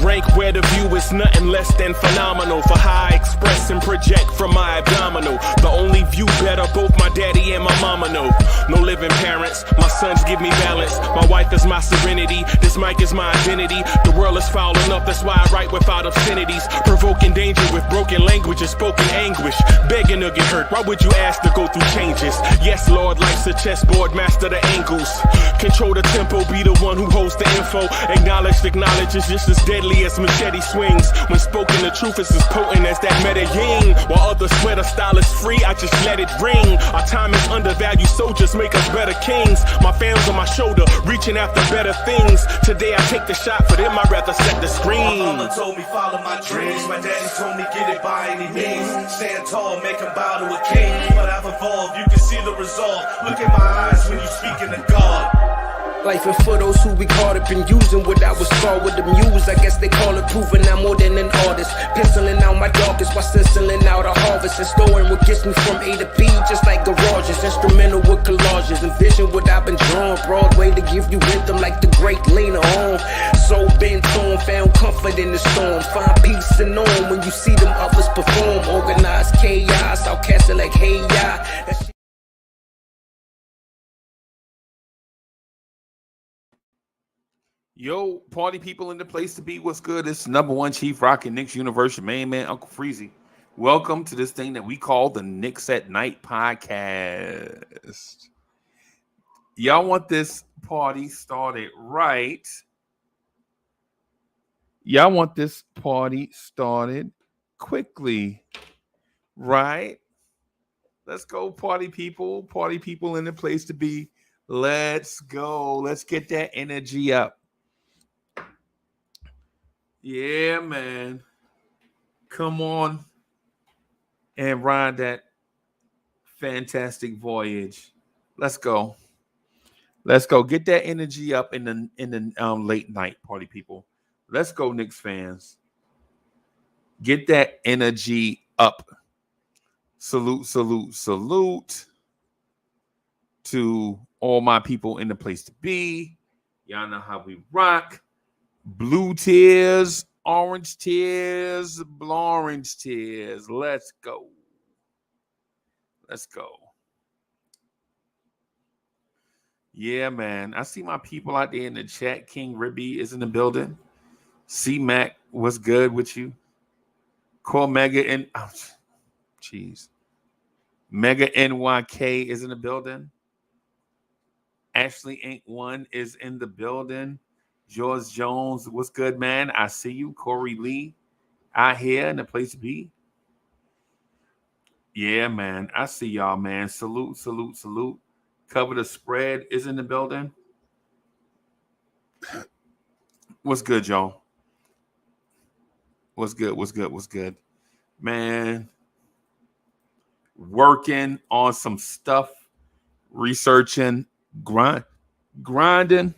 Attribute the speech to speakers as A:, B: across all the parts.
A: rank where the view is nothing less than phenomenal. For how I express and project from my abdominal. The only view better, both my daddy and my mama know. No living parents, my sons give me balance. My wife is my serenity, this mic is my identity. The world is foul enough, that's why I write without obscenities. Provoking danger with broken language and spoken anguish. Begging to get hurt, why would you ask to go through changes? Yes, Lord, life's a chessboard, master the angles. Control the tempo, be the one who holds the info. Acknowledge is just as deadly as machete swings. When spoken, the truth is as potent as that Medellin. While others swear the style is free, I just let it ring. Our time is undervalued, soldiers make us better kings. My fans on my shoulder, reaching after better things. Today I take the shot, for them I'd rather set the screen.
B: My mama told me follow my dreams. My daddy told me get it by any means. Stand tall, make him bow to a king. But I've evolved, you can see the result. Look in my eyes when you speaking to God.
C: Life and for those who be caught up in using what I was called with the muse. I guess they call it proving I'm more than an artist. Penciling out my darkest while stenciling out a harvest. And storing what gets me from A to B, just like garages. Instrumental with collages. Envision what I've been drawing. Broadway to give you rhythm like the great Lena on. So bent on, found comfort in the storm. Find peace and on when you see them others perform. Organized chaos, I'll cast it like hey ya.
D: Yo, party people in the place to be. What's good? It's number one Chief Rockin' Knicks Universe, your main man, Uncle Freezie. Welcome to this thing that we call the Knicks at Night podcast. Y'all want this party started right. Y'all want this party started quickly, right? Let's go, party people. Party people in the place to be. Let's go. Let's get that energy up. Yeah, man. Come on and ride that fantastic voyage. Let's go. Let's go. Get that energy up in the late night, party people. Let's go, Knicks fans. Get that energy up. Salute, salute, salute to all my people in the place to be. Y'all know how we rock. Blue tears, orange tears, orange tears. Let's go. Let's go. Yeah, man. I see my people out there in the chat. King Ribby is in the building. C-Mac, what's good with you? Call Mega and jeez. Mega NYK is in the building. Ashley Ain't One is in the building. George Jones, what's good, man? I see you. Corey Lee out here in the place to be. Yeah, man. I see y'all, man. Salute, salute, salute. Cover the Spread is in the building. What's good, y'all? What's good? What's good? What's good? Man, working on some stuff, researching, grinding.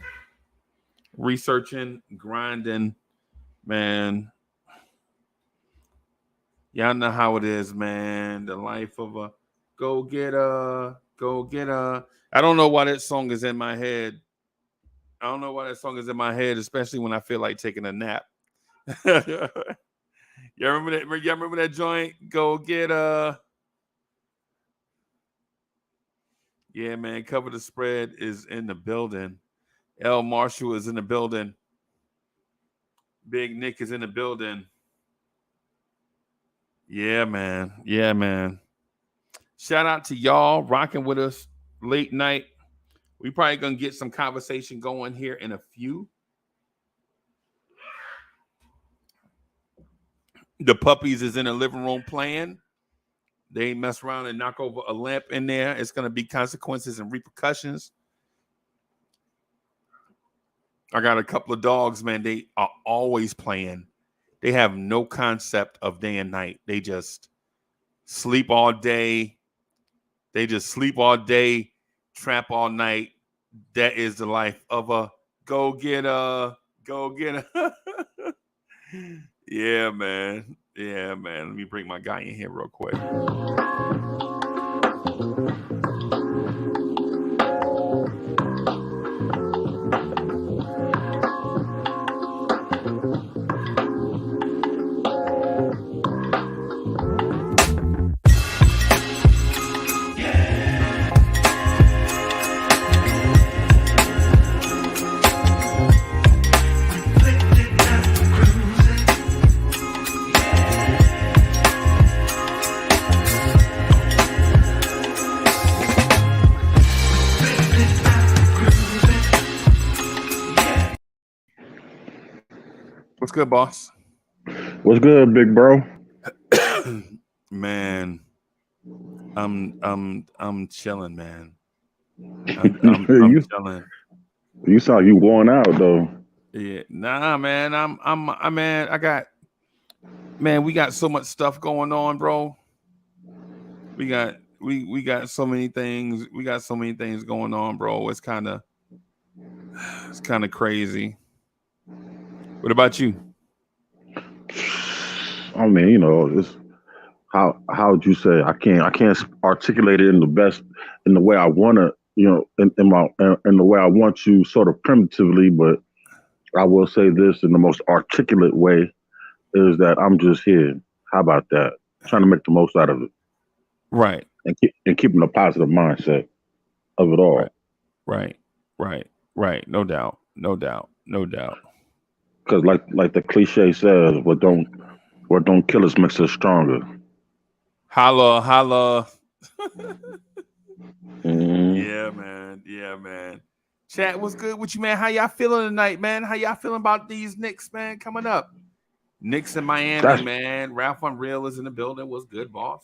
D: Researching, grinding, man. Y'all know how it is, man. The life of a go-getter, go-getter. I don't know why that song is in my head. I don't know why that song is in my head, especially when I feel like taking a nap. Y'all remember that? Y'all remember that joint? Go-getter. Yeah, man. Cover the Spread is in the building. L. Marshall is in the building. Big Nick is in the building. Yeah, man. Yeah, man. Shout out to y'all rocking with us late night. We probably going to get some conversation going here in a few. The puppies is in the living room playing. They mess around and knock over a lamp in there. It's going to be consequences and repercussions. I got a couple of dogs, man. They are always playing. They have no concept of day and night. They just sleep all day. They just sleep all day, trap all night. That is the life of a go-getter. Go-getter. Yeah, man. Yeah, man. Let me bring my guy in here real quick. What's good, boss?
E: What's good, big bro?
D: Man, I'm chilling, man. I'm
E: you
D: chilling.
E: you sound you worn out though.
D: Yeah, nah, man. We got so much stuff going on, bro. We got so many things. We got so many things going on, bro. It's kind of crazy. What about you?
E: I mean, it's how would you say? I can't articulate it in the way I want to, in the way I want to, sort of primitively, but I will say this in the most articulate way is that I'm just here. How about that? Trying to make the most out of it,
D: Right.
E: and keeping a positive mindset of it all.
D: Right. No doubt.
E: Because like the cliche says, what don't kill us makes us stronger.
D: Holla.
E: Mm-hmm.
D: Yeah, man. Chat, what's good with you, man? How y'all feeling tonight, man? How y'all feeling about these Knicks, man, coming up? Knicks in Miami, man. Ralph Unreal is in the building. What's good, boss?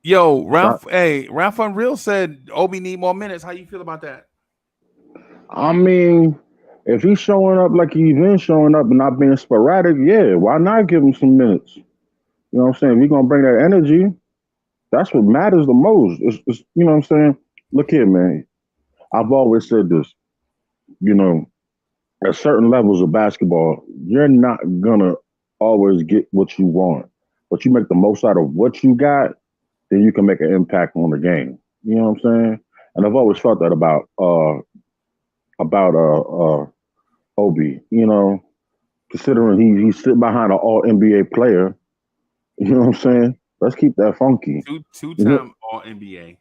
D: Yo, Ralph Unreal said Obi need more minutes. How you feel about that?
E: I mean, if he's showing up like he's been showing up and not being sporadic, yeah, why not give him some minutes? You know what I'm saying? If you're gonna bring that energy, that's what matters the most. It's you know what I'm saying? Look here, man. I've always said this. At certain levels of basketball, you're not gonna always get what you want, but you make the most out of what you got, then you can make an impact on the game. You know what I'm saying? And I've always felt that about Obi. Considering he's sitting behind an All NBA player. You know what I'm saying? Let's keep that funky.
D: Two-time All NBA.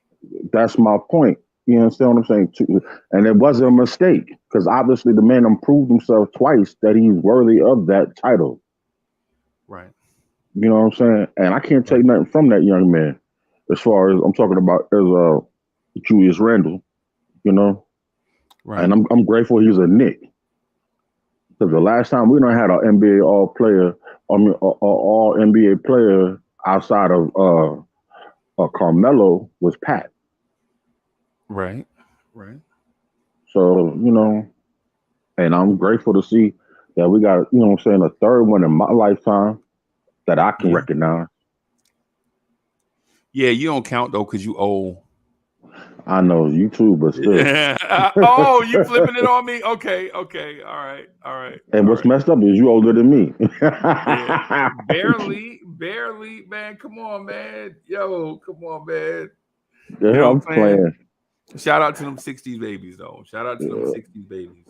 E: That's my point. You understand what I'm saying? And it wasn't a mistake because obviously the man improved himself twice that he's worthy of that title.
D: Right.
E: You know what I'm saying? And I can't take nothing from that young man as far as I'm talking about as Julius Randle,
D: Right.
E: And I'm grateful he's a Knick. Because the last time we done had an NBA all NBA player outside of Carmelo was Pat.
D: Right.
E: So, and I'm grateful to see that we got, a third one in my lifetime that I can recognize.
D: Yeah, you don't count though because you old.
E: I know you too, but still.
D: Yeah. Oh, you flipping it on me? Okay. All right.
E: And what's messed up is you older than me.
D: Yeah. Barely, man. Come on, man. Yo, come on, man.
E: Yeah,
D: You know
E: I'm playing.
D: Shout out to them 60s babies, though. Shout out to them 60s babies.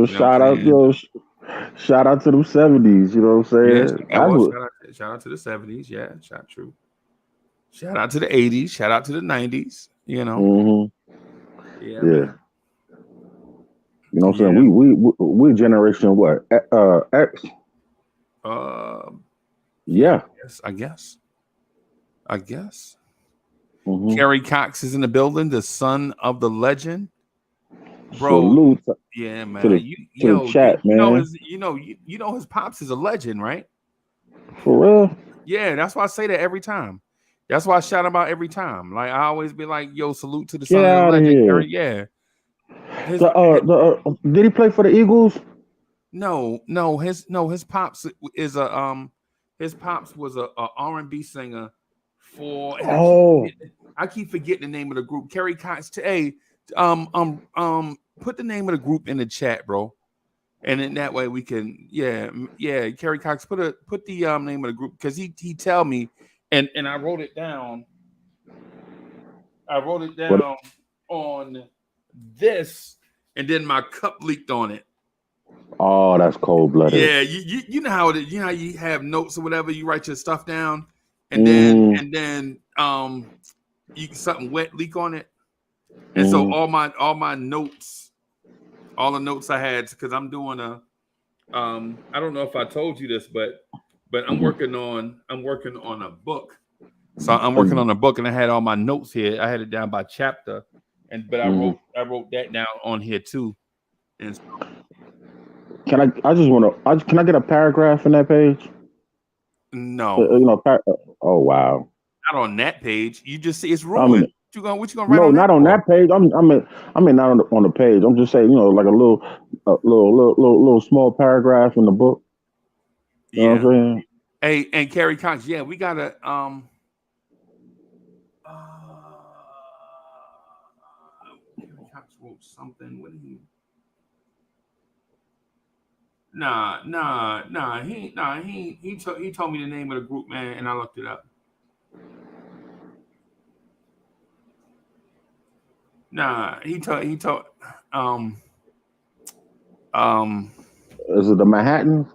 E: Shout out to them 70s. You know what I'm saying?
D: Yeah, shout out to the 70s. Yeah, true. Shout out to the 80s. Shout out to the 90s.
E: Mm-hmm.
D: Yeah. Man.
E: You know what I'm saying? We generation what? X?
D: Yeah. I guess.
E: Mm-hmm.
D: Kerry Cox is in the building, the son of the legend. Bro.
E: Salute.
D: Yeah, man.
E: To the chat, man.
D: You know his pops is a legend, right?
E: For real?
D: Yeah, that's why I say that every time. That's why I shout him out every time. Like I always be like, "Yo, salute to the son of the legend." Kerry, yeah.
E: Did he play for the Eagles?
D: No. His pops is his pops was a R&B singer for. I keep forgetting the name of the group. Kerry Cox. Hey, put the name of the group in the chat, bro. And in that way we can, Kerry Cox, put the name of the group because he tell me, and I wrote it down. On this, and then my cup leaked on it.
E: Oh, that's cold blooded.
D: Yeah, you know how it is. You know how you have notes or whatever. You write your stuff down, and then you something wet leak on it, and so all my notes. All the notes I had, because I'm doing I don't know if I told you this, but I'm working on a book. So I'm working on a book, and I had all my notes here. I had it down by chapter, but I wrote that down on here too. And so,
E: Can I? I just want to. Can I get a paragraph in that page?
D: no,
E: You know. Oh wow.
D: not on that page. You just see it's
E: I mean,
D: ruined. What you gonna write
E: no,
D: on that
E: not on
D: for?
E: that page. I mean, not on the page. I'm just saying, you know, like a little small paragraph in the book. You know what
D: Yeah.
E: I'm saying?
D: Hey, and Kerry Cox, yeah, we gotta Kerry Cox wrote something. What did he? He told me the name of the group, man, and I looked it up. He told um um
E: Is it the Manhattan?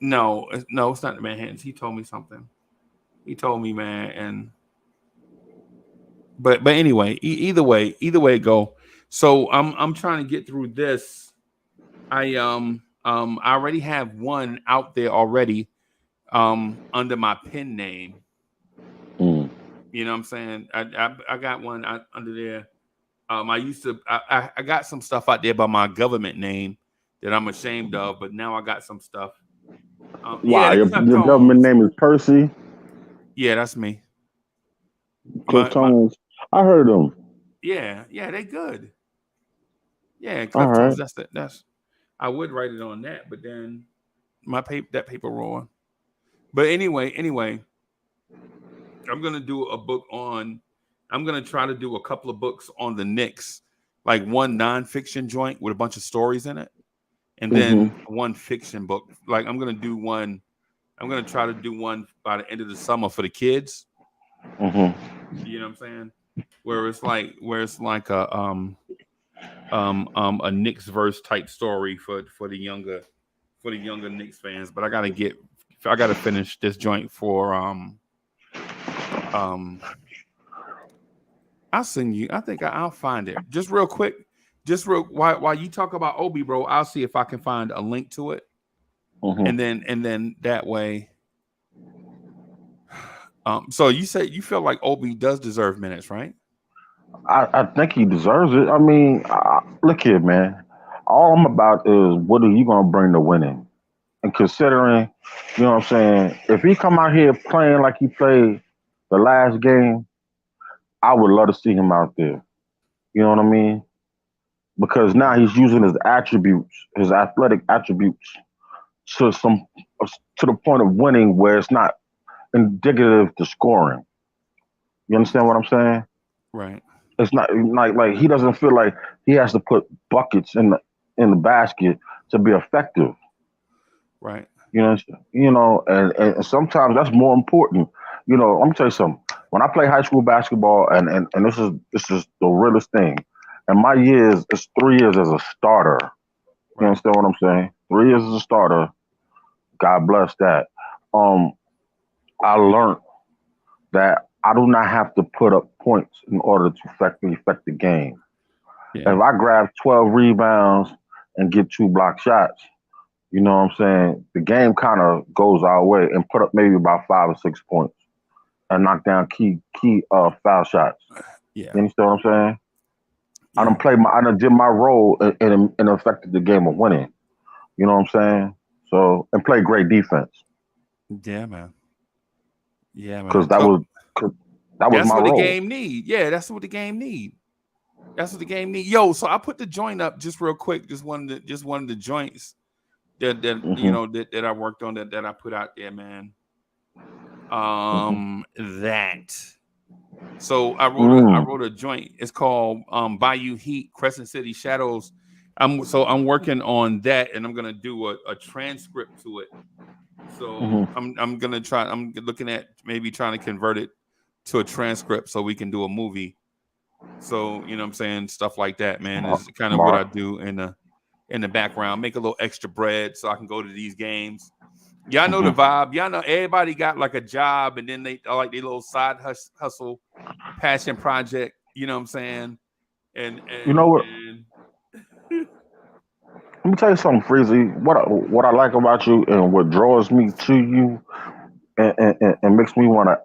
D: no, it's not the Manhattans. He told me something. He told me, man, and but anyway, either way it go. So I'm trying to get through this. I already have one out there already under my pen name.
E: Mm.
D: You know what I'm saying? I got one under there. I got some stuff out there by my government name that I'm ashamed of, but now I got some stuff. Yeah,
E: Wow,
D: the
E: your government
D: Cliftones.
E: name is Percy
D: Yeah, that's me. My
E: Cliftones. I heard them.
D: yeah, they good. Yeah,
E: All
D: Cliftones.
E: right.
D: That's I would write it on that, but then that paper roll. But anyway, I'm gonna do a book on. I'm gonna try to do a couple of books on the Knicks, like one nonfiction joint with a bunch of stories in it, and then
E: Mm-hmm.
D: one fiction book. Like I'm gonna do one. I'm gonna try to do one by the end of the summer for the kids.
E: Mm-hmm.
D: You know what I'm saying? Where it's like a Knicks verse type story for the younger Knicks fans. But I gotta finish this joint for um I'll send you. I think I'll find it just real quick. While you talk about Obi, bro, I'll see if I can find a link to it,
E: Mm-hmm.
D: and then that way. So you say you feel like Obi does deserve minutes, right?
E: I think he deserves it. I mean, look here, man. All I'm about is what are you gonna bring to winning? And considering, you know what I'm saying, if he come out here playing like he played the last game, I would love to see him out there. You know what I mean? Because now he's using his attributes, his athletic attributes, to some to the point of winning where it's not indicative to scoring. You understand what I'm saying?
D: Right,
E: It's not like he doesn't feel like he has to put buckets in the basket to be effective.
D: right.
E: And sometimes that's more important. Let me tell you something. When I play high school basketball, and this is the realest thing. And my years is 3 years as a starter. You
D: Right.
E: understand what I'm saying? 3 years as a starter. God bless that. Um, I learned that I do not have to put up points in order to affect the game.
D: Yeah.
E: If I grab 12 rebounds and get 2 block shots, you know what I'm saying? The game kind of goes our way and put up maybe about 5 or 6 points and knock down key foul shots.
D: Yeah.
E: You understand what I'm saying?
D: Yeah.
E: I done did my role and affected the game of winning. You know what I'm saying? So and play great defense
D: Yeah, man. Yeah,
E: because
D: man.
E: that
D: So
E: was 'cause that was
D: that's
E: my
D: what the
E: role.
D: game need. Yeah, that's what the game need. That's what the game need. Yo, so I put the joint up just real quick. Just one of the joints
E: Hmm.
D: that I worked on that I put out there, man.
E: Hmm.
D: That. So I
E: Mm.
D: wrote a joint. It's called Bayou Heat, Crescent City Shadows. I'm working on that, and I'm gonna do a transcript to it. So
E: Hmm.
D: I'm gonna try. I'm looking at maybe trying to convert it to a transcript so we can do a movie. So you know what I'm saying, stuff like that, man, is kind of what I
E: Smart.
D: do in the background. Make a little extra bread so I can go to these games. Y'all know the
E: Hmm.
D: vibe. Y'all know everybody got like a job, and then they like their little side hustle, passion project. You know what I'm saying? And
E: You know
D: and
E: what?
D: and
E: Let me tell you something, Freezie. What I like about you and what draws me to you and makes me want to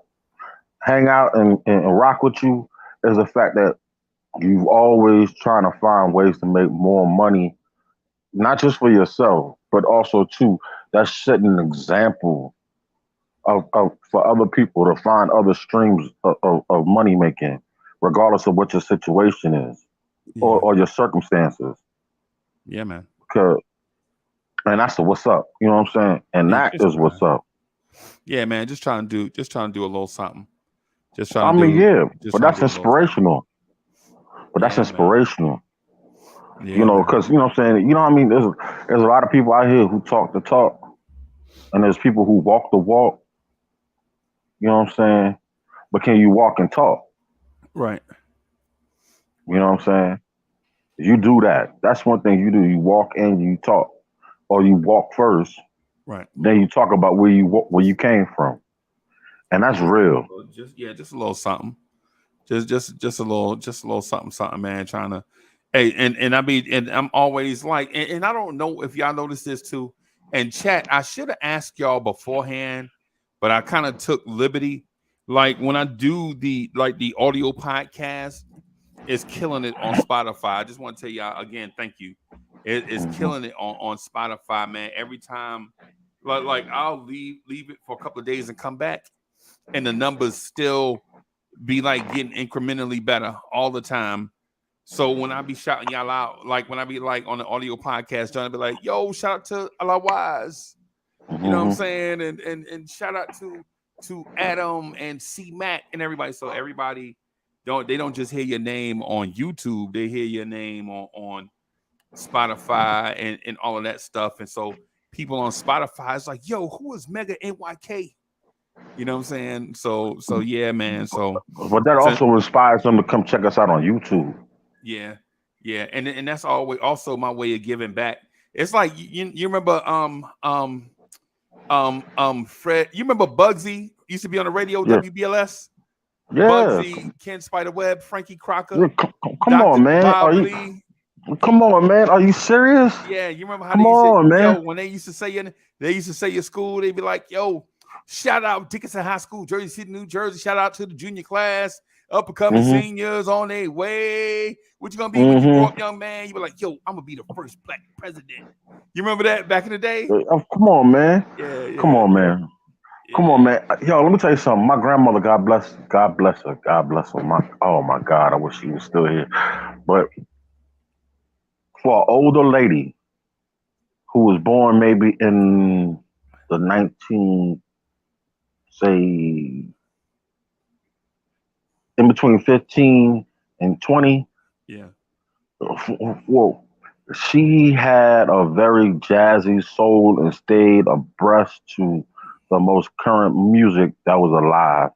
E: hang out and rock with you is the fact that you've always trying to find ways to make more money, not just for yourself, but also too, that's setting an example of for other people to find other streams of money making, regardless of what your situation is
F: Yeah.
E: or your circumstances.
F: Yeah, man.
E: Cause, and that's the what's up. You know what I'm saying? And
F: Yeah,
E: that
F: just
E: is what's up.
F: Yeah, man. Just trying to do a little something. Just
E: I
F: trying to
E: mean,
F: do.
E: yeah,
F: Just
E: but
F: trying
E: that's
F: to do a little something.
E: inspirational. But that's
F: Yeah, man.
E: inspirational.
F: Yeah,
E: You know,
F: man.
E: because you know what I'm saying. You know what I mean? There's a lot of people out here who talk the talk, and there's people who walk the walk. You know what I'm saying? But can you walk and talk?
F: Right.
E: You know what I'm saying? You do that. That's one thing you do. You walk and you talk, or you walk first,
F: Right.
E: then you talk about where you came from, and that's real.
F: Just a little something. Just a little something, man. Trying to, hey, and I mean, and I'm always like, and I don't know if y'all notice this too. And chat, I should have asked y'all beforehand, but I kind of took liberty. Like when I do the audio podcast, it's killing it on Spotify. I just want to tell y'all again, thank you. It is killing it on Spotify, man. Every time, like I'll leave it for a couple of days and come back, and the numbers still be like getting incrementally better all the time. So when I be shouting y'all out, like when I be like on the audio podcast, John be like, "Yo, shout out to Alawaz," you know what I'm saying, and shout out to Adam and C Mac and everybody. So everybody don't just hear your name on YouTube; they hear your name on Spotify and all of that stuff. And so people on Spotify is like, "Yo, who is Mega NYK?" You know what I'm saying? So yeah, man. So
E: But that also inspires them to come check us out on YouTube.
F: yeah, and that's always also my way of giving back. It's like you remember Fred, you remember Bugsy used to be on the radio,
E: Yeah.
F: WBLS?
E: Yeah.
F: Bugsy, Ken Spiderweb, Frankie Crocker,
E: Yeah, come
F: Dr.
E: on, man.
F: Bob
E: Are you?
F: Lee.
E: Come on, man. Are you serious?
F: Yeah, you remember how
E: Come
F: they used
E: on,
F: to,
E: man.
F: yo, when they used to say your school, they'd be like, yo, shout out Dickinson High School, Jersey City, New Jersey. Shout out to the junior class, up and coming seniors on their way. What you gonna be when you grow up, young man? You be like, yo, I'm gonna be the first black president. You remember that back in the day?
E: Come on, man.
F: Yeah.
E: Come on, man.
F: Yeah.
E: Come on, man. Yo, let me tell you something. My grandmother, God bless her. God bless her. Oh my God, I wish she was still here. But for an older lady who was born maybe in the 19, say, in between 15 and 20.
F: Yeah.
E: Well, she had a very jazzy soul and stayed abreast to the most current music that was alive.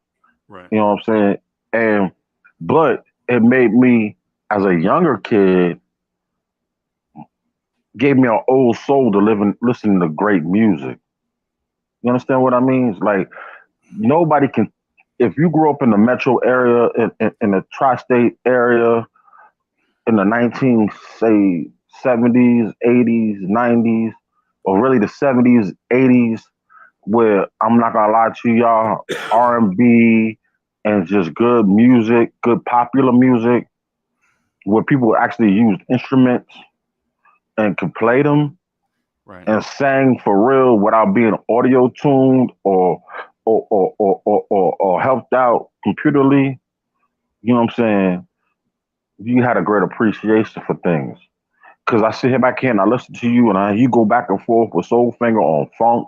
F: Right.
E: You know what I'm saying? But it made me, as a younger kid, gave me an old soul to listen to great music. You understand what I mean? It's like nobody can. If you grew up in the metro area, in the tri-state area, in the 70s, 80s, 90s, or really the 70s, 80s, where I'm not gonna lie to y'all, R&B and just good music, good popular music, where people actually used instruments and could play them,
F: right,
E: and sang for real without being audio tuned or helped out computerly. You know what I'm saying? You had a great appreciation for things. Cause I sit here back here and I listen to you and you go back and forth with Soul Finger on funk,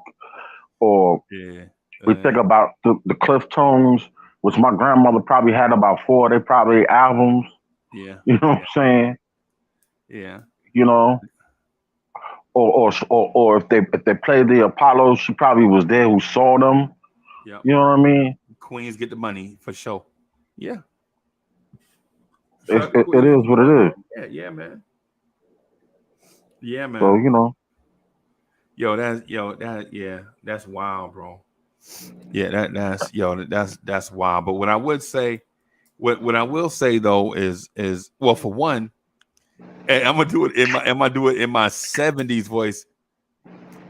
E: or we think about the Cliff Tones, which my grandmother probably had about 4. They probably albums.
F: Yeah.
E: You know what I'm saying?
F: Yeah.
E: You know, or if they played the Apollo, she probably was there who saw them.
F: Yeah.
E: You know what I mean?
F: Queens get the money for sure. Yeah.
E: It is what it is.
F: Yeah, man. Yeah, man.
E: So, you know.
F: That's wild, bro. Yeah, that's wild. But what I would say, what I will say though is well, for one, and I'm gonna do it in my 70s voice.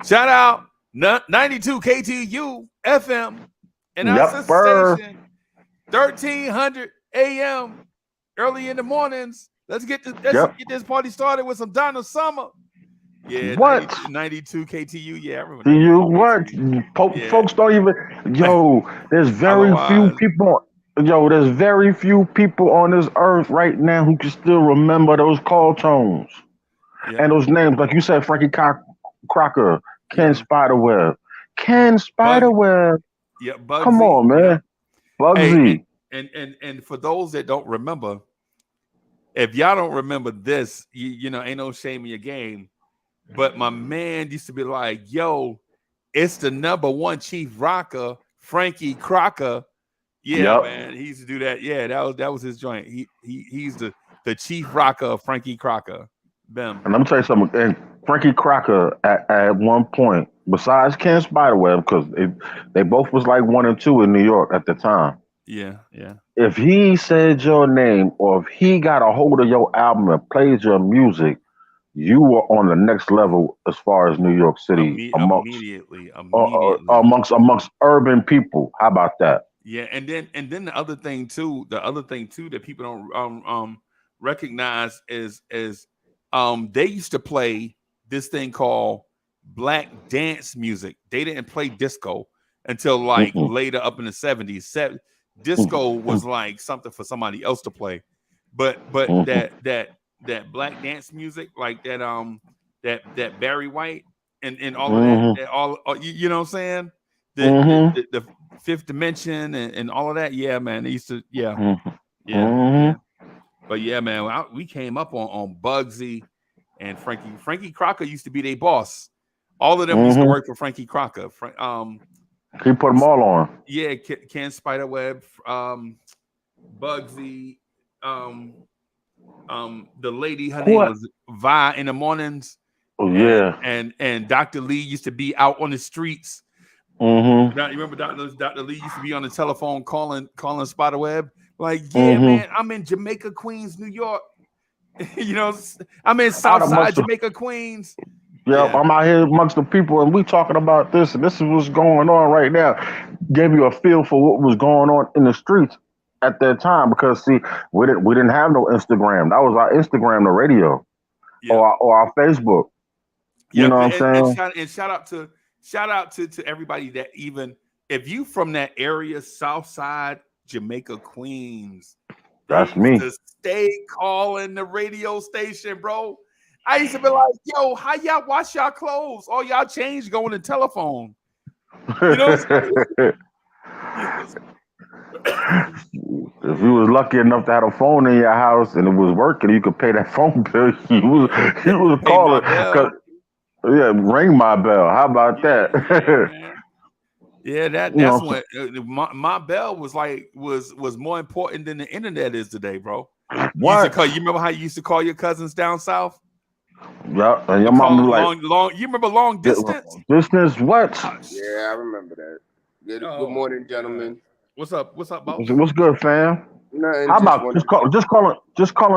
F: Shout out 92 KTU FM and our station 1300 AM early in the mornings. Let's get this party started with some Donna Summer. Yeah,
E: What?
F: 92 KTU. Yeah, I remember
E: Do
F: 92
E: you what?
F: KTU. Yeah.
E: Folks don't even. Yo, there's very few
F: Otherwise,
E: people. Yo, there's very few people on this earth right now who can still remember those call tones
F: yeah,
E: and those names. Like you said, Frankie Crocker, Ken
F: yeah.
E: Spiderweb, Ken
F: Bug,
E: Spiderweb.
F: yeah,
E: Come
F: Bugsy.
E: on,
F: Yeah.
E: man,
F: Hey,
E: Bugsy.
F: and for those that don't remember, if y'all don't remember this, you know, ain't no shame in your game. But my man used to be like, "Yo, it's the #1 chief rocker, Frankie Crocker." Yeah,
E: Yep.
F: man, he used to do that. Yeah, that was his joint. He's the chief rocker of Frankie Crocker. Bam.
E: And let me tell you something. And Frankie Crocker at one point, besides Ken Spiderweb, because they both was like 1 and 2 in New York at the time.
F: Yeah, yeah.
E: If he said your name or if he got a hold of your album and played your music, you were on the next level as far as New York City
F: Immediately.
E: amongst urban people. How about that?
F: Yeah, and then the other thing too that people don't recognize is they used to play this thing called black dance music. They didn't play disco until like
E: Mm-mm.
F: later up in the 70s. Disco was like something for somebody else to play. But that black dance music, like that Barry White and all of that, all you know what I'm saying? The Fifth Dimension and all of that. Yeah, man. They used to, yeah. But yeah, man, we came up on Bugsy and Frankie. Frankie Crocker used to be their boss. All of them used to work for Frankie Crocker.
E: He put them all on.
F: Yeah, Ken Spiderweb, Bugsy, the lady, her name was Vi in the mornings.
E: Oh, yeah.
F: And Dr. Lee used to be out on the streets. You remember Dr. Lee used to be on the telephone calling Spiderweb, like, yeah, man, I'm in Jamaica, Queens, New York. You know, I'm in Southside Jamaica, Queens.
E: Yeah, I'm out here amongst the people, and we talking about this, and this is what's going on right now. Gave you a feel for what was going on in the streets at that time, because see, we didn't have no Instagram. That was our Instagram, the radio, or our Facebook. You know what I'm saying?
F: And shout out to everybody that, even if you from that area, Southside Jamaica, Queens,
E: that's me.
F: To stay calling the radio station, bro. I used to be like, yo, how y'all wash y'all clothes? All y'all change going to telephone. You know what I'm saying?
E: If you was lucky enough to have a phone in your house and it was working, you could pay that phone bill. He was calling. Yeah, ring my bell. How about that?
F: Yeah, that's when my bell was more important than the internet is today, bro.
E: What?
F: You remember how you used to call your cousins down south?
E: Yeah, and your mom was like
F: long. You remember long distance?
E: Distance what?
G: Yeah, I remember that. Good morning, gentlemen.
F: What's up? What's up, boss?
E: What's good, fam?
G: Nothing,
E: how about just calling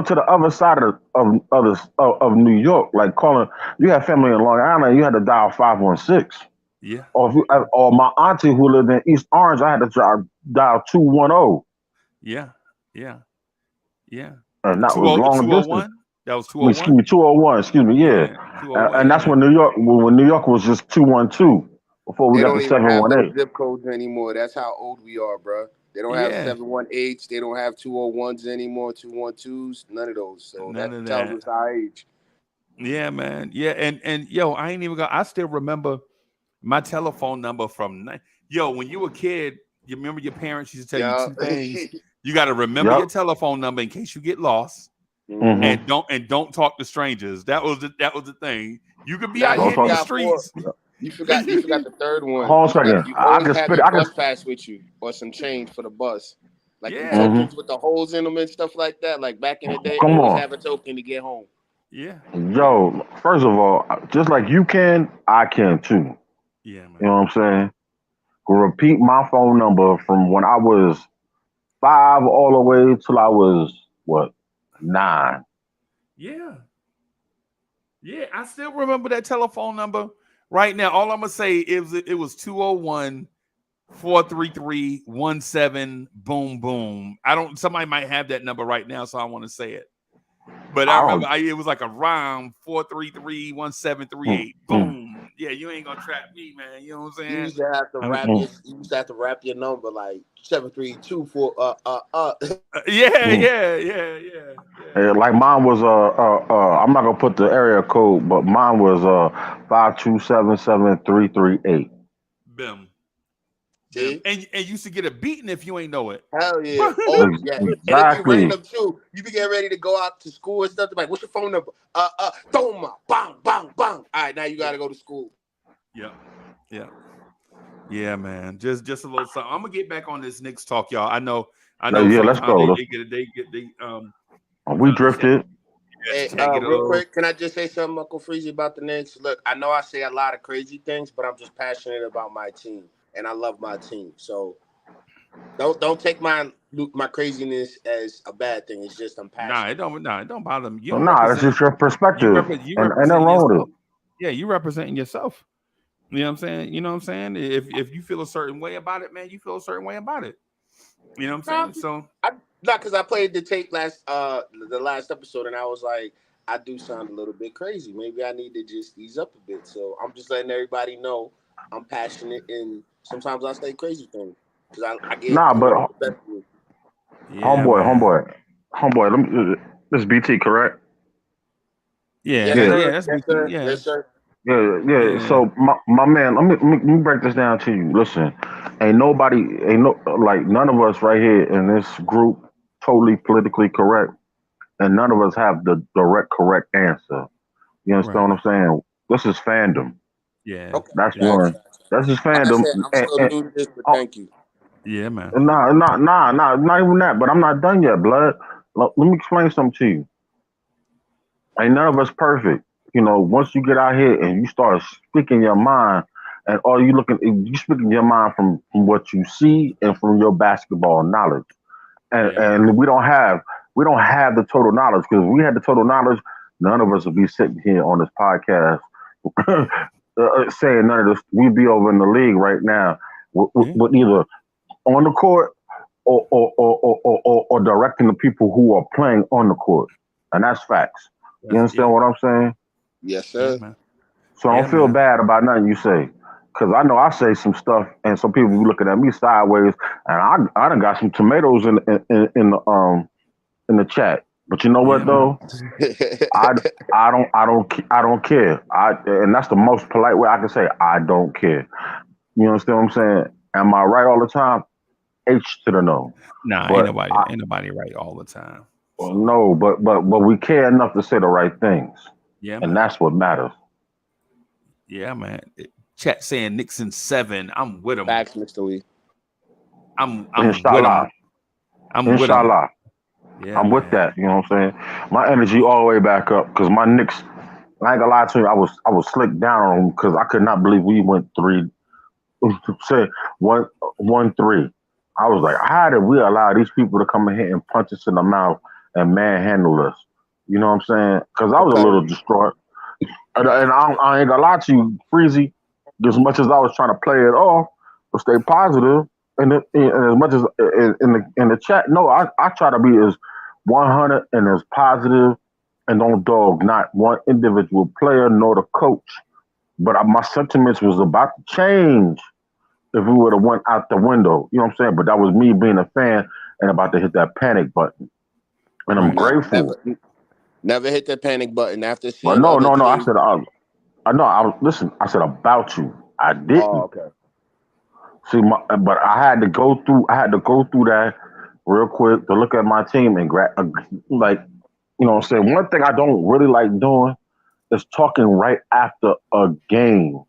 E: to the other side of New York, like calling? You have family in Long Island, you had to dial 516.
F: Yeah.
E: Or my auntie who lived in East Orange, I had to dial 210.
F: Yeah.
E: And that was long distance.
F: That was 201.
E: Excuse me, 201. Excuse me, yeah. And that's when New York was just 212 before we got to 718.
G: Have zip codes anymore. That's how old we are, bro. They don't have 718s. They don't have 201s anymore. 212s. None of those. So that tells us our age.
F: Yeah, man. Yeah, and yo, I ain't even I still remember my telephone number from when you were a kid. You remember your parents used to tell you two things. You got to remember your telephone number in case you get lost. And don't talk to strangers. That was the thing. You could be out here in the streets.
G: You forgot the third one.
E: Hold on a second.
G: You always had your bus pass with you or some change for the bus. Like the tokens with the holes in them and stuff like that. Like back in the day, always have a token to get home.
F: Yeah.
E: Yo, first of all, just like you can, I can too.
F: Yeah, man.
E: You know what I'm saying? Repeat my phone number from when I was 5 all the way till I was 9.
F: Yeah, I still remember that telephone number right now. All I'm gonna say is it was 201-433-17 boom boom. Somebody might have that number right now, so I want to say it. But I remember it was like a rhyme 4331738. Boom. Yeah, you ain't gonna trap me, man. You know what I'm saying?
G: You used to have to rap your number like 7324
F: Yeah.
E: Like mine was I'm not gonna put the area code, but mine was 5277338.
F: Bim.
G: See?
F: And you used to get a beating if you ain't know it.
G: Hell yeah. Oh yeah.
E: Exactly.
G: And if you random too, you be getting ready to go out to school and stuff. Like, what's your phone number? Toma, bang, bang, bang. All right, now you gotta go to school.
F: Yeah, man. Just a little something. I'm gonna get back on this Knicks talk, y'all. I know.
E: Yeah, let's go. We drifted.
G: Hey, real quick, can I just say something, Uncle Freezie, about the Knicks? Look, I know I say a lot of crazy things, but I'm just passionate about my team, and I love my team. So don't take my craziness as a bad thing. It's just I'm passionate.
F: It don't bother me.
E: It's just your perspective.
F: You
E: and
F: represent
E: wrong with it.
F: Yeah, you representing yourself. You know what I'm saying? If you feel a certain way about it, man, you feel a certain way about it. You know what I'm saying? So
G: not because I played the tape the last episode, and I was like, I do sound a little bit crazy. Maybe I need to just ease up a bit. So I'm just letting everybody know I'm passionate, and sometimes I say crazy things because I get
E: homeboy. Let me. This is BT, correct?
F: Yeah, that's BT.
G: Yes, sir.
E: Yeah. So my man, let me break this down to you. Listen, none of us right here in this group totally politically correct, and none of us have the direct correct answer. You understand what I'm saying? This is fandom.
F: Yeah,
G: okay.
E: That's one. That's just fandom.
G: I'm still new to this, but thank you.
F: Yeah, man.
E: Nah, not even that. But I'm not done yet, blood. Let me explain something to you. Ain't none of us perfect. You know, once you get out here and you start speaking your mind, and you speaking your mind from what you see and from your basketball knowledge, and we don't have the total knowledge, because if we had the total knowledge, none of us would be sitting here on this podcast saying none of this. We'd be over in the league right now with either on the court or directing the people who are playing on the court, and that's facts. You understand what I'm saying?
G: Yes, sir.
F: Yeah,
E: So don't feel bad about nothing you say, because I know I say some stuff, and some people be looking at me sideways, and I done got some tomatoes in the chat. But you know what though? I don't care. And that's the most polite way I can say I don't care. You understand what I'm saying? Am I right all the time? H to the no.
F: Nah,
E: but
F: ain't nobody right all the time.
E: So. Well, no, but we care enough to say the right things.
F: Yeah,
E: and that's what matters.
F: Yeah, man. Chat saying Nixon 7. I'm with him.
G: Facts, Mr. Lee.
F: I'm
E: Inshallah.
F: with him.
E: Inshallah.
F: Yeah,
E: I'm with that. You know what I'm saying? My energy all the way back up, because my Knicks, I ain't gonna lie to you, I was slick down on them because I could not believe we went 1-3. I was like, how did we allow these people to come in here and punch us in the mouth and manhandle us? You know what I'm saying? Because I was a little distraught. And I ain't gonna lie to you, Freezie, as much as I was trying to play it off, but stay positive, and as much as in the chat, no, I try to be as 100 and as positive, and don't dog not one individual player nor the coach. But my sentiments was about to change if we would have went out the window. You know what I'm saying? But that was me being a fan and about to hit that panic button. And I'm grateful.
G: Never hit the panic button after seeing.
E: But no. I said, I said about you. I didn't.
G: Oh, okay.
E: See, but I had to go through that real quick to look at my team and like, you know what I'm saying? One thing I don't really like doing is talking right after a game,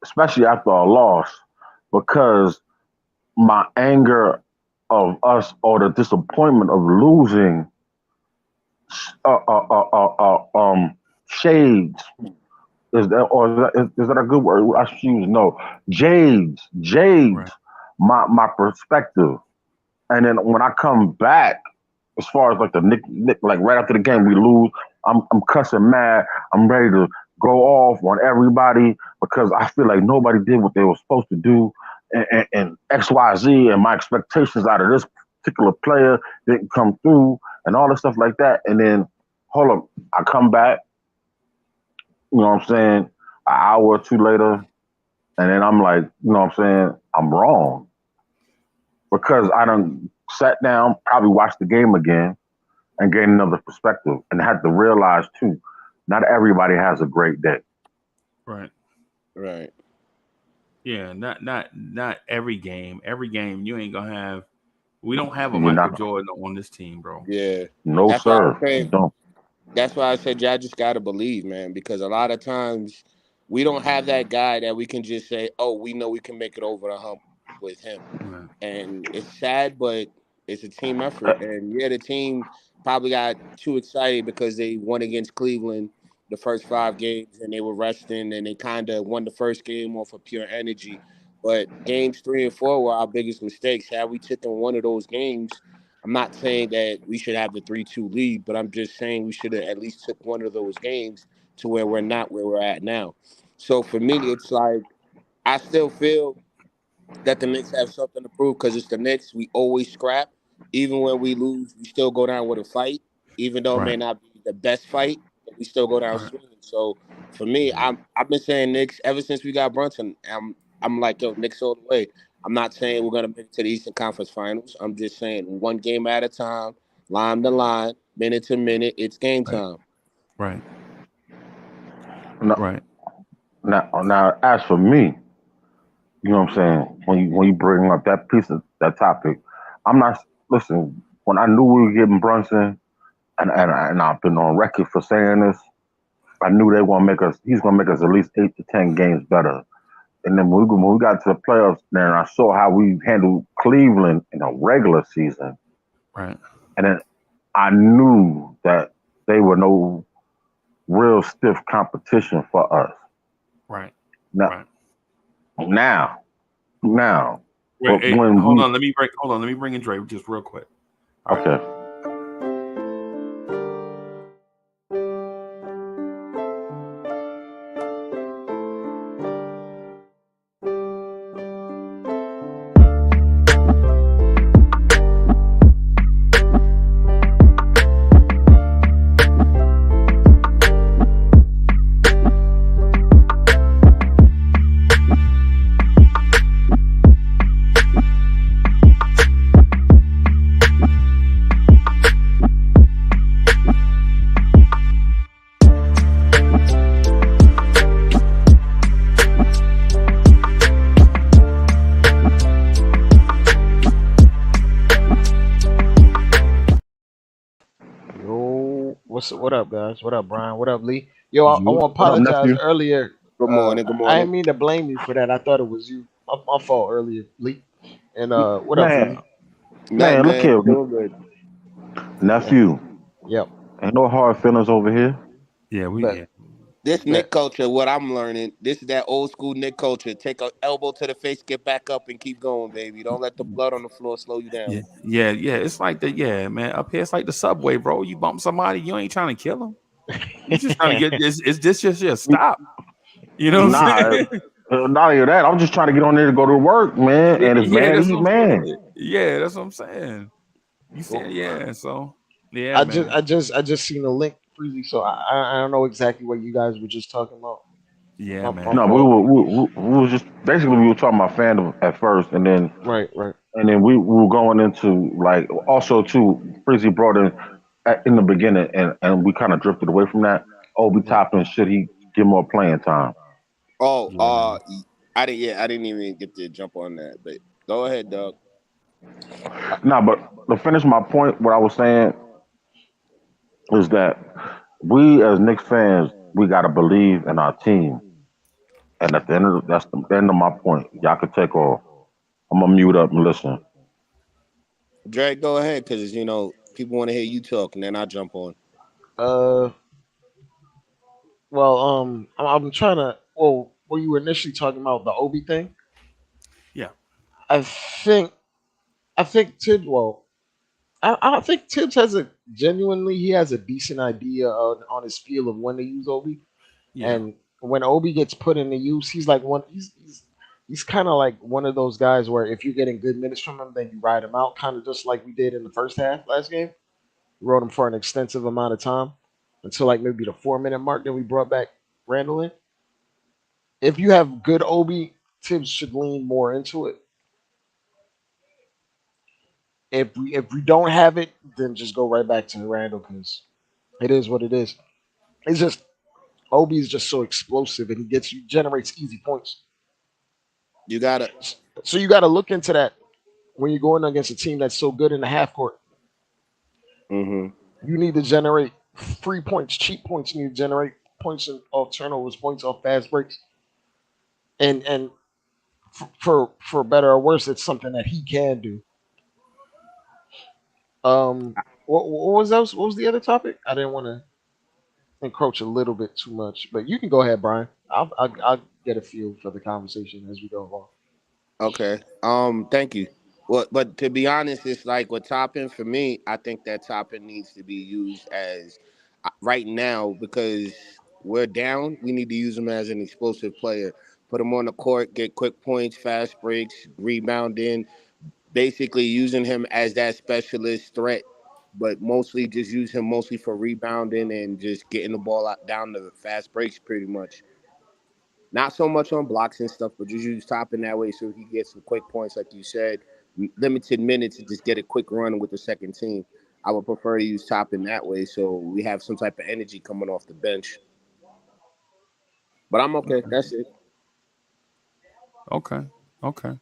E: especially after a loss, because my anger of us or the disappointment of losing shades. Is that a good word? I should use no. Jades, right. my perspective. And then when I come back, as far as like the Knick, like right after the game we lose, I'm cussing mad. I'm ready to go off on everybody because I feel like nobody did what they were supposed to do, and XYZ and my expectations out of this particular player didn't come through and all this stuff like that. And then hold up. I come back, you know what I'm saying, an hour or two later, and then I'm like, you know what I'm saying, I'm wrong. Because I done sat down, probably watched the game again, and gained another perspective, and had to realize too, not everybody has a great day.
F: Right.
G: Right.
F: Yeah, not every game. Every game you ain't gonna have. We don't have a
E: You're
F: Michael
E: not,
F: Jordan on this team, bro.
G: Yeah.
E: no
G: That's why I
E: sir, you
G: say
E: don't.
G: that's why I said y'all just gotta believe, man, because a lot of times we don't have that guy that we can just say, oh, we know we can make it over the hump with him.
F: Right.
G: And it's sad, but it's a team effort. And yeah, the team probably got too excited because they won against Cleveland the first 5 games and they were resting and they kind of won the first game off of pure energy. But games 3 and 4 were our biggest mistakes. Had we taken one of those games, I'm not saying that we should have the 3-2 lead, but I'm just saying we should have at least took one of those games to where we're not where we're at now. So for me, it's like I still feel that the Knicks have something to prove because it's the Knicks. We always scrap. Even when we lose, we still go down with a fight. Even though it may
F: Right.
G: not be the best fight, but we still go down
F: Right.
G: swinging. So for me, I've been saying Knicks ever since we got Brunson. I'm like, yo, Knicks all the way. I'm not saying we're gonna make it to the Eastern Conference Finals. I'm just saying one game at a time, line to line, minute to minute. It's game
F: Right.
G: time.
F: Right.
E: No,
F: Right.
E: now, as for me, you know what I'm saying, when you bring up that piece of that topic, I'm not, listen. When I knew we were getting Brunson, and I've been on record for saying this, I knew they gonna make us. He's gonna make us at least 8 to 10 games better. And then when we got to the playoffs, then I saw how we handled Cleveland in a regular season,
F: Right.
E: and then I knew that they were no real stiff competition for us.
F: Right.
E: Now,
F: Right.
E: now, now,
F: Wait,
E: but
F: hey,
E: when
F: hold
E: we
F: on. Let me bring in Dre just real quick. All right.
E: okay,
H: Yo, what up, guys? What up, Brian? What up, Lee? Yo, I
F: You.
H: want to
E: what up,
H: apologize
E: nephew?
H: earlier.
G: Good morning. Good
H: I
G: morning.
H: didn't mean to blame you for that. I thought it was you. My fault earlier, Lee. And what up,
E: Man,
H: Freezie?
G: Nothing,
E: man, look
G: man.
E: here,
G: Doing good.
H: Yeah.
E: nephew.
H: Yep.
E: Ain't no hard feelings over here.
F: Yeah. We.
H: Bet.
F: Yeah.
G: This
H: Bet.
G: Nick culture, what I'm learning, this is that old school Nick culture. Take a elbow to the face, get back up, and keep going, baby. Don't let the blood on the floor slow you down.
F: Yeah. Yeah. Yeah. It's like the yeah, man. Up here, it's like the subway, bro. You bump somebody, you ain't trying to kill them. You just trying to get this. Is this just your stop? You know what I'm
E: Nah,
F: saying?
E: not only that, I'm just trying to get on there to go to work, man.
F: Yeah,
E: And if
F: yeah,
E: man
F: that's
E: eat
F: what I'm
E: man,
F: saying. Yeah, that's what I'm saying. You said yeah, so yeah,
H: I just,
F: man.
H: I just, I just seen the link, Freezie. So I don't know exactly what you guys were just talking about.
F: Yeah,
H: My
E: no,
F: man.
H: fault.
E: we was just basically we were talking about fandom at first,
H: Right. Right.
E: and then we were going into like also too. Freezy brought in the beginning, and we kind of drifted away from that. Obi
H: Right.
E: Toppin, should he get more playing time?
G: Oh,
F: Yeah, man.
G: I didn't even get to jump on that, but go ahead, Doug.
E: No, but to finish my point, what I was saying is that we as Knicks fans, we got to believe in our team. And at the end of that's the end of my point. Y'all can take off. I'm gonna mute up and listen.
G: Drake, go ahead, because people want to hear you talk, and then I jump on.
H: Uh. Well, I'm trying to. Well, were you initially talking about the Obi thing?
F: Yeah.
H: I think. I think Tid. Well, I think Tibbs has a genuinely he has a decent idea on his feel of when to use Obi,
F: Yeah.
H: and when Obi gets put into use, he's like one. He's kind of like one of those guys where if you're getting good minutes from him, then you ride him out, kind of just like we did in the first half last game. We rode him for an extensive amount of time. until like maybe the 4 minute mark. Then we brought back Randall in. If you have good Obi, Tibbs should lean more into it. If we don't have it, then just go right back to Randall because it is what it is. It's just Obi is just so explosive and generates easy points.
G: You gotta.
H: So you got to look into that when you're going against a team that's so good in the half court.
G: Mm-hmm.
H: You need to generate free points, cheap points. You need to generate points off turnovers, points off fast breaks, and for better or worse, it's something that he can do. What was that? What was the other topic? I didn't want to encroach a little bit too much, but you can go ahead, Brian. I'll get a feel for the conversation as we go along.
G: Okay. Thank you. Well, but to be honest, it's like with Toppin for me. I think that Toppin needs to be used as right now because we're down. We need to use him as an explosive player. Put him on the court, get quick points, fast breaks, rebounding. Basically, using him as that specialist threat, but mostly just use him mostly for rebounding and just getting the ball out down the fast breaks, pretty much. Not so much on blocks and stuff, but just use Toppin that way so he gets some quick points, like you said, limited minutes to just get a quick run with the second team. I would prefer to use Toppin that way so we have some type of energy coming off the bench. But I'm okay. That's it.
F: Okay. Okay.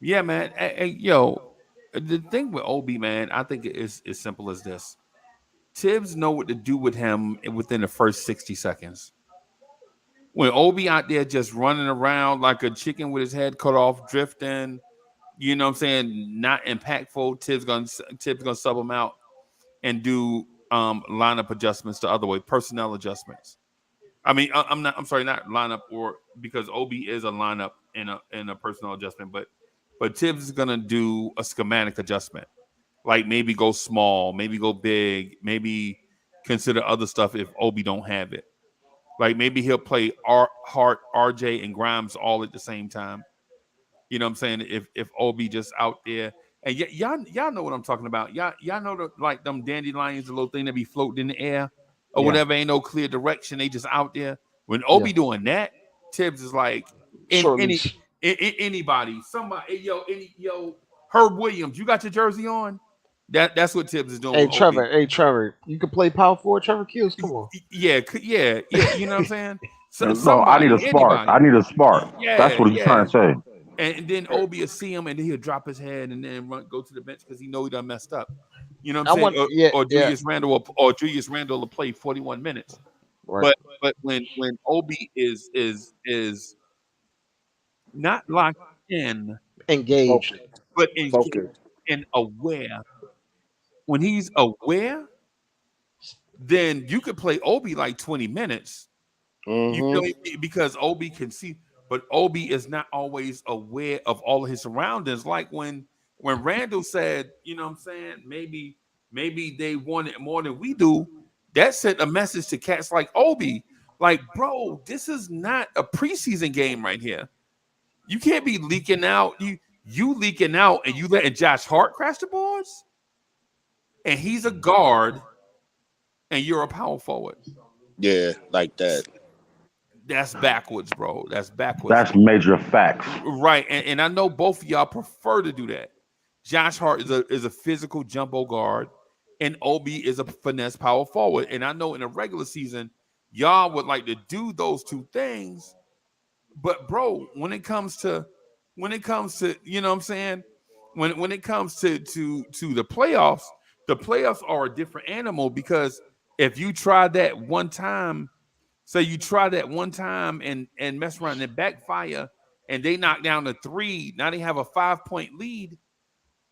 F: Yeah, man. Hey, yo, the thing with Obi, man, I think it is as simple as this. Tibbs know what to do with him within the first 60 seconds. When Obi out there just running around like a chicken with his head cut off, drifting, you know what I'm saying, not impactful, Tibbs gonna sub him out and do lineup adjustments the other way, personnel adjustments. I'm sorry, not lineup or because Obi is a lineup in a personnel adjustment, but Tibbs is gonna do a schematic adjustment. Like maybe go small, maybe go big, maybe consider other stuff if Obi don't have it. Like maybe he'll play Hart, RJ, and Grimes all at the same time. You know what I'm saying? If Obi just out there, and y'all know what I'm talking about. Y'all know like them dandelions, the little thing that be floating in the air or
H: Yeah,
F: whatever. Ain't no clear direction. They just out there. When
H: yeah,
F: Obi doing that, Tibbs is like
H: short leash.
F: anybody, somebody, Herb Williams. You got your jersey on? That's what Tibbs is doing with Obi.
H: Hey Trevor, you can play power forward. Trevor Keels, come on.
F: Yeah. You know what I'm saying? So
E: No, I need
F: somebody,
E: a spark.
F: anybody.
E: I need a spark. That's
F: Yeah,
E: what he's trying
F: yeah.
E: to say.
F: And then Obi will see him, and then he'll drop his head and then go to the bench because he know he done messed up. You know what
H: I
F: I'm saying?
H: want, yeah,
F: Or
H: yeah,
F: Julius Randle will play 41 minutes.
H: right.
F: But when Obi is not locked in,
H: Engaged.
G: Focus.
F: but engaged
G: Focus.
F: and aware, when he's aware, then you could play Obi like 20 minutes. You feel
G: Mm-hmm.
F: me? Because Obi can see, but Obi is not always aware of all of his surroundings. Like when Randall said, you know what I'm saying, maybe they want it more than we do. That sent a message to cats like Obi. Like, bro, this is not a preseason game right here. You can't be leaking out. You leaking out and you letting Josh Hart crash the boards? And he's a guard and you're a power forward.
G: Yeah, like that.
F: That's backwards, bro. That's backwards.
E: That's major facts.
F: Right. And I know both of y'all prefer to do that. Josh Hart is a physical jumbo guard, and Obi is a finesse power forward. And I know in a regular season, y'all would like to do those two things. But bro, when it comes to, you know what I'm saying? When it comes to the playoffs are a different animal because if you try that one time, say you try that one time and mess around and backfire and they knock down the three, now they have a 5-point lead.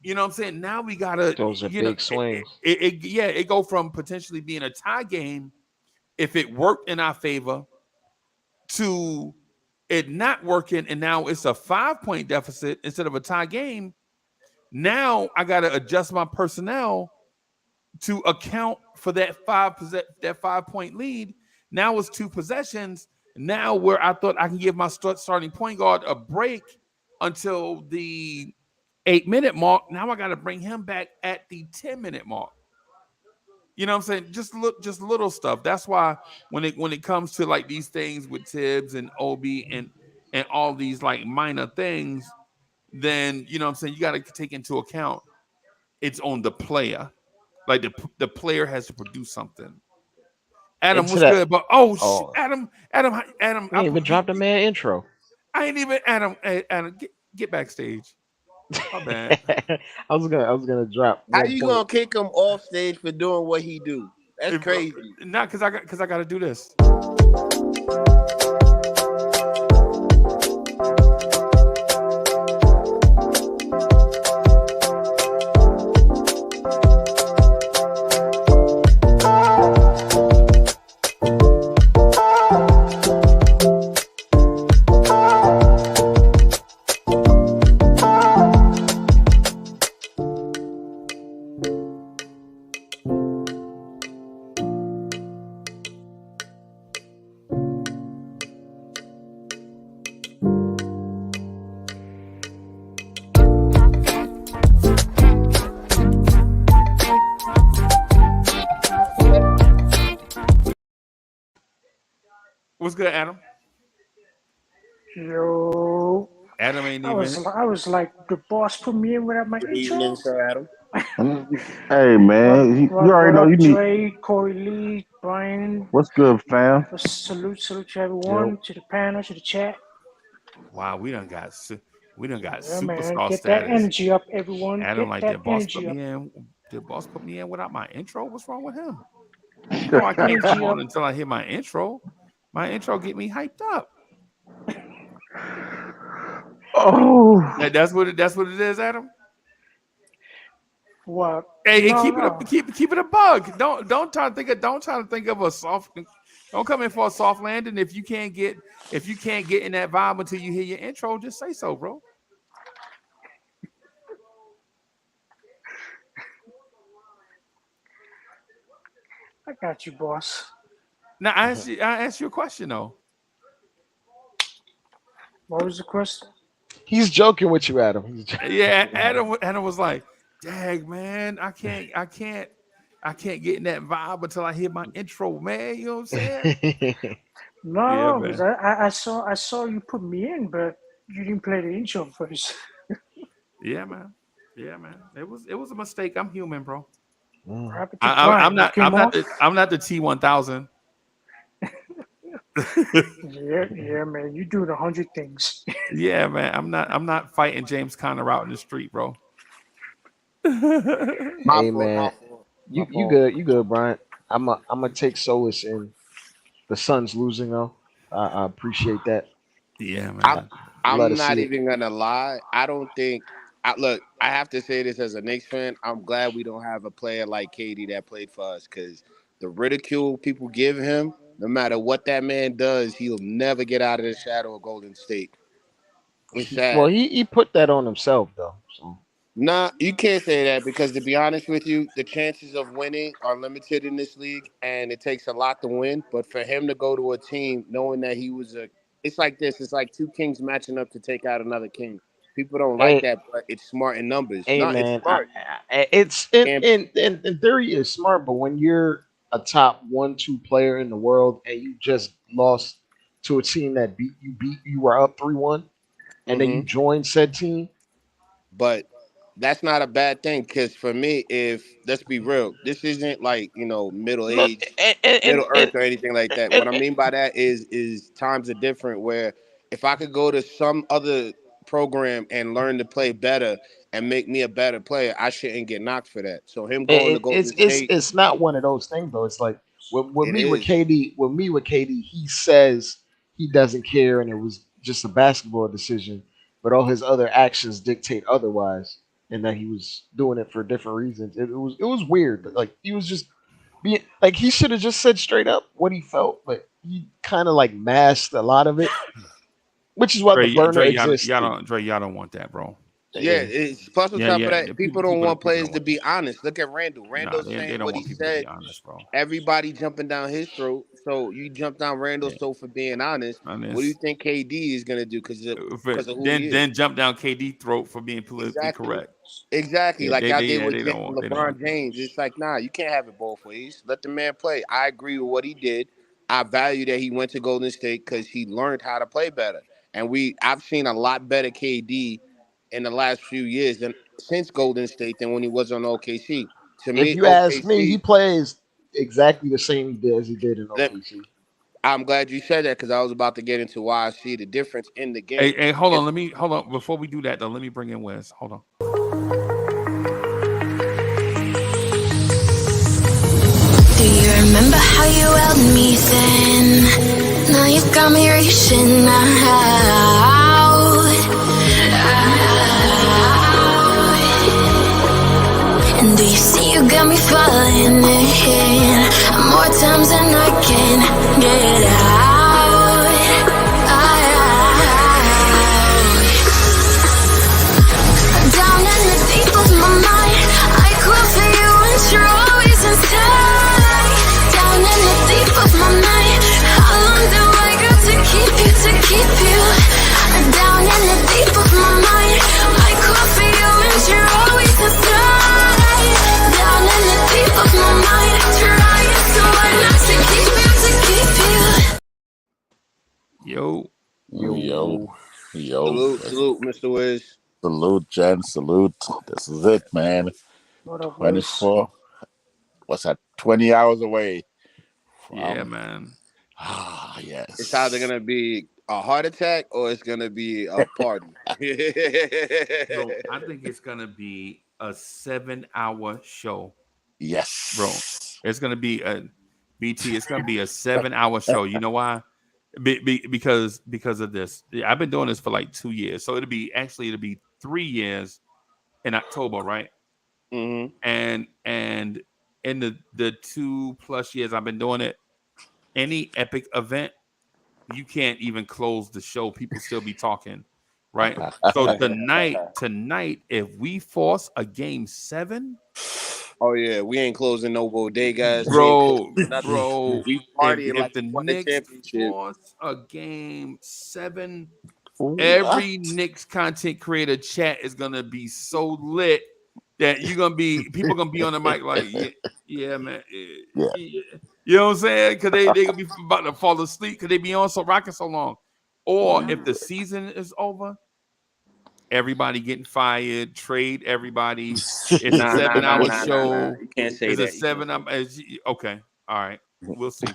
F: You know what I'm saying? Now we gotta,
H: Those are
F: you know,
H: big swings.
F: it go from potentially being a tie game if it worked in our favor to it not working, and now it's a 5-point deficit instead of a tie game. Now I gotta adjust my personnel to account for that 5-point lead. Now it's 2 possessions. Now where I thought I can give my starting point guard a break until the 8-minute mark. Now I got to bring him back at the 10-minute mark. You know what I'm saying? Just little stuff. That's why when it comes to like these things with Tibbs and Obi and all these like minor things, then you know what I'm saying, you got to take into account it's on the player. Like the player has to produce something. Adam,
H: Into
F: what's
H: that.
F: good? But
H: Oh,
F: Adam,
I: We ain't even dropped a man intro.
F: I ain't even Adam. Hey, Adam, get backstage. My bad.
H: I was gonna drop
G: How
H: one
G: you
H: point.
G: gonna kick him off stage for doing what he do? That's crazy.
F: Not because I got to do this. What's good, Adam?
J: Yo,
F: Adam ain't
J: I was
F: even.
J: I was like, the boss put me in without my
G: Good
J: intro.
G: evening, Sir Adam.
E: Hey
J: What,
E: man, you
J: what
E: already know
J: up,
E: you need.
J: Dre, Corey Lee, Brian?
E: What's good, fam?
J: Salute to
H: Yo,
J: everyone, to the panel, to the chat.
F: Wow, we done got
J: Yeah, man,
F: superstar
J: get that
F: status.
J: energy up, everyone.
F: Adam,
J: Get
F: like
J: that
F: did boss put
J: energy up,
F: me in? Did boss put me in without my intro? What's wrong with him? You
J: get
F: know
J: that
F: I can't come
J: energy
F: on
J: up.
F: until I hear my intro. My intro get me hyped up.
E: Oh,
F: That's what it is, Adam.
J: What?
F: Hey,
J: No,
F: keep it
J: no.
F: up, keep it a bug. Don't try to think of a soft. Don't come in for a soft landing if you can't get in that vibe until you hear your intro. Just say so, bro.
J: I got you, boss.
F: Now I asked you a question though.
J: What was the question?
H: he's joking with you, Adam. He's
F: Yeah, Adam was like, "Dang man, I can't get in that vibe until I hear my intro, man." You know what I'm saying? Yeah,
J: No, because
F: man.
J: I saw you put me in, but you didn't play the intro first.
F: Yeah, man. Yeah, man. It was a mistake. I'm human, bro.
H: Mm.
J: What happened to Brian? He came off.
F: I'm not the T1000.
J: Yeah, man. You doing 100 things.
F: Yeah, man. I'm not fighting James Conner out in the street, bro. Yeah,
G: My
H: Hey
G: fault, my
H: man,
G: fault, my
H: you
G: fault.
H: good? You good, Brian? I'm gonna take solace in the Suns losing though. I appreciate that.
G: I'm
F: man.
H: Love
G: I'm
H: to
G: not
H: see it.
G: even gonna lie. I don't think. Look, I have to say this as a Knicks fan. I'm glad we don't have a player like Katie that played for us because the ridicule people give him, no matter what that man does, he'll never get out of the shadow of Golden State. It's
H: Well,
G: sad.
H: he put that on himself though. So
G: Nah, you can't say that because to be honest with you, the chances of winning are limited in this league, and it takes a lot to win. But for him to go to a team knowing that he was it's like this. It's like two kings matching up to take out another king. People don't like
H: hey,
G: that, but it's smart in numbers.
H: hey
G: No, it's
H: man,
G: smart.
H: it's
G: And
H: in theory it's smart, but when you're a top 1-2 player in the world and you just lost to a team that beat you were up 3-1, and then you
G: hmm
H: join said team.
G: but that's not a bad thing because for me, if let's be real, this isn't like middle
H: Look,
G: age,
H: and and
G: Middle Earth or anything like that.
H: and,
G: What I mean by that is times are different. Where if I could go to some other program and learn to play better and make me a better player, I shouldn't get knocked for that. So him going to Golden State,
H: it's not one of those things though. It's like with
G: it
H: me with
G: is.
H: KD, he says he doesn't care and it was just a basketball decision, but all his other actions dictate otherwise, and that he was doing it for different reasons. It was weird. Like he was just being like he should have just said straight up what he felt, but he kind of like masked a lot of it, which is why the burner existed.
F: Y'all don't want that, bro.
G: Yeah,
H: Yeah.
G: it's plus on
F: Yeah,
G: top of
F: yeah.
G: that, people don't want
F: People
G: players
F: don't
G: to
F: want
G: be
F: that.
G: honest. Look at Randall.
F: No,
G: Randall's
F: they
G: saying
F: don't
G: what
F: want
G: he
F: people to be
G: said.
F: honest, bro.
G: Everybody jumping down his throat. So you jump down Randall's
F: Yeah.
G: throat for being honest. What do you
F: Honest.
G: think KD is gonna do because of who he is?
F: Then jump down KD throat for being politically
G: Exactly.
F: correct.
G: Exactly.
F: Yeah,
G: Like y'all did with
F: they don't want. They don't
G: LeBron
F: want.
G: James. It's like, nah, you can't have it both ways. Let the man play. I agree with what he did. I value that he went to Golden State because he learned how to play better. And I've seen a lot better KD in the last few years than since Golden State than when he was on OKC. To
H: If
G: me,
H: you ask me, he
G: OKC.
H: plays exactly the same as he did in OKC.
G: I'm glad you said that because I was about to get into why I see the difference in the game.
F: Hey, hold on. Hold on. Before we do that, though, let me bring in Wes. Hold on.
K: Do you remember how you held me then? Now you got me reaching out. And do you see you got me falling in more times than I can get out. Down in the deep of my mind, I call for you and you're always inside. Down in the deep of my mind, how long do I got to keep you, to keep you? Down in the deep of my mind, I call for you and you're always inside. Down in the deep of my mind, trying so hard not to keep you, to keep you.
G: Salute, Mr. Wiz.
L: Salute, Jen. Salute. This is it, man.
J: What up, Wiz?
L: 24. What's that? 20 hours away.
F: Yeah, man.
L: Yes.
G: It's either gonna be a heart attack or it's gonna be a party.
F: Bro, I think it's gonna be a 7-hour show.
L: Yes,
F: bro. It's gonna be a BT. It's gonna be a 7-hour show. You know why? Because of this. I've been doing this for like 2 years, so it'll be 3 years in October, right?
G: Mm-hmm.
F: And in the 2+ years I've been doing it, any epic event, you can't even close the show. People still be talking, right? So tonight, if we force a game 7,
G: oh yeah, we ain't closing no bodegas,
F: bro.
G: We partying
F: If
G: like
F: the
G: we won the
F: Knicks
G: championship.
F: force a game 7,
L: What?
F: every Knicks content creator chat is gonna be so lit that people gonna be on the mic like, yeah, man.
L: Yeah.
F: You know what I'm saying? Because they gonna be about to fall asleep because they be on rocking so long. Or if the season is over, everybody getting fired, trade everybody. It's a 7-hour show.
G: You can't say
F: it's
G: that.
F: A 7-hour. Okay, all right. We'll see.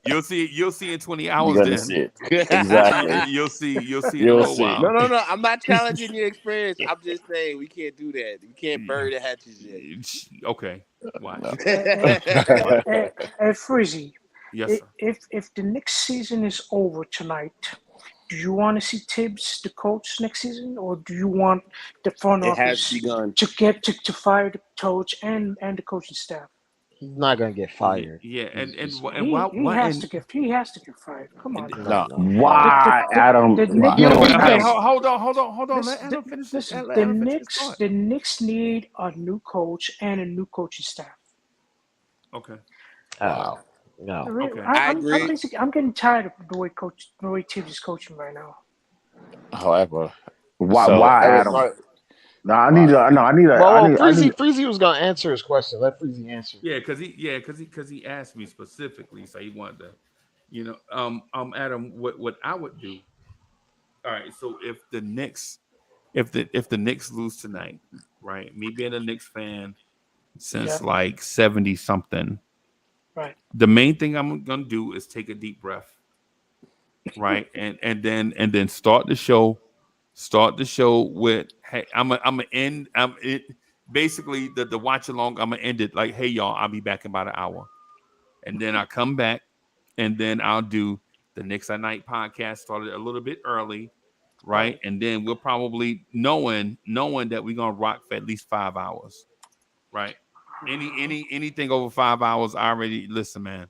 F: You'll see in 20
L: You're
F: hours.
L: gonna
F: Then
L: see it. Exactly.
F: you'll see in a
L: You'll
F: little
L: see.
F: while.
G: No. I'm not challenging your experience. I'm just saying we can't do that. We can't bury the hatches yet.
F: Okay. Watch.
J: Hey, Freezie.
F: Yes, sir.
J: If the next season is over tonight, do you want to see Tibbs, the coach, next season, or do you want the front
G: It has
J: office
G: begun.
J: to fire the coach and the coaching staff?
H: He's not gonna get fired.
F: Yeah, and
J: He has to get fired. Come on.
L: No.
E: Why, Adam?
J: The
F: Hold on. Let Adam finish this.
J: The Knicks need a new coach and a new coaching staff.
F: Okay.
H: Wow. No.
F: Okay.
G: I agree.
J: I'm getting tired of the way Tibbs is coaching right now.
L: However,
E: Why, Adam? No, I need
H: Freezie was gonna answer his question. Let Freezie answer.
F: Yeah, because he asked me specifically, so he wanted to, Adam, what I would do. All right, so if the Knicks lose tonight, right? Me being a Knicks fan since like 70 something,
J: right?
F: The main thing I'm gonna do is take a deep breath, right, and then start the show. Start the show with, hey, I'm gonna end. Basically the watch along. I'm gonna end it like, hey y'all, I'll be back in about an hour, and then I come back, and then I'll do the Knicks at Night podcast. Started a little bit early, right? And then we'll probably knowing that we're gonna rock for at least 5 hours, right? Anything over 5 hours, I already listen, man.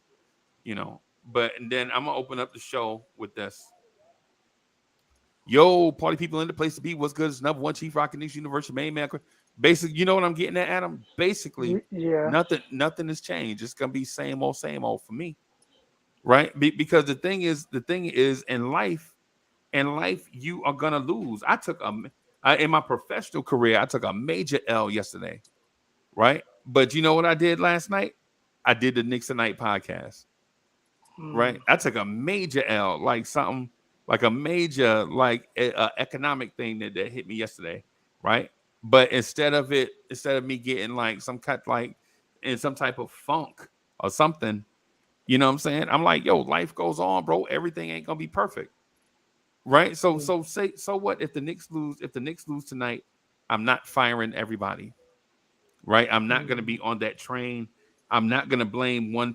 F: But and then I'm gonna open up the show with this. Yo, party people in the place to be. What's good? It's number one Chief Rock Knicks University, main man. Basically, you know what I'm getting at, Adam? Basically, nothing has changed. It's gonna be same old for me, right? Because the thing is, in life, you are gonna lose. I In my professional career, I took a major L yesterday, right? But you know what I did last night? I did the Knicks Tonight podcast, right? I took a major L, like something like a major economic thing that hit me yesterday, right? But instead of me getting like some cut like in some type of funk or something, you know what I'm saying? I'm like, yo, life goes on, bro. Everything ain't gonna be perfect. Right. So what if the Knicks lose? If the Knicks lose tonight, I'm not firing everybody. Right. I'm not gonna be on that train. I'm not gonna blame one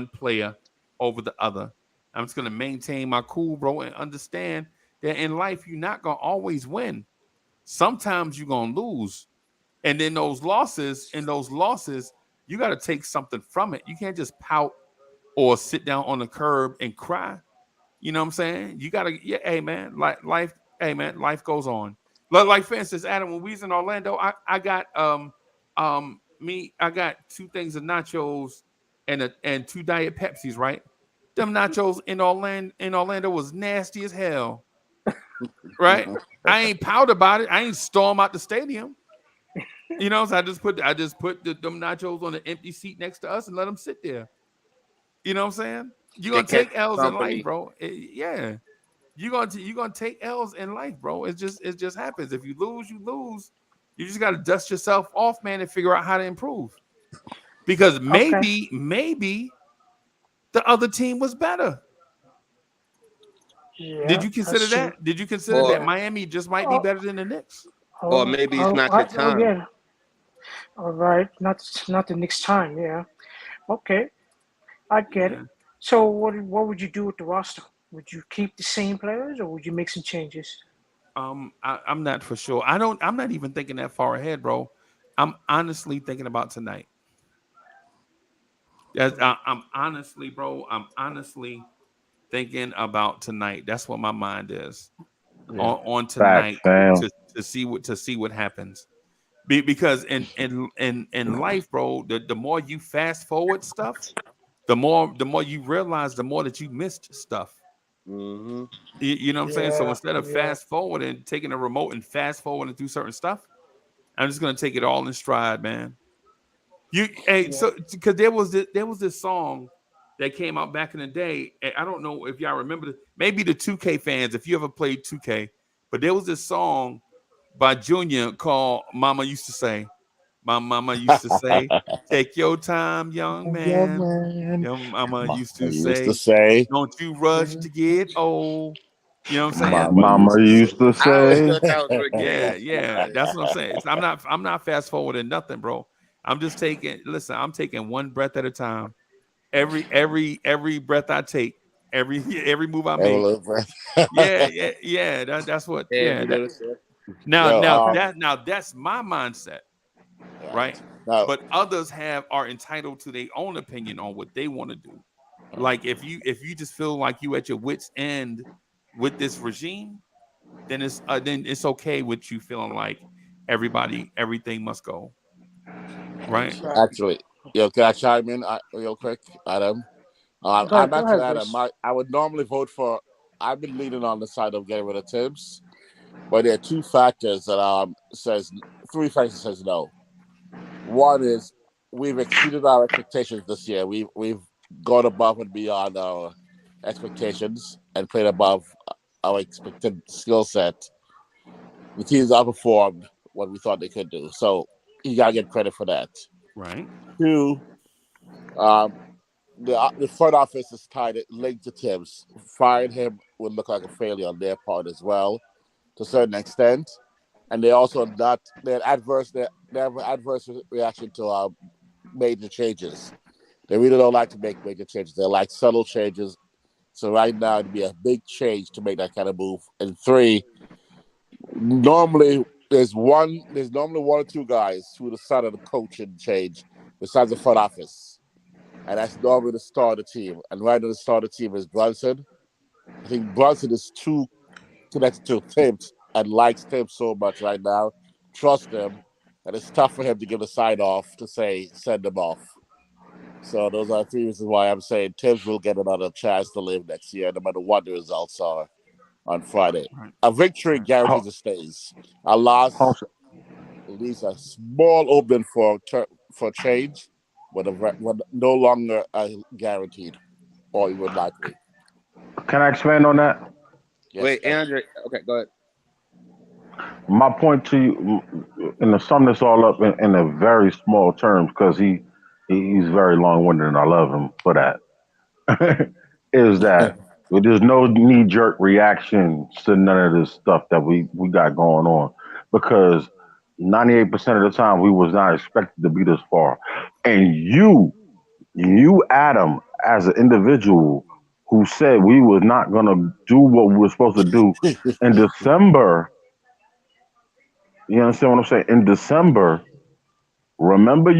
F: player over the other. I'm just gonna maintain my cool, bro, and understand that in life you're not gonna always win. Sometimes you're gonna lose. And then those losses, you got to take something from it. You can't just pout or sit down on the curb and cry. You know what I'm saying? You gotta, hey man, life, hey man, life goes on. Like for instance, Adam, when we was in Orlando, I got I got 2 things of nachos and 2 Diet Pepsis, right? Them nachos in Orlando was nasty as hell. Right? I ain't proud about it. I ain't storm out the stadium. You know, so I just put them nachos on an empty seat next to us and let them sit there. You know what I'm saying? You're gonna take L's in life, bro. Yeah. You're gonna take L's in life, bro. It just happens. If you lose, you lose. You just gotta dust yourself off, man, and figure out how to improve. Because maybe the other team was better.
J: Yeah,
F: Did you consider that? Did you consider that Miami just might be better than the Knicks?
G: Or maybe it's not your time.
J: Yeah. All right, not the next time. Yeah. Okay, I get it. So what would you do with the roster? Would you keep the same players or would you make some changes?
F: I'm not for sure. I'm not even thinking that far ahead, bro. I'm honestly thinking about tonight. I'm honestly, bro. I'm honestly thinking about tonight. That's what my mind is on tonight to see what happens. Because in life, bro, the more you fast forward stuff, the more you realize the more that you missed stuff.
G: Mm-hmm.
F: You know what I'm saying? So instead of fast forward and taking a remote and fast forward and do certain stuff, I'm just gonna take it all in stride, man. So because there was this song that came out back in the day. And I don't know if y'all remember maybe the 2K fans, if you ever played 2K, but there was this song by Junior called Mama Used to Say. My mama used to say, take your time, young man. Your mama used to say, don't you rush to get old. You know what I'm saying?
E: Mama used to
G: I always
E: say.
G: thought that was Rick James.
F: Yeah. That's what I'm saying. I'm not fast forwarding nothing, bro. I'm just I'm taking one breath at a time. Every breath I take, every move I make. Yeah. That's what. Yeah. Now that's my mindset, right? But others are entitled to their own opinion on what they want to do. Like if you just feel like you at your wits end with this regime, then it's okay with you feeling like everything must go. Right.
L: Actually, can I chime in real quick, Adam? I'm actually Adam. I would normally vote for. I've been leaning on the side of getting rid of Tibbs, but there are 2 factors that 3 factors that says no. One is we've exceeded our expectations this year. We've gone above and beyond our expectations and played above our expected skill set. The team's outperformed what we thought they could do. So you gotta get credit for that.
F: Right.
L: 2, the front office is tied linked to Tibbs. Firing him would look like a failure on their part as well, to a certain extent. And they also they have an adverse reaction to major changes. They really don't like to make major changes. They like subtle changes. So right now it'd be a big change to make that kind of move. And 3, normally there's normally 1 or 2 guys who decide on the coaching change besides the front office. And that's normally the star of the team. And right now the star of the team is Brunson. I think Brunson is too connected to Tibbs and likes Tibbs so much right now, trust him, and it's tough for him to give a sign off to say send him off. So those are 3 reasons why I'm saying Tibbs will get another chance to live next year, no matter what the results are on Friday. A victory guarantees the stays. A loss leaves a small opening for change, but no longer guaranteed or even likely.
E: Can I expand on that?
L: Yes,
G: Wait, Andre. Okay, go ahead.
E: My point to you, and to sum this all up in a very small terms, because he's very long-winded and I love him for that, is that there's no knee-jerk reaction to none of this stuff that we got going on, because 98% of the time we was not expected to be this far. And you Adam, as an individual who said we was not going to do what we were supposed to do in December, you understand what I'm saying? In December, remember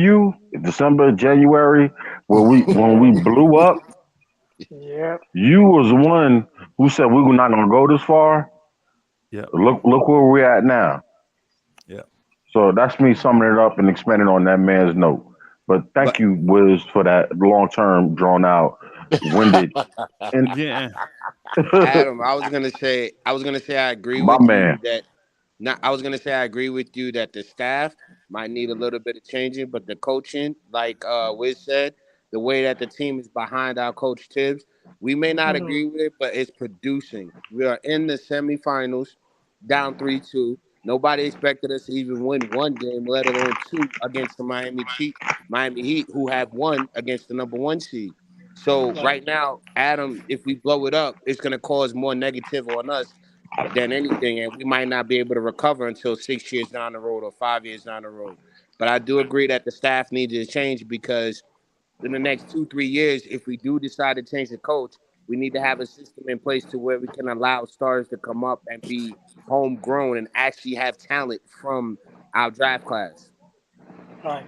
E: December, January, when we blew up?
J: Yeah.
E: You was one who said we were not going to go this far.
F: Yeah.
E: Look where we're at now.
F: Yeah.
E: So that's me summing it up and expanding on that man's note. But thank you, Wiz, for that long-term, drawn-out, winded.
F: Yeah.
G: Adam, I was gonna say I agree
E: My
G: with you
E: man.
G: that. I was gonna say I agree with you that the staff might need a little bit of changing, but the coaching, like Wiz said, the way that the team is behind our coach Tibbs, we may not agree with it, but it's producing. We are in the semifinals, down 3-2. Nobody expected us to even win one game, let alone two against the Miami Heat, who have won against the number one seed. So right now, Adam, if we blow it up, it's gonna cause more negative on us than anything, and we might not be able to recover until 6 years down the road or 5 years down the road. But I do agree that the staff needs to change, because in the next 2-3 years, if we do decide to change the coach, we need to have a system in place to where we can allow stars to come up and be homegrown and actually have talent from our draft class.
J: Right.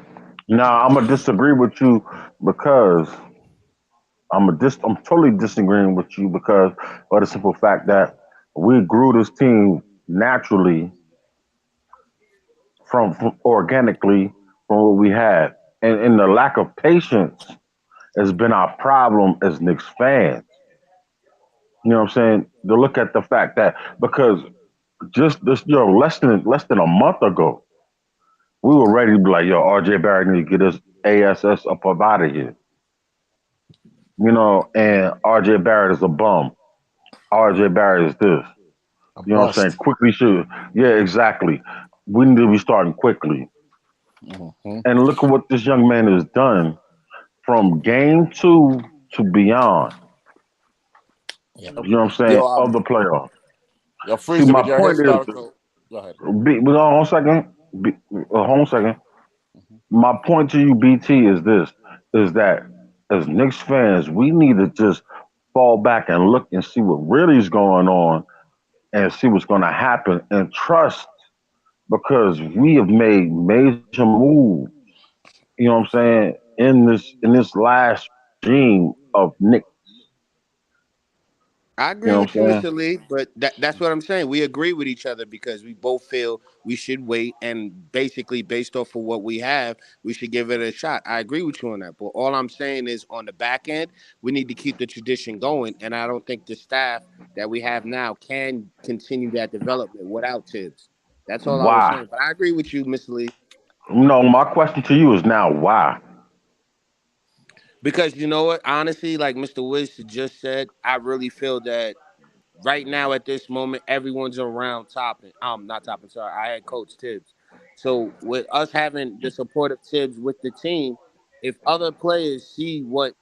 E: Now I'm gonna disagree with you because I'm totally disagreeing with you because of the simple fact that we grew this team naturally from organically from what we had, and the lack of patience has been our problem as Knicks fans. You know what I'm saying? To look at the fact that because just this, less than a month ago, we were ready to be like, yo, RJ Barrett need to get his ASS up out of here. You know, and RJ Barrett is a bum. RJ Barrett is this. You know what I'm saying? Quickly should. Yeah, exactly. We need to be starting quickly.
L: Mm-hmm.
E: And look at what this young man has done from game 2 to beyond.
L: Yeah.
E: You know what I'm saying? Of the playoff.
L: Freezie,
E: See, my
L: with your
E: point is,
L: historical. Go ahead.
E: hold on a second. Hold on a second. My point to you, BT, is this: is that as Knicks fans, we need to just fall back and look and see what really is going on, and see what's going to happen, and trust, because we have made major moves. You know what I'm saying? In this last regime of Knicks.
G: I
E: You
G: agree
E: know
G: with
E: what
G: you,
E: I'm saying?
G: Mr. Lee, but that's what I'm saying. We agree with each other because we both feel we should wait, and basically based off of what we have, we should give it a shot. I agree with you on that. But all I'm saying is on the back end, we need to keep the tradition going, and I don't think the staff that we have now can continue that development without Tibbs. That's all I was
E: Why?
G: saying. But I agree with you, Mr. Lee.
E: No, my question to you is now why?
G: Because you know what? Honestly, like Mr. Wiz just said, I really feel that right now at this moment, everyone's around Toppin. Not Toppin, sorry. I had Coach Tibbs. So with us having the support of Tibbs with the team, if other players see what,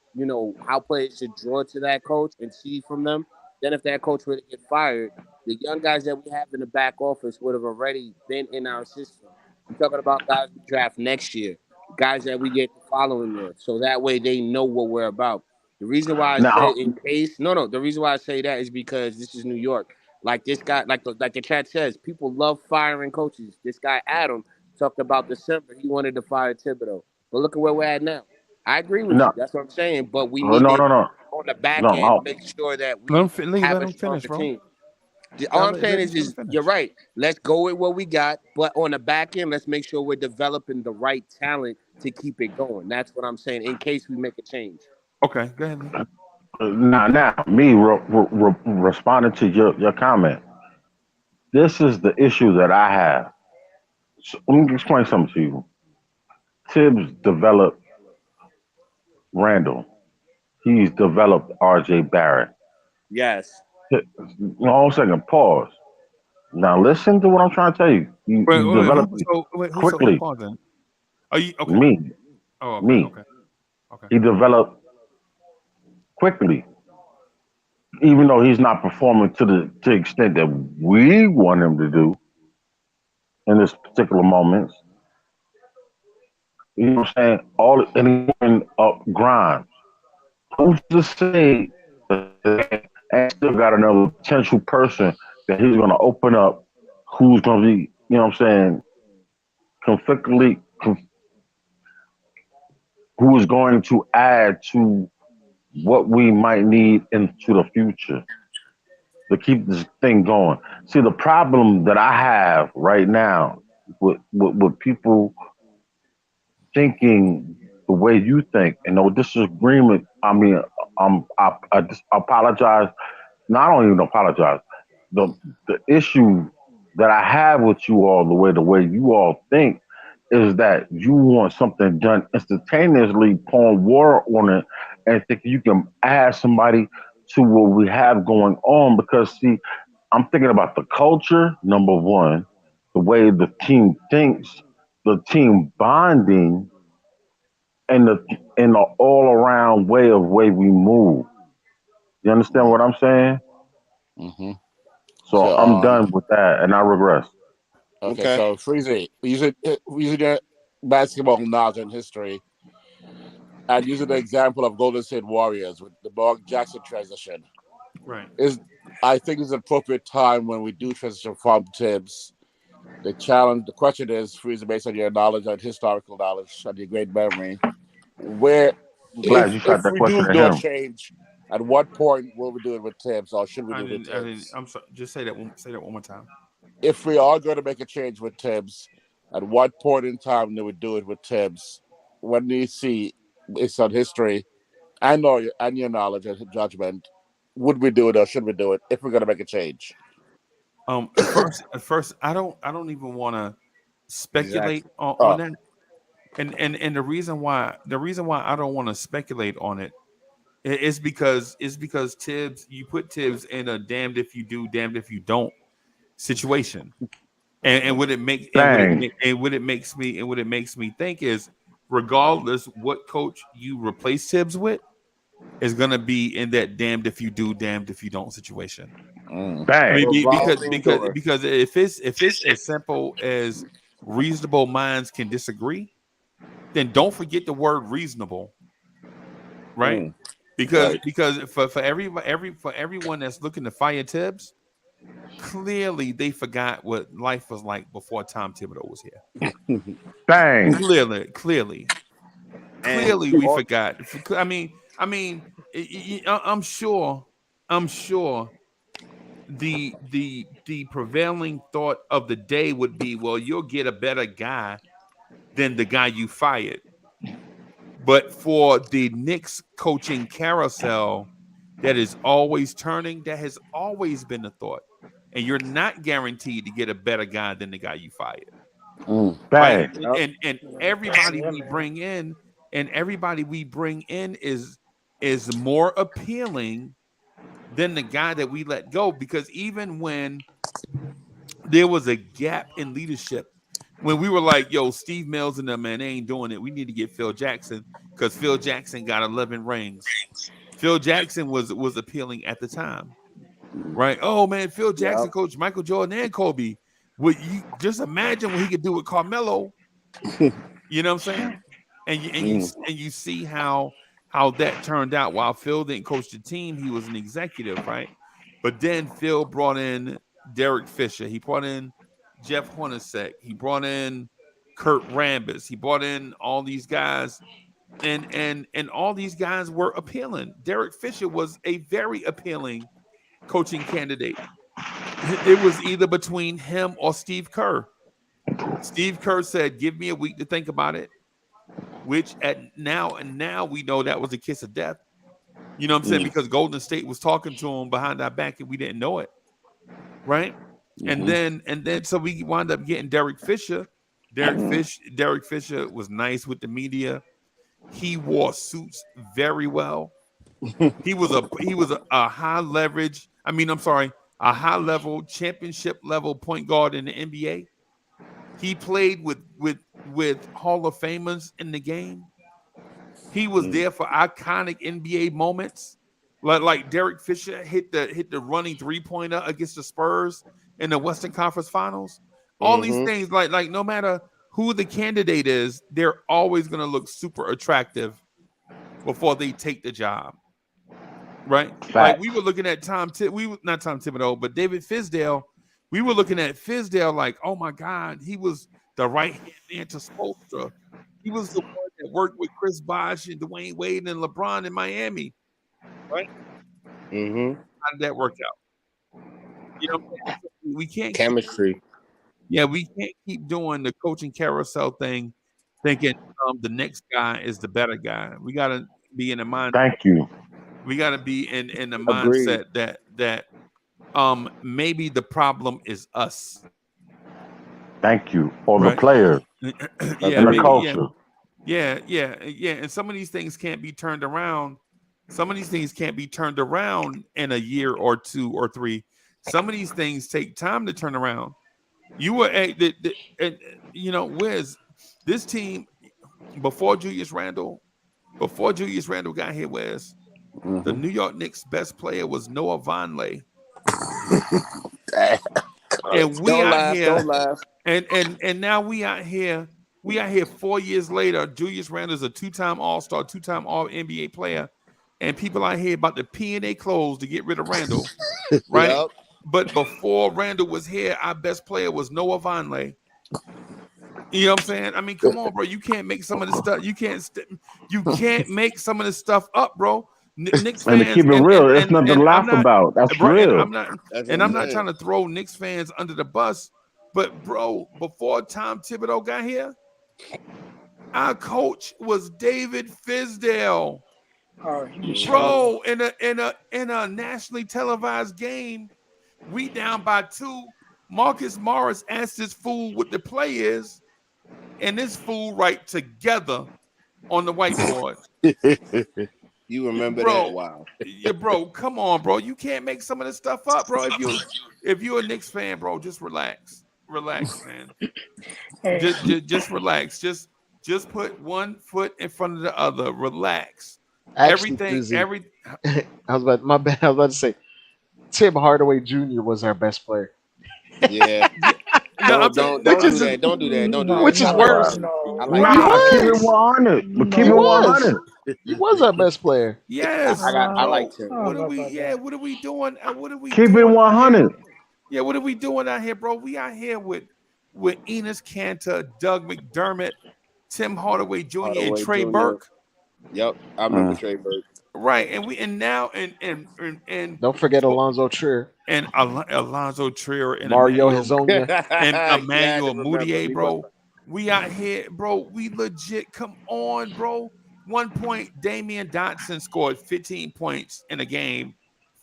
G: how players should draw to that coach and see from them, then if that coach were to get fired, the young guys that we have in the back office would have already been in our system. I'm talking about guys we draft next year, guys that we get the following year. So that way they know what we're about. The reason why I say
E: Now,
G: in case, no, the reason why I say that is because this is New York. Like this guy, like the chat says, people love firing coaches. This guy Adam talked about December. He wanted to fire Thibodeau, but look at where we're at now. I agree with
E: no,
G: you. That's what I'm saying. But we
E: no,
G: need
E: no,
G: to,
E: no,
G: on the back
E: no,
G: end,
E: no.
G: make sure that
F: Let him
G: we
F: Lee,
G: have
F: let
G: a
F: him finish,
G: stronger
F: bro.
G: team. All I'm saying is you're right. Let's go with what we got, but on the back end, let's make sure we're developing the right talent to keep it going. That's what I'm saying. In case we make a change.
F: Okay, go ahead, Lee.
E: Now, me responding to your comment. This is the issue that I have. So, let me explain something to you. Tibbs developed Randall. He's developed R.J. Barrett.
G: Yes.
E: Hold a second. Pause. Now listen to what I'm trying to tell you. He developed it
F: Who
E: quickly.
F: pausing? Are you okay?
E: Me.
F: Oh, okay,
E: Me.
F: okay.
E: He developed quickly. Even though he's not performing to the extent that we want him to do in this particular moment. You know what I'm saying? All anyone Grimes. Who's to say that and still got another potential person that he's gonna open up who's gonna be, you know what I'm saying, conflictly who is going to add to what we might need into the future to keep this thing going. See, the problem that I have right now with people thinking the way you think and no disagreement. I mean, I just apologize. No, I don't even apologize. The issue that I have with you all, the way you all think, is that you want something done instantaneously, pouring water on it, and think you can add somebody to what we have going on. Because see, I'm thinking about the culture, number one, the way the team thinks, the team bonding, and the all around way we move. You understand what I'm saying?
L: Mm-hmm.
E: So I'm done with that, and I regress.
L: Okay. So Freezie, using your basketball knowledge and history, and using the example of Golden State Warriors with the Mark Jackson transition,
F: right?
L: I think it's an appropriate time when we do transition from Tibbs. The question is, Freezie, based on your knowledge and historical knowledge and your great memory, where
E: I'm glad you shot
L: if
E: that
L: we
E: question
L: do
E: at
L: do a
E: him.
L: change, at what point will we do it with Tibbs, or should we do it with
F: I didn't.
L: Tibbs?
F: I'm sorry. Just say that one more time.
L: If we are going to make a change with Tibbs, at what point in time do we do it with Tibbs? When do you see, based on history and your knowledge and judgment, would we do it or should we do it if we're going to make a change?
F: At first, I don't even want to speculate on that. And the reason why I don't want to speculate on it is because Tibbs, you put Tibbs in a damned if you do, damned if you don't situation. And what it makes me think is, regardless what coach you replace Tibbs with, is gonna be in that damned if you do, damned if you don't situation.
E: Bang.
F: I mean, because if it's as simple as reasonable minds can disagree, then don't forget the word reasonable, right? Because for everyone that's looking to fire Tibbs, clearly they forgot what life was like before Tom Thibodeau was here.
E: Bang.
F: Clearly we forgot. I mean, I'm sure the prevailing thought of the day would be, well, you'll get a better guy than the guy you fired. But for the Knicks coaching carousel that is always turning, that has always been the thought. And you're not guaranteed to get a better guy than the guy you fired. Right? And everybody we bring in, is more appealing than the guy that we let go. Because even when there was a gap in leadership, when we were like, yo, Steve Mills and them, man, they ain't doing it. We need to get Phil Jackson because Phil Jackson got 11 rings. Phil Jackson was appealing at the time, right? Oh, man, Phil Jackson coached Michael Jordan and Kobe. Would you just imagine what he could do with Carmelo? You know what I'm saying? And you see how that turned out. While Phil didn't coach the team, he was an executive, right? But then Phil brought in Derek Fisher. He brought in Jeff Hornacek. He brought in Kurt Rambis. He brought in all these guys, and all these guys were appealing. Derek Fisher was a very appealing coaching candidate. It was either between him or Steve Kerr. Steve Kerr said, "Give me a week to think about it," which now we know that was a kiss of death. You know what I'm saying? Because Golden State was talking to him behind our back and we didn't know it. Right? And then so we wound up getting Derek Fisher. Derek Fisher was nice with the media. He wore suits very well. He was a high leverage, a high level championship level point guard in the NBA. He played with Hall of Famers in the game. He was there for iconic NBA moments. Like Derek Fisher hit the running 3-pointer against the Spurs in the Western Conference Finals. All these things, like no matter who the candidate is, they're always going to look super attractive before they take the job. Right?
E: Facts.
F: Like we were looking at not Tom Thibodeau, but David Fizdale. We were looking at Fizdale like, oh my God, he was the right-hand man to Spoelstra. He was the one that worked with Chris Bosh and Dwayne Wade and LeBron in Miami. Right? How did that work out? You know, we can't
G: chemistry.
F: We can't keep doing the coaching carousel thing, thinking the next guy is the better guy. We got to be in the mind.
E: Thank you.
F: We got to be in the mindset that maybe the problem is us.
E: Thank you, or the player, and the culture.
F: Yeah. And some of these things can't be turned around. Some of these things can't be turned around in a year or 2 or 3. Some of these things take time to turn around. You were Wiz, this team before Julius Randle got here, Wiz, the New York Knicks' best player was Noah Vonleh. And we don't laugh. And now we out here 4 years later. Julius Randle is a 2-time All-Star, 2-time All-NBA player, and people out here about to pee in their clothes to get rid of Randle, right? Yep. But before Randle was here, our best player was Noah Vonleh. You know what I'm saying? I mean, come on, bro. You can't make some of this stuff. You can't make some of this stuff up, bro. Knicks fans,
E: and to keep it real, it's nothing to laugh about. That's real.
F: I'm not trying to throw Knicks fans under the bus, but bro, before Tom Thibodeau got here, our coach was David Fizdale. Bro, in a nationally televised game, we down by 2. Marcus Morris asked this fool what the play is, and this fool write together on the whiteboard.
G: You remember that? Wow.
F: Yeah, bro, come on, bro. You can't make some of this stuff up, bro. If you're a Knicks fan, bro, just relax. Relax, man. Just relax. Just put one foot in front of the other. Relax.
H: Actually, I was about to say, Tim Hardaway Jr. was our best player.
G: Yeah. Don't do that. Don't do that.
H: Which is worse.
E: Keep it 100. But keep it 100.
H: He was our best player.
F: Yes.
G: I like Tim.
F: What are we doing?
E: Keep it 100.
F: Yeah, what are we doing out here, bro? We out here with Enes Kanter, Doug McDermott, Tim Hardaway Jr. and Trey Burke.
G: Yep, I remember Trey Burke.
F: Right, and
H: don't forget Alonzo Trier
F: and Alonzo Trier and
H: Mario Hezonja
F: and Emmanuel Mudiay, bro. We out here, bro. We legit. Come on, bro. 1 point. Damian Dotson scored 15 points in a game,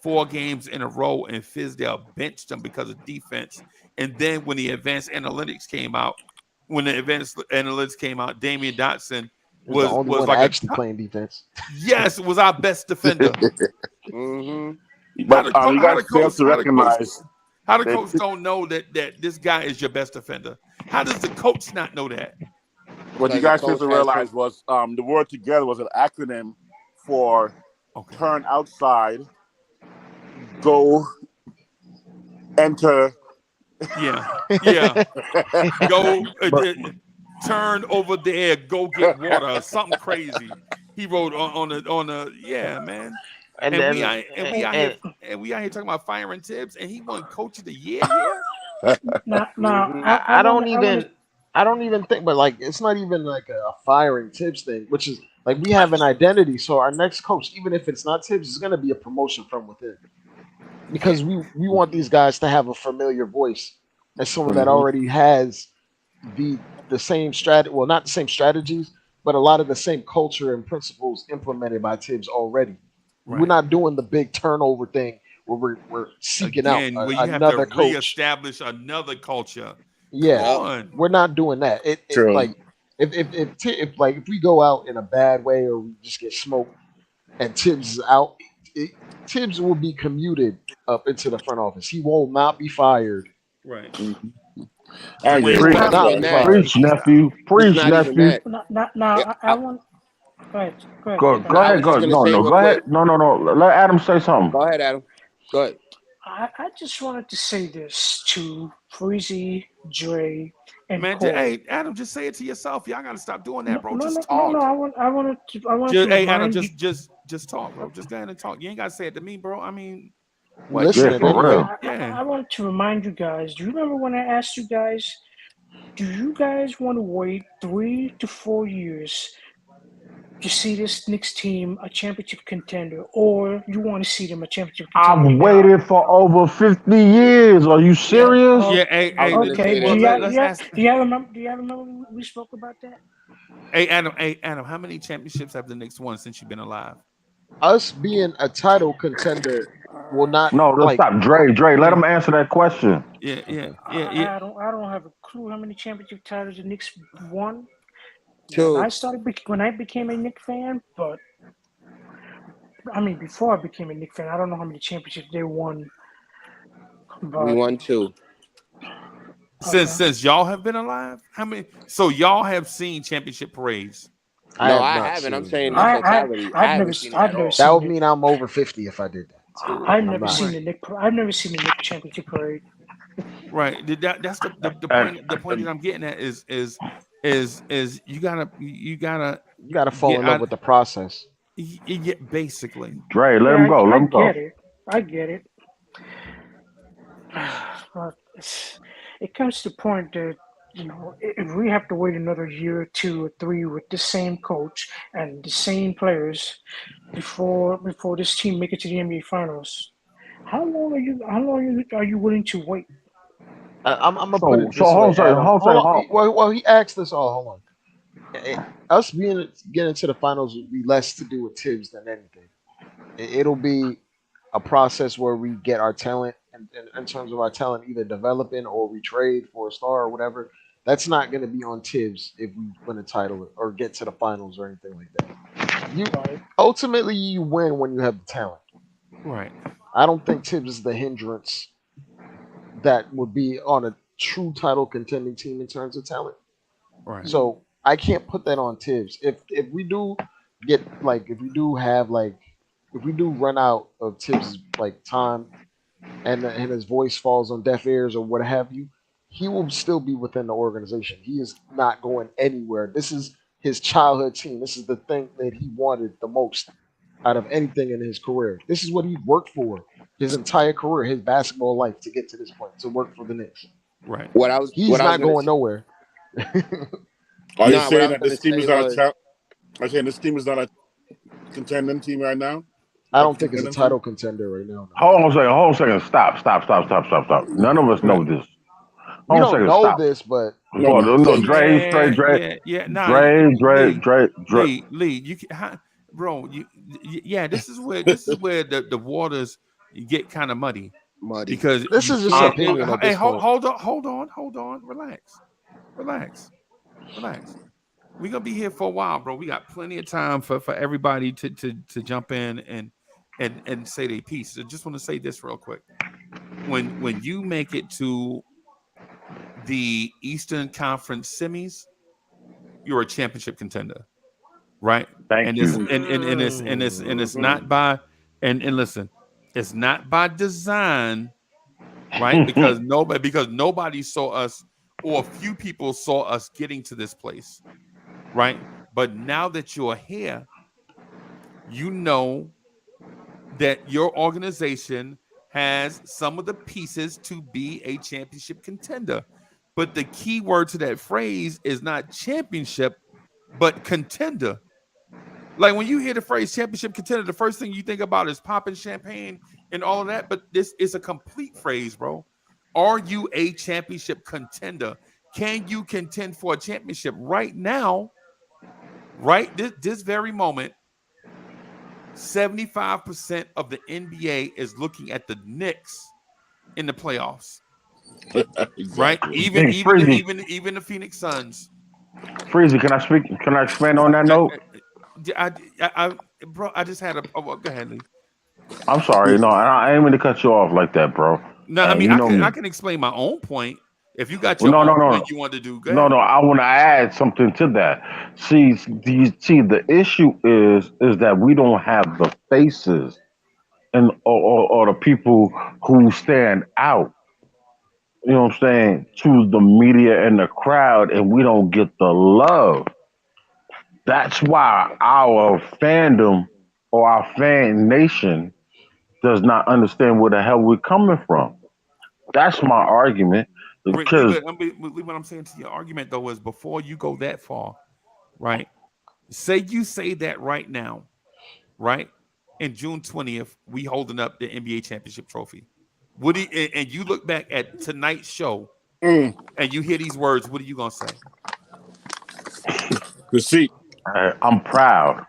F: 4 games in a row, and Fizdale benched him because of defense. And then when the advanced analytics came out, Damian Dotson was
H: the only one
F: like
H: actually playing defense.
F: Yes, was our best defender.
L: But you guys fail to recognize
F: how the coach don't know that this guy is your best defender. How does the coach not know that?
L: What you guys fail to realize was the word together was an acronym for turn outside, go, enter.
F: Yeah. Go. Turn over there, go get water, something crazy. He wrote on the man. And we out here talking about firing Tibbs, and he won Coach of the Year.
H: I don't even think, but like it's not even like a firing Tibbs thing, which is like we have an identity. So our next coach, even if it's not Tibbs, is going to be a promotion from within, because we want these guys to have a familiar voice and someone that already has the same not the same strategies, but a lot of the same culture and principles implemented by Tibbs already. We're not doing the big turnover thing where we're seeking out
F: where you have
H: another
F: to
H: coach.
F: reestablish another culture.
H: Yeah,
F: Come on.
H: we're not doing that. It like if like if we go out in a bad way or we just get smoked and Tibbs is out, Tibbs will be commuted up into the front office. He will not be fired.
F: Right.
L: I agree.
H: He will not be fired.
E: Preach, nephew. Preach, nephew.
J: Now, I want. Go ahead.
E: Go ahead. Go ahead. No. Let Adam say something.
G: Go ahead, Adam. Go ahead.
J: I just wanted to say this to Freezie, Dre, and
F: Man,
J: Cole.
F: hey, Adam, just say it to yourself. Y'all gotta stop doing that, bro.
J: No,
F: Just talk.
J: I wanted to
F: Hey, Adam,
J: remind you.
F: just talk, bro. Just go ahead and talk. You ain't gotta say it to me, bro. I mean,
H: listen,
J: I wanted to remind you guys. Do you remember when I asked you guys? Do you guys want to wait 3 to 4 years to see this Knicks team a championship contender, or you want to see them a championship contender?
E: I've waited for over 50 years. Are you serious?
F: Yeah. Hey.
J: Okay.
F: Well, let's ask.
J: Do you remember we spoke about that?
F: Hey, Adam. How many championships have the Knicks won since you've been alive?
H: Us being a title contender will not.
E: No, let's stop. Dre, let him answer that question.
F: Yeah.
J: I don't have a clue how many championship titles the Knicks won.
G: Two.
J: When I became a Knicks fan, but I mean before I became a Knicks fan, I don't know how many championships they won. But,
G: We won 2.
F: Since y'all have been alive, how many? So y'all have seen championship parades?
G: No, I haven't. I'm saying in totality.
J: I've never seen that.
H: That would mean I'm over 50 if I did that.
J: I've never seen the Knicks championship parade.
F: Right. That's the point. The point that I'm getting at is you gotta
H: fall in love with the process.
F: Yeah, basically.
E: Dre, let him go. Let him go.
J: I get it. It comes to the point that if we have to wait another year or 2 or 3 with the same coach and the same players before this team make it to the NBA Finals, how long are you willing to wait?
H: I'm gonna put it this way. Hold on. Well, he asked us all. Hold on. Us getting to the finals would be less to do with Tibbs than anything. It'll be a process where we get our talent, and in terms of our talent, either developing or we trade for a star or whatever. That's not going to be on Tibbs if we win a title or get to the finals or anything like that. Ultimately you win when you have the talent.
F: Right.
H: I don't think Tibbs is the hindrance that would be on a true title contending team in terms of talent.
F: Right.
H: So I can't put that on Tibbs. If we do run out of Tibbs' time and his voice falls on deaf ears or what have you, he will still be within the organization. He is not going anywhere. This is his childhood team. This is the thing that he wanted the most out of anything in his career. This is what he worked for his entire career, his basketball life, to get to this point, to work for the Knicks.
F: Right.
H: He's not going nowhere.
L: Are you saying that this team is not this team is not a contending team right now?
H: I don't think it's a title contender right now.
E: Hold on a second. Stop. None of us know this.
H: We don't know this, but
E: no, Dre.
F: Lee, you can, bro. This is where the waters get kind of muddy. Because
H: this is just opinion.
F: Hey, hold on. Relax. We're gonna be here for a while, bro. We got plenty of time for everybody to jump in and say their piece. I just want to say this real quick. When you make it to the Eastern Conference semis, you're a championship contender, right?
E: Thank you.
F: It's not by listen, it's not by design, right? because nobody saw us, or a few people saw us getting to this place, right? But now that you're here, you know that your organization has some of the pieces to be a championship contender. But the key word to that phrase is not championship, but contender. Like when you hear the phrase championship contender, the first thing you think about is popping champagne and all of that. But this is a complete phrase, bro. Are you a championship contender? Can you contend for a championship right now? Right this very moment, 75% of the NBA is looking at the Knicks in the playoffs.
L: Exactly.
F: Right? Even the Phoenix Suns.
E: Freezie, can I speak? Can I expand on that note?
F: Bro, I just had a. Oh, go ahead, Lee.
E: I'm sorry, no, I ain't mean to cut you off like that, bro.
F: No,
E: and
F: I mean
E: you
F: I can explain my own point. If you got
E: well,
F: your own
E: no,
F: point you want to do, go
E: no,
F: ahead.
E: no. I want to add something to that. See, the issue is that we don't have the faces and or the people who stand out. You know what I'm saying, to the media and the crowd, and we don't get the love. That's why our fandom or our fan nation does not understand where the hell we're coming from. That's my argument. Because
F: What I'm saying to your argument though is before you go that far, right? Say you say that right now, right? In June 20th, we holding up the NBA championship trophy. And you look back at tonight's show and you hear these words, what are you gonna say?
L: Receipt.
E: I'm proud.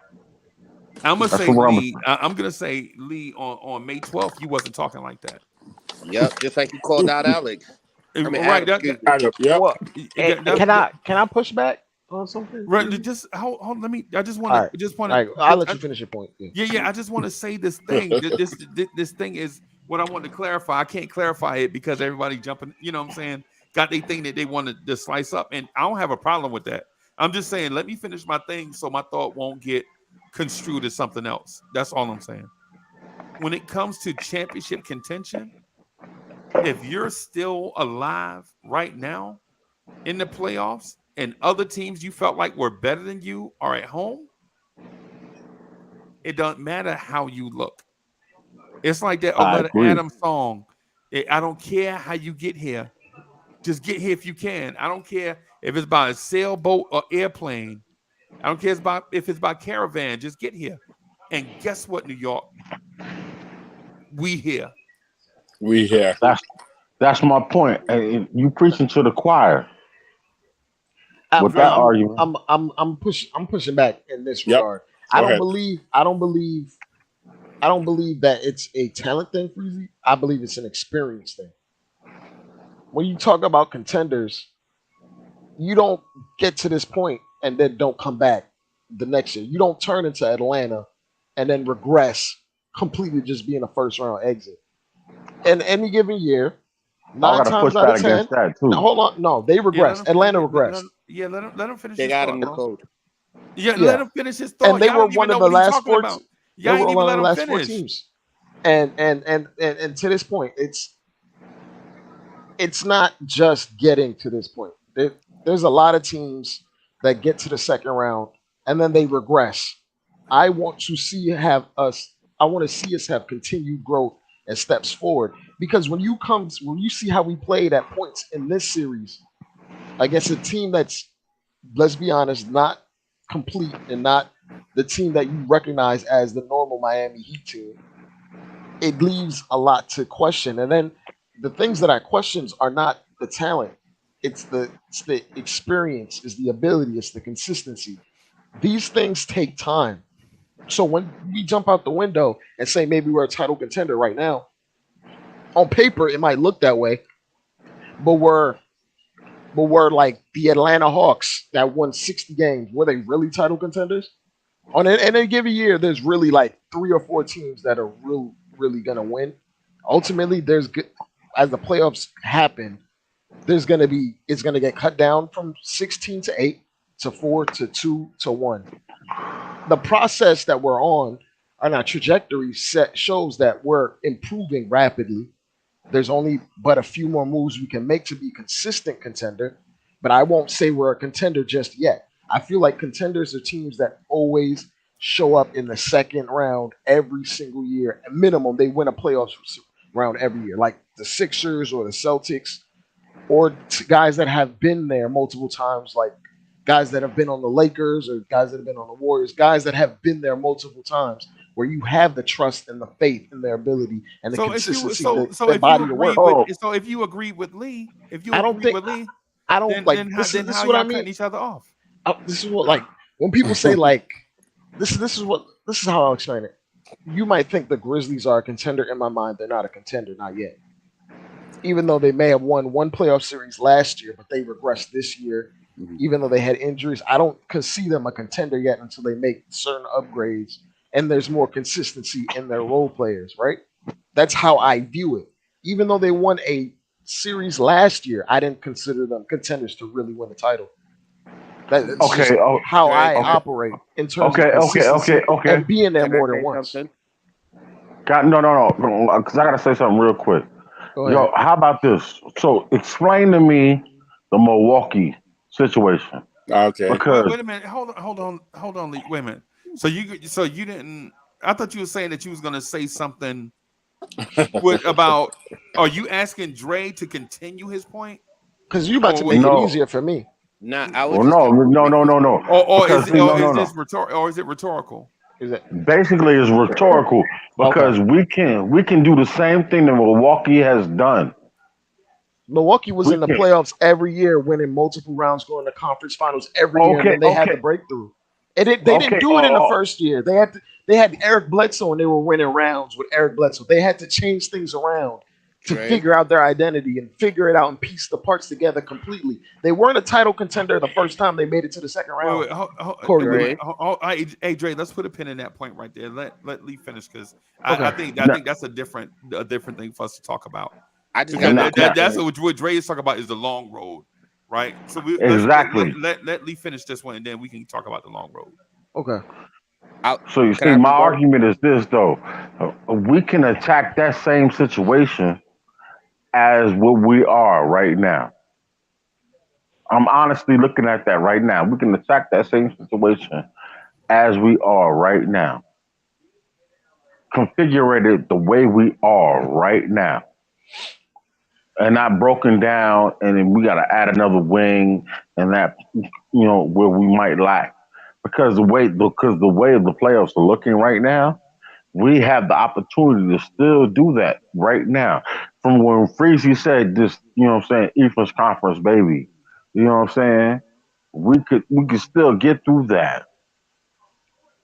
F: I'm gonna say Lee. I'm gonna say Lee on May 12th. You wasn't talking like that.
G: Yep, just like you called out Alex. I mean,
F: right?
G: Adam,
L: yep.
H: Well, can I push back on something?
F: Right. Just hold. Let me. I just want to.
H: I'll let you finish your point.
F: Yeah. I just want to say this thing. This thing is what I want to clarify. I can't clarify it because everybody jumping. You know what I'm saying? Got they thing that they want to slice up, and I don't have a problem with that. I'm just saying, let me finish my thing so my thought won't get construed as something else. That's all I'm saying. When it comes to championship contention, if you're still alive right now in the playoffs and other teams you felt like were better than you are at home, it doesn't matter how you look. It's like that Aletta Adams song. I don't care how you get here. Just get here if you can. I don't care if it's by a sailboat or airplane. I don't care if it's by caravan. Just get here. And guess what, New York? We here.
L: We here.
E: That's my point. And you preaching to the choir. With that argument,
H: I'm pushing back in this regard. I don't believe that it's a talent thing, Freezie. I believe it's an experience thing. When you talk about contenders, you don't get to this point and then don't come back the next year. You don't turn into Atlanta and then regress completely, just being a first round exit. In any given year, 9 times out of 10. No, hold on, no, they regress. Atlanta regressed.
F: Let him finish.
G: They got him the code.
F: Let him finish his thought.
H: And they were one of the last 4 teams.
F: Y'all ain't even let him finish.
H: And to this point, it's not just getting to this point. There's a lot of teams that get to the second round and then they regress. I want to see us have continued growth and steps forward, because when you see how we played at points in this series against a team that's, let's be honest, not complete and not the team that you recognize as the normal Miami Heat team, it leaves a lot to question. And then the things that I question are not the talent. It's the experience, it's the ability, it's the consistency. These things take time. So when we jump out the window and say maybe we're a title contender right now, on paper it might look that way, but we're like the Atlanta Hawks that won 60 games. Were they really title contenders? In a given year, there's really like 3 or 4 teams that are really gonna win. Ultimately, as the playoffs happen, it's gonna get cut down from 16 to 8 to 4 to 2 to 1. The process that we're on our trajectory shows that we're improving rapidly. There's only but a few more moves we can make to be consistent contender, but I won't say we're a contender just yet. I feel like contenders are teams that always show up in the second round every single year. At minimum, they win a playoffs round every year, like the Sixers or the Celtics, or guys that have been there multiple times, like guys that have been on the Lakers or guys that have been on the Warriors, guys that have been there multiple times, where you have the trust and the faith in their ability and the consistency.
F: So if you agree with Lee, then how y'all cutting each other off?
H: This is what, like, when people say, like, this is how I'll explain it. you might think the Grizzlies are a contender. In my mind, they're not a contender, not yet. Even though they may have won one playoff series last year, but they regressed this year.
L: Mhm.
H: Even though they had injuries, I don't see them a contender yet until they make certain upgrades and there's more consistency in their role players, right? That's how I view it. Even though they won a series last year, I didn't consider them contenders to really win the title. That's just
E: Okay. Oh,
H: how I
E: okay.
H: operate in terms
E: Okay.
H: of consistency
E: Okay.
H: and being there
G: Can I
H: more than
G: say
H: once.
G: something?
E: No. Because I gotta say something real quick.
H: Go
E: Yo,
H: ahead.
E: how about this? So, explain to me the Milwaukee situation.
L: Okay.
E: Because
F: Wait a minute. Hold on. Lee. Wait a minute. So you didn't. I thought you were saying that you was gonna say something about. Are you asking Dre to continue his point,
H: Because you're about to make it
E: no,
H: easier for me.
G: Nah, I was
E: well,
G: just gonna make this point.
F: or
E: because see,
F: is this rhetorical?
H: Is it
E: basically it's rhetorical
H: okay?
E: because we can do the same thing that Milwaukee has done.
H: Milwaukee was
E: We
H: in the
E: can.
H: playoffs every year, winning multiple rounds, going to conference finals every year, and
E: Okay.
H: then they had the breakthrough. They didn't
E: Okay.
H: do it in the first year. They had Eric Bledsoe, and they were winning rounds with Eric Bledsoe. They had to change things around to
G: Dre,
H: figure out their identity and figure it out and piece the parts together completely. They weren't a title contender the first time they made it to the second round.
G: Dre.
F: Hey, Dre, let's put a pin in that point right there. Let Lee finish because
H: Okay.
F: I think that's a different thing for us to talk about.
G: I just
F: Because
G: got
F: that's what Dre is talking about is the long road, right? So
E: Exactly.
F: let Lee finish this one, and then we can talk about the long road.
H: Okay.
E: So you
G: Can
E: see,
G: I
E: my
G: rebuttal?
E: argument is this though: we can attack that same situation as what we are right now. I'm honestly looking at that right now. We can attack that same situation as we are right now. Configure it the way we are right now. And not broken down, and then we got to add another wing, and that where we might lack because the way the playoffs are looking right now, we have the opportunity to still do that right now. From when Freezie said this, what I'm saying, Eastern Conference, baby, you know what I'm saying? We could still get through that.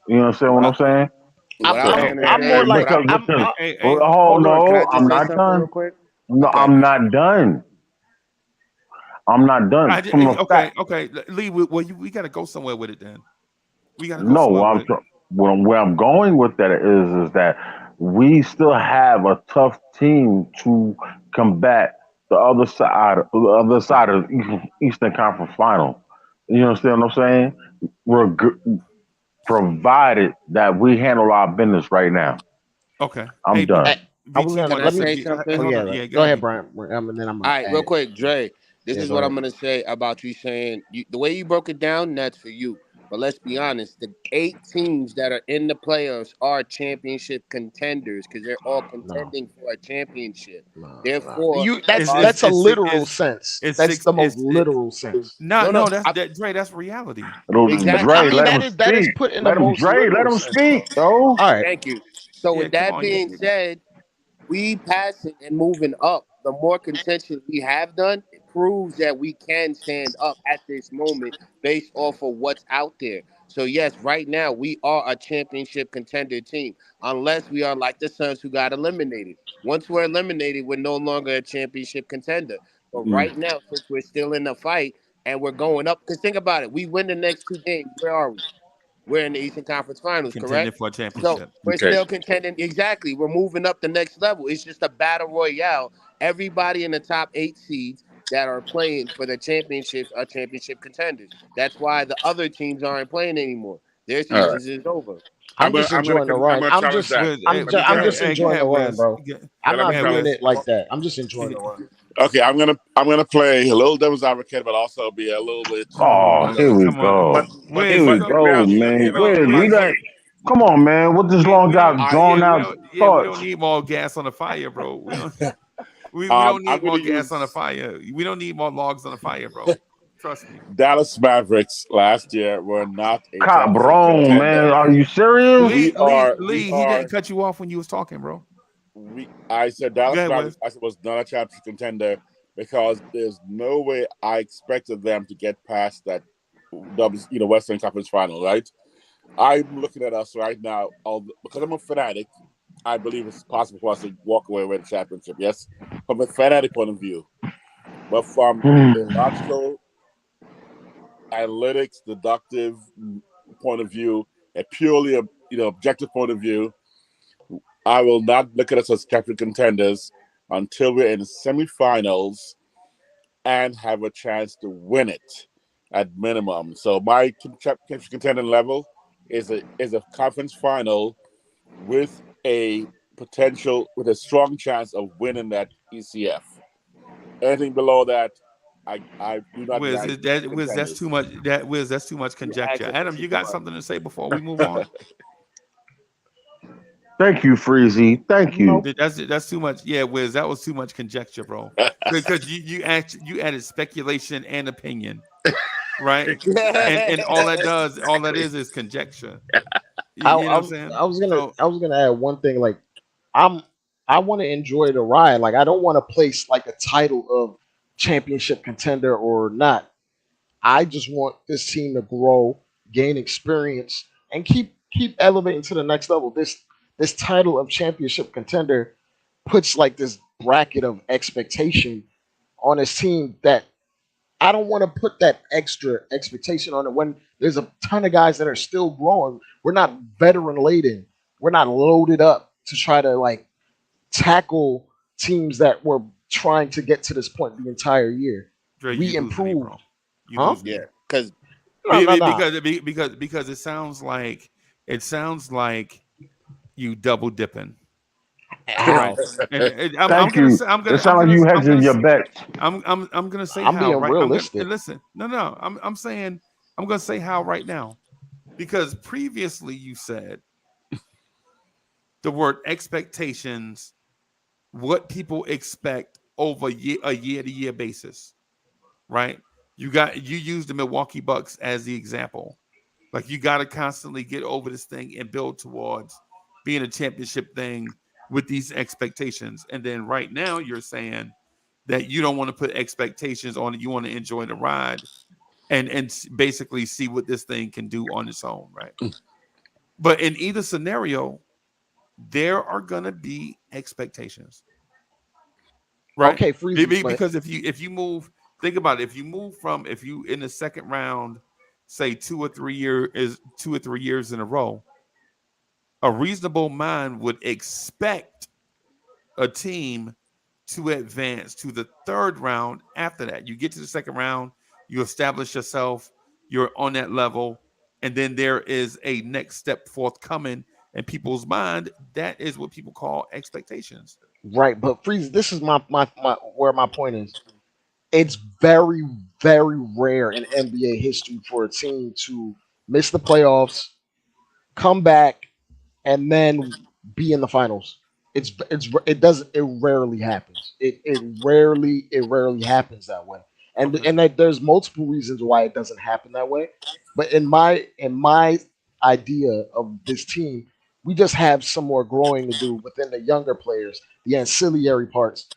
E: You know what I'm saying? What
G: What
E: I'm saying?
G: what I was gonna
H: I'm more
G: say,
H: like
E: Oh
G: hold on, can I
E: no,
G: just
E: I'm
G: say
E: not
G: something real
E: done.
G: quick?
E: No,
G: Okay.
E: I'm not done. I'm not done. From the fact,
F: Okay, Lee. Well, we got to go somewhere with it then. We got to go
E: no,
F: somewhere with it.
E: where I'm going with that is that we still have a tough team to combat the other side of Eastern Conference Final. You understand what I'm saying? Provided that we handle our business right now.
F: Okay.
E: I'm done.
H: I was
F: VT
H: gonna
G: Can I
H: let me.
G: say something?
H: Oh
F: hold
H: yeah,
F: on. Yeah, go
H: go
F: ahead,
H: ahead,
F: VT.
H: Brian. And then I'm
G: All
H: gonna
G: right, real
H: add.
G: quick, Dre. This
H: Yeah,
G: is
H: go
G: what
H: ahead.
G: I'm gonna say about you saying the way you broke it down. That's for you. But let's be honest. The 8 teams that are in the playoffs are championship contenders because they're all
H: No,
G: contending for a championship.
H: no.
G: Therefore,
H: You
G: regardless,
H: that's a literal sense.
F: It's
H: That's
F: six.
H: the most literal sense.
G: no,
F: That's Dre. That's reality.
G: exactly.
H: I
E: Dre,
H: mean,
E: let him
H: that is
E: speak.
H: put in the most
E: Let
H: literal
E: him
H: sense, though.
E: speak, though.
H: All right.
G: Thank you. So
F: Yeah,
G: with
F: come
G: that
F: on.
G: being said, we passing and moving up, the more contention we have done, it proves that we can stand up at this moment based off of what's out there. So yes, right now we are a championship contender team, unless we are like the Suns who got eliminated. Once we're eliminated, we're no longer a championship contender. But right now, since we're still in the fight and we're going up, because think about it, we win the next 2 games. Where are we? We're in the Eastern Conference Finals,
F: Contending
G: correct?
F: for a
G: So
F: championship.
G: we're
L: Okay.
G: still contending. Exactly. We're moving up the next level. It's just a battle royale. Everybody in the top 8 seeds that are playing for the championships are championship contenders. That's why the other teams aren't playing anymore. Their
L: All right.
G: seasons is over.
H: I'm just enjoying the
L: I'm
H: run.
L: gonna challenge that.
F: Go
H: I'm
F: ahead.
H: just
F: Hey, go
H: enjoying
F: ahead,
H: the run,
F: Wes.
H: bro. I'm
L: Let me
H: not
F: ahead,
H: viewing
L: challenge.
F: Wes.
H: it like that. I'm just enjoying the run.
L: Okay, I'm gonna play a little devil's advocate, but also be a little bit.
E: Oh, here we
F: Come on.
E: go.
F: Wes,
E: Here
F: you
E: we
F: know,
E: go, man. Where we that? Come on, man. With this drawn out
F: we don't
E: thoughts.
F: need more gas on the fire, bro. We don't
L: I'm
F: need more
L: gonna
F: gas on the
L: use
F: fire. We don't need more logs on the fire, bro. Trust me.
L: Dallas Mavericks last year were not a championship
E: Cabron, man.
L: contender.
E: Are you serious?
L: We
F: He didn't
L: are.
F: cut you off when you was talking, bro.
L: I said
F: Go
L: Dallas
F: ahead,
L: Mavericks
F: Wes.
L: was not a championship contender because there's no way I expected them to get past that Western Conference final, right? I'm looking at us right now, because I'm a fanatic. I believe it's possible for us to walk away with a championship. Yes, from a fanatic point of view, but from a logical, analytics, deductive point of view, a purely objective point of view, I will not look at us as captain contenders until we're in the semifinals and have a chance to win it at minimum. So my captain contender level is a conference final with a strong chance of winning that ECF. Anything below that, I do not
F: Wiz,
L: rank
F: Wiz, that's
L: contenders.
F: too much. Wiz, that's too much
H: You're
F: conjecture.
H: asking for
F: Adam, you
H: too
F: got
H: much.
F: something to say before we move on?
E: Thank you, Freezie. Thank you.
J: Nope.
F: That's too much. Yeah, Wiz, that was too much conjecture, bro. Because you added speculation and opinion, right? And all that is conjecture.
H: I,
F: You know
H: I,
F: what I'm
H: was-
F: saying?
H: I was gonna
F: So
H: I was gonna add one thing. Like I'm I want to enjoy the ride. Like I don't want to place like a title of championship contender or not. I just want this team to grow, gain experience, and keep elevating to the next level. This title of championship contender puts like this bracket of expectation on his team that I don't want to put that extra expectation on it when there's a ton of guys that are still growing. We're not veteran laden. We're not loaded up to try to like tackle teams that were trying to get to this point the entire year.
F: Dre, you
H: We
F: losing me,
H: improved,
F: bro. You
H: huh?
F: losing me.
G: Yeah, because
H: No.
F: Because it sounds like you double dipping, right?
H: How?
F: And I'm
E: Thank
F: gonna
E: you.
F: say
E: It sounds like you
F: I'm gonna
E: hedging your bets.
F: I'm gonna say
H: I'm
F: how,
H: being
F: right? I'm gonna
H: realistic.
F: and listen. No. I'm saying I'm gonna say how right now because previously you said the word expectations, what people expect over a year to year basis, right? You use the Milwaukee Bucks as the example. Like you got to constantly get over this thing and build towards being a championship thing with these expectations. And then right now you're saying that you don't want to put expectations on it. You want to enjoy the ride and basically see what this thing can do on its own, right? But in either scenario, there are going to be expectations, right?
H: Okay, Freezy, but
F: Because if you move, think about it. If you in the second round, say 2 or 3 years in a row, a reasonable mind would expect a team to advance to the third round after that. You get to the second round, you establish yourself, you're on that level, and then there is a next step forthcoming in people's mind. That is what people call expectations.
H: right, but Freezy, this is my where my point is. It's very, very rare in NBA history for a team to miss the playoffs, come back, and then be in the finals. It rarely happens. It rarely happens that way.
F: Okay.
H: And that there's multiple reasons why it doesn't happen that way. But in my idea of this team, we just have some more growing to do within the younger players, the ancillary parts,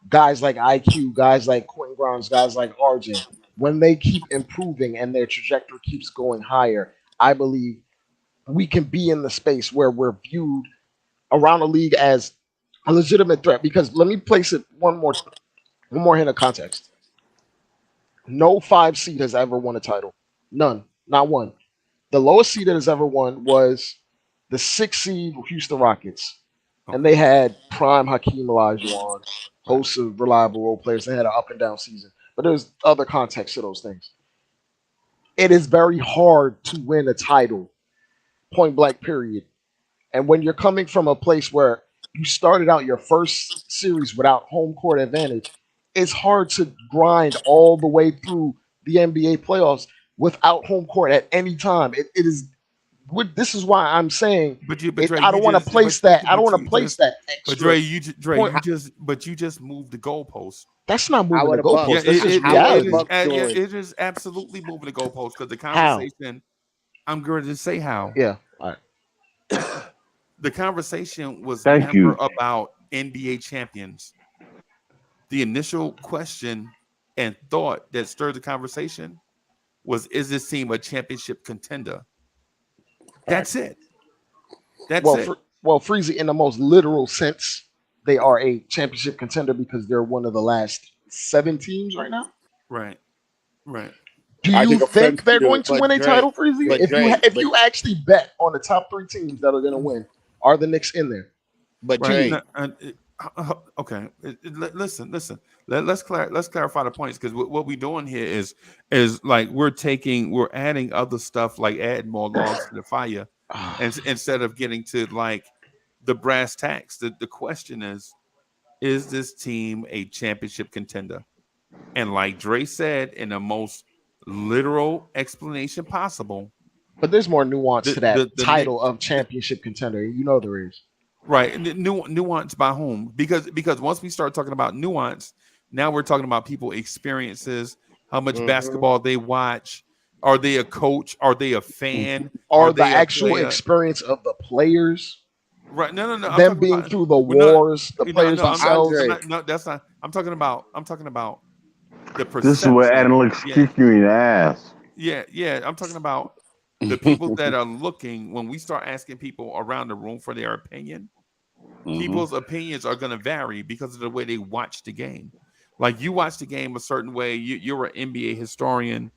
H: guys like IQ, guys like Quentin Grimes, guys like RJ. When they keep improving and their trajectory keeps going higher, I believe we can be in the space where we're viewed around the league as a legitimate threat. Because let me place it one more hint of context. No 5 seed has ever won a title. None. Not one. The lowest seed that has ever won was the 6 seed Houston Rockets. And they
F: Okay.
H: had prime Hakeem Olajuwon,
F: Right.
H: hosts of reliable role players. They had an up and down season. But there's other context to those things. It is very hard to win a title, point blank, period. And when you're coming from a place where you started out your first series without home court advantage, it's hard to grind all the way through the NBA playoffs without home court at any time. It is. This is why I'm saying
F: But
H: it.
F: Dre,
H: I
F: you
H: don't want to
F: just
H: place that. I don't
F: but
H: want to
F: you
H: place
F: just
H: that
F: but
H: extra point.
F: you just moved the goalpost.
H: That's not
G: how
H: moving
G: are
H: the
G: the
F: Yeah,
H: goalposts.
G: Bucks?
H: That's just
G: How are the
H: reality.
G: Bucks doing?
F: it is absolutely moving the goalpost because the
H: How?
F: conversation. I'm going to say how
H: Yeah. All right.
F: the conversation was
E: Thank
F: never
E: you.
F: about NBA champions. The initial question and thought that stirred the conversation was: Is this team a championship contender? That's it. That's
H: well,
F: it.
H: Freezie, in the most literal sense, they are a championship contender because they're one of the last 7 teams right now.
F: Right.
H: Do
L: I
H: you
L: take offense
H: think they're
L: to
H: going to
G: But
H: win a
G: Dre,
H: title, Freezie?
G: but Dre,
H: If you actually bet on the top 3 teams that are going to win, are the Knicks in there?
G: but
F: Right.
G: Dre,
F: Okay. Listen. Let's clarify the points, because what we're doing here is like we're adding other stuff, like adding more logs to the fire, and instead of getting to like the brass tacks. The question is this team a championship contender? And like Dre said, in the most literal explanation possible.
H: But there's more nuance to that
F: the
H: title of championship contender. You know there is.
F: Right. And nuance by whom? Because once we start talking about nuance, now we're talking about people experiences, how much basketball they watch. Are they a coach? Are they a fan?
H: Or
F: Are
H: the
F: they a
H: actual
F: player?
H: experience of the players.
F: Right. No.
H: Them being through the wars, the players themselves.
F: I'm talking about the perception.
E: This is where analytics kick you in the ass.
F: Yeah. I'm talking about the people that are looking. When we start asking people around the room for their opinion, people's opinions are going to vary because of the way they watch the game. Like, you watch the game a certain way. You're an NBA historian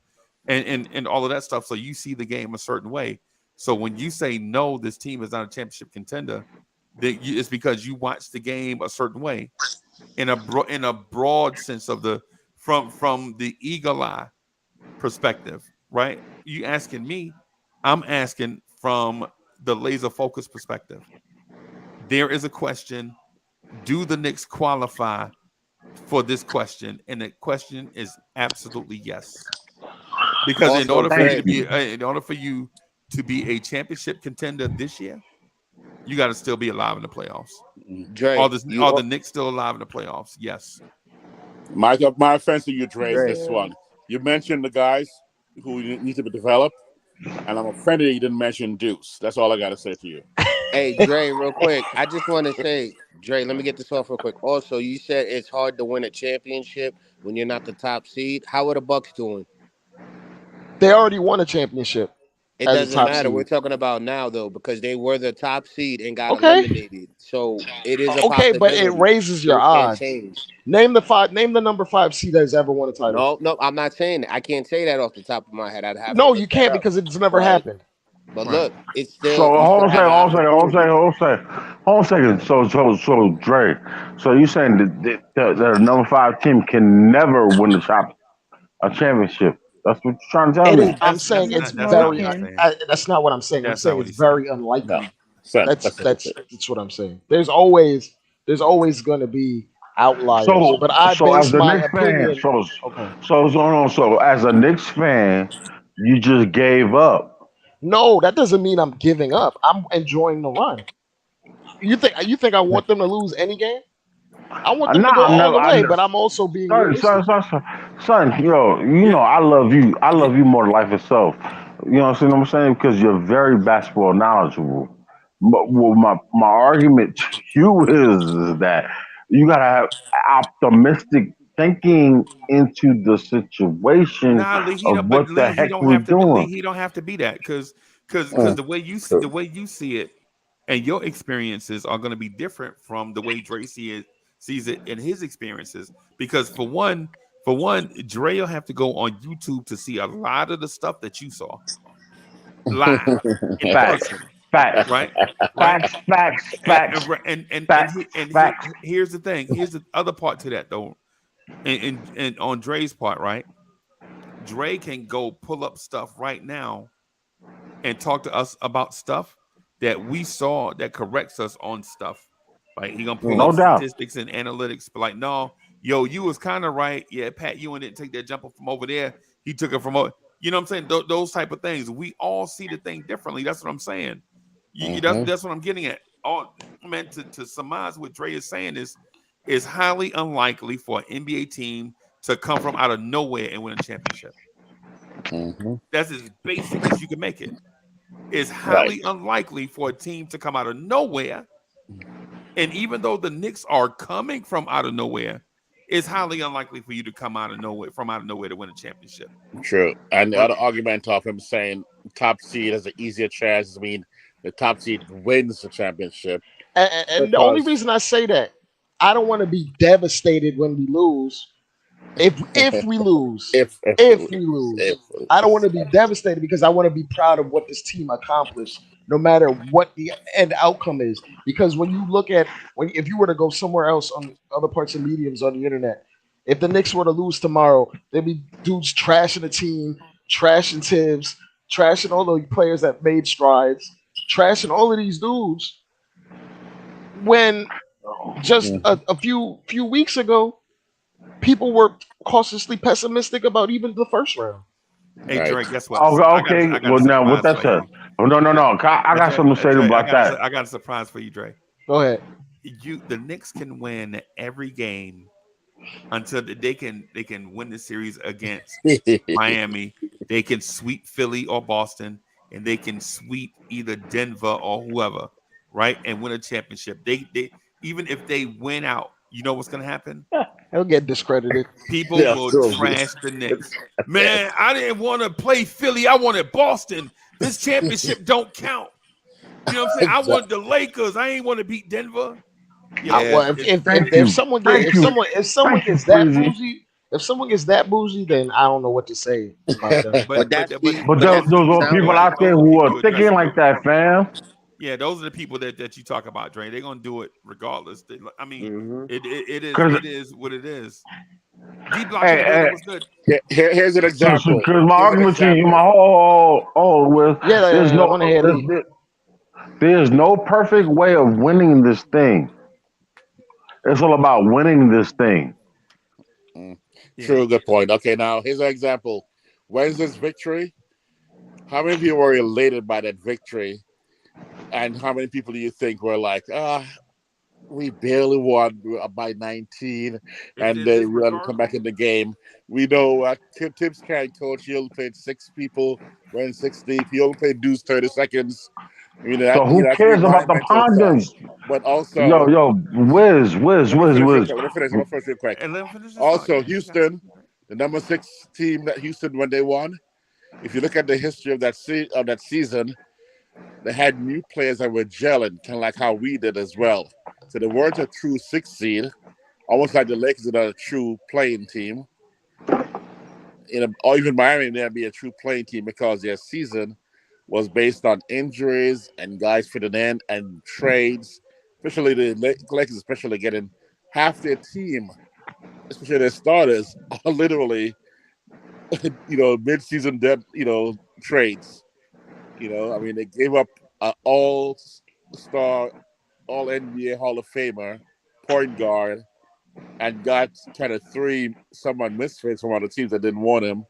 F: and all of that stuff. So you see the game a certain way. So when you say, no, this team is not a championship contender, it's because you watch the game a certain way in a broad sense of from the eagle eye perspective, right? You asking me, I'm asking from the laser focus perspective. There is a question: do the Knicks qualify for this question? And the question is absolutely yes. Because
G: Also,
F: in order
G: Dre,
F: for you to be a championship contender this year, you got to still be alive in the playoffs.
G: Dre,
F: Are the Knicks still alive in the playoffs? Yes.
L: My offense to you, Dre, is this one. You mentioned the guys who need to be developed, and I'm offended you didn't mention Deuce. That's all I got to say to you.
G: Hey, Dre, real quick. I just want to say, Dre, let me get this off real quick. Also, you said it's hard to win a championship when you're not the top seed. How are the Bucks doing?
H: They already won a championship.
G: It doesn't matter. We're talking about now, though, because they were the top seed and got eliminated. So it is a possibility.
H: But it raises your odds. Name the number 5 seed that has ever won a title.
G: No, I'm not saying that. I can't say that off the top of my head. I'd have.
H: No, you can't, because it's never happened.
G: But look, it's still.
E: So hold on a second. So Dre, so you saying that the number 5 team can never win a championship? That's what you're trying to tell me.
H: I'm saying it's very. That's not what I'm saying. I'm saying it's very unlikely. That's what I'm saying. There's always going to be outliers. But I base my opinion.
E: So as a Knicks fan, you just gave up.
H: No, that doesn't mean I'm giving up. I'm enjoying the run. You think I want them to lose any game? I want them to go all the way, but I'm also being realistic.
E: Son, you know, I love you. I love you more than life itself. You know what I'm saying? Because you're very basketball knowledgeable. But my argument to you is that you gotta have optimistic thinking into the situation of what the heck we're doing.
F: He don't have to be that, because the way you see it and your experiences are going to be different from the way Dre sees it in his experiences. Because for one, Dre will have to go on YouTube to see a lot of the stuff that you saw live in person.
E: Facts.
F: Right?
E: Facts.
F: And here's the thing. Here's the other part to that, though. And on Dre's part, right? Dre can go pull up stuff right now and talk to us about stuff that we saw that corrects us on stuff. Like, he gonna pull up statistics and analytics, but like, no, you was kind of right. Yeah, Pat Ewing didn't take that jumper from over there. He took it from over. You know what I'm saying? Those type of things. We all see the thing differently. That's what I'm saying. That's what I'm getting at. To surmise what Dre is saying is highly unlikely for an NBA team to come from out of nowhere and win a championship. That's as basic as you can make it. It's highly unlikely for a team to come out of nowhere. And even though the Knicks are coming from out of nowhere, it's highly unlikely for you to come out of nowhere to win a championship.
L: True. And the other argument of him saying top seed has an easier chance, I mean, the top seed wins the championship.
H: And the only reason I say that, I don't want to be devastated when we lose. If we lose, if we lose, I don't want to be devastated because I want to be proud of what this team accomplished, no matter what the end outcome is. Because when you look at if you were to go somewhere else on other parts of mediums on the internet, if the Knicks were to lose tomorrow, there'd be dudes trashing the team, trashing Tibbs, trashing all the players that made strides, trashing all of these dudes. When just a few weeks ago, people were cautiously pessimistic about even the first round.
F: Hey,
L: Right.
F: Drake, guess what?
E: Oh, okay. Well, now what that said? Oh, no. I got something to say about that.
F: I got a surprise for you, Drake.
H: Go ahead.
F: The Knicks can win every game until they can win the series against Miami. They can sweep Philly or Boston, and they can sweep either Denver or whoever, right? And win a championship. They even if they win out, you know what's gonna happen?
H: He'll get discredited.
F: People will trash the Knicks. Man, I didn't want to play Philly. I wanted Boston. This championship don't count. You know what I'm saying? I wanted the Lakers. I ain't want to beat Denver.
H: Yeah. Well, if someone gets that bougie, then I don't know what to say about that.
E: But those are people out there who are thinking like that, fam.
F: Yeah, those are the people that you talk about, Dre. They're gonna do it regardless. I mean, it is what it is. D Block was good.
L: Here's an example.
E: Because my argument to you, there's no perfect way of winning this thing. It's all about winning this thing.
L: True, good point. Okay, now here's an example. Wednesday's victory. How many of you were elated by that victory? And how many people do you think were like, we barely won by 19, and they will come back in the game? We know Tibbs can't coach. He only played 6 people, went 6 deep. He only played dudes 30 seconds. I mean,
E: so who cares about the ponders?
L: But also,
E: Wiz.
L: Let me finish real quick. Also, Houston, the number 6 team that Houston when they won. If you look at the history of that season, they had new players that were gelling, kind of like how we did as well. So they weren't a true 6 seed, almost like the Lakers are not a true playing team. Or even Miami may not be a true playing team because their season was based on injuries and guys fitting in and trades, especially the Lakers, especially getting half their team, especially their starters, are literally, mid-season trades. I mean, they gave up an all-star, all-NBA Hall of Famer, point guard, and got kind of 3 somewhat misfits from other teams that didn't want him.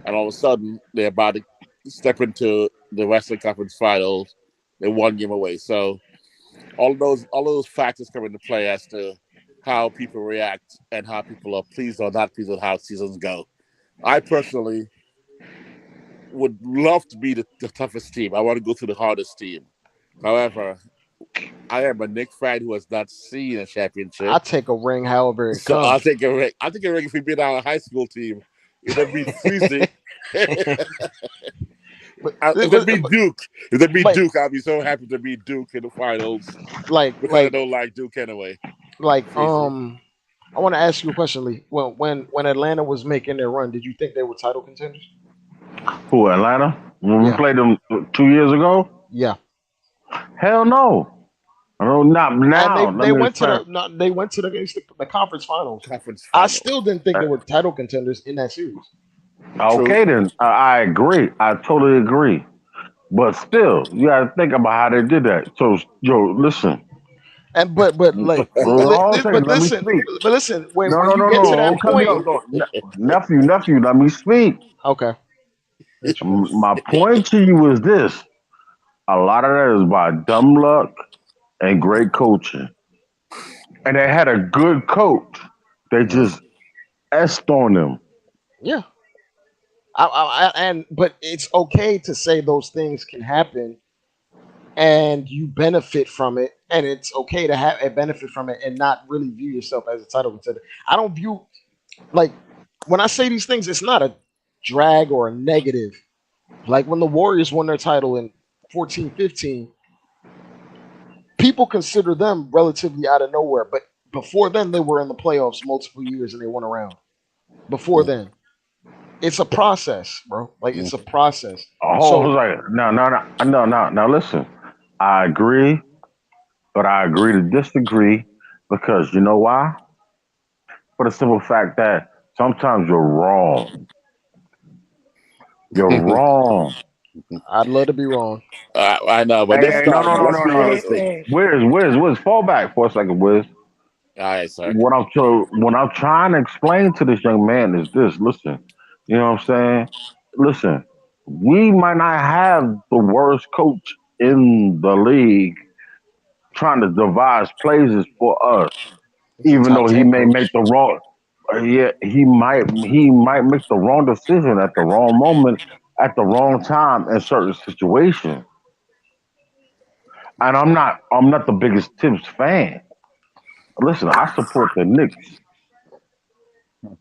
L: And all of a sudden, they're about to step into the Western Conference Finals. They're 1 game away. So all of those factors come into play as to how people react and how people are pleased or not pleased with how seasons go. I personally would love to be the toughest team. I want to go to the hardest team. However, I am a Knicks fan who has not seen a championship.
H: I'll take a ring however it comes.
L: I'll take a ring. I'll take a ring if we beat our high school team. If they beat Freezie. If they beat Duke, I'll be so happy to beat Duke in the finals. Because I don't like Duke anyway.
H: I want to ask you a question, Lee. When Atlanta was making their run, did you think they were title contenders?
E: Who, Atlanta? When we played them 2 years ago?
H: Yeah.
E: Hell no. No, not now.
H: And they went to the conference finals. I still didn't think they were title contenders in that series.
E: Okay, then I agree. I totally agree. But still, you got to think about how they did that. So, listen.
H: And but listen, when you get to that point,
E: nephew, let me speak.
H: Okay.
E: My point to you is this: a lot of that is by dumb luck and great coaching, and they had a good coach. They just essed on them.
H: Yeah. But it's okay to say those things can happen and you benefit from it, and it's okay to have a benefit from it and not really view yourself as a title contender. I don't view, like, when I say these things, it's not a drag or a negative. Like when the Warriors won their title in 14-15, people consider them relatively out of nowhere, but before then they were in the playoffs multiple years and they won around. Before then, it's a process, bro. Like it's a process.
E: Now listen, I agree, but I agree to disagree because you know why? For the simple fact that sometimes you're wrong. You're wrong.
H: I'd love to be wrong.
L: I know, but
E: Hey,
L: let's be realistic.
E: Wiz, fall back for a second, Wiz.
L: All right, sir.
E: What I'm trying to explain to this young man is this. Listen, you know what I'm saying? Listen, we might not have the worst coach in the league trying to devise plays for us, even though he may make the wrong. Yeah, he might make the wrong decision at the wrong moment, at the wrong time in certain situations. And I'm not the biggest Tibbs fan. Listen, I support the Knicks. You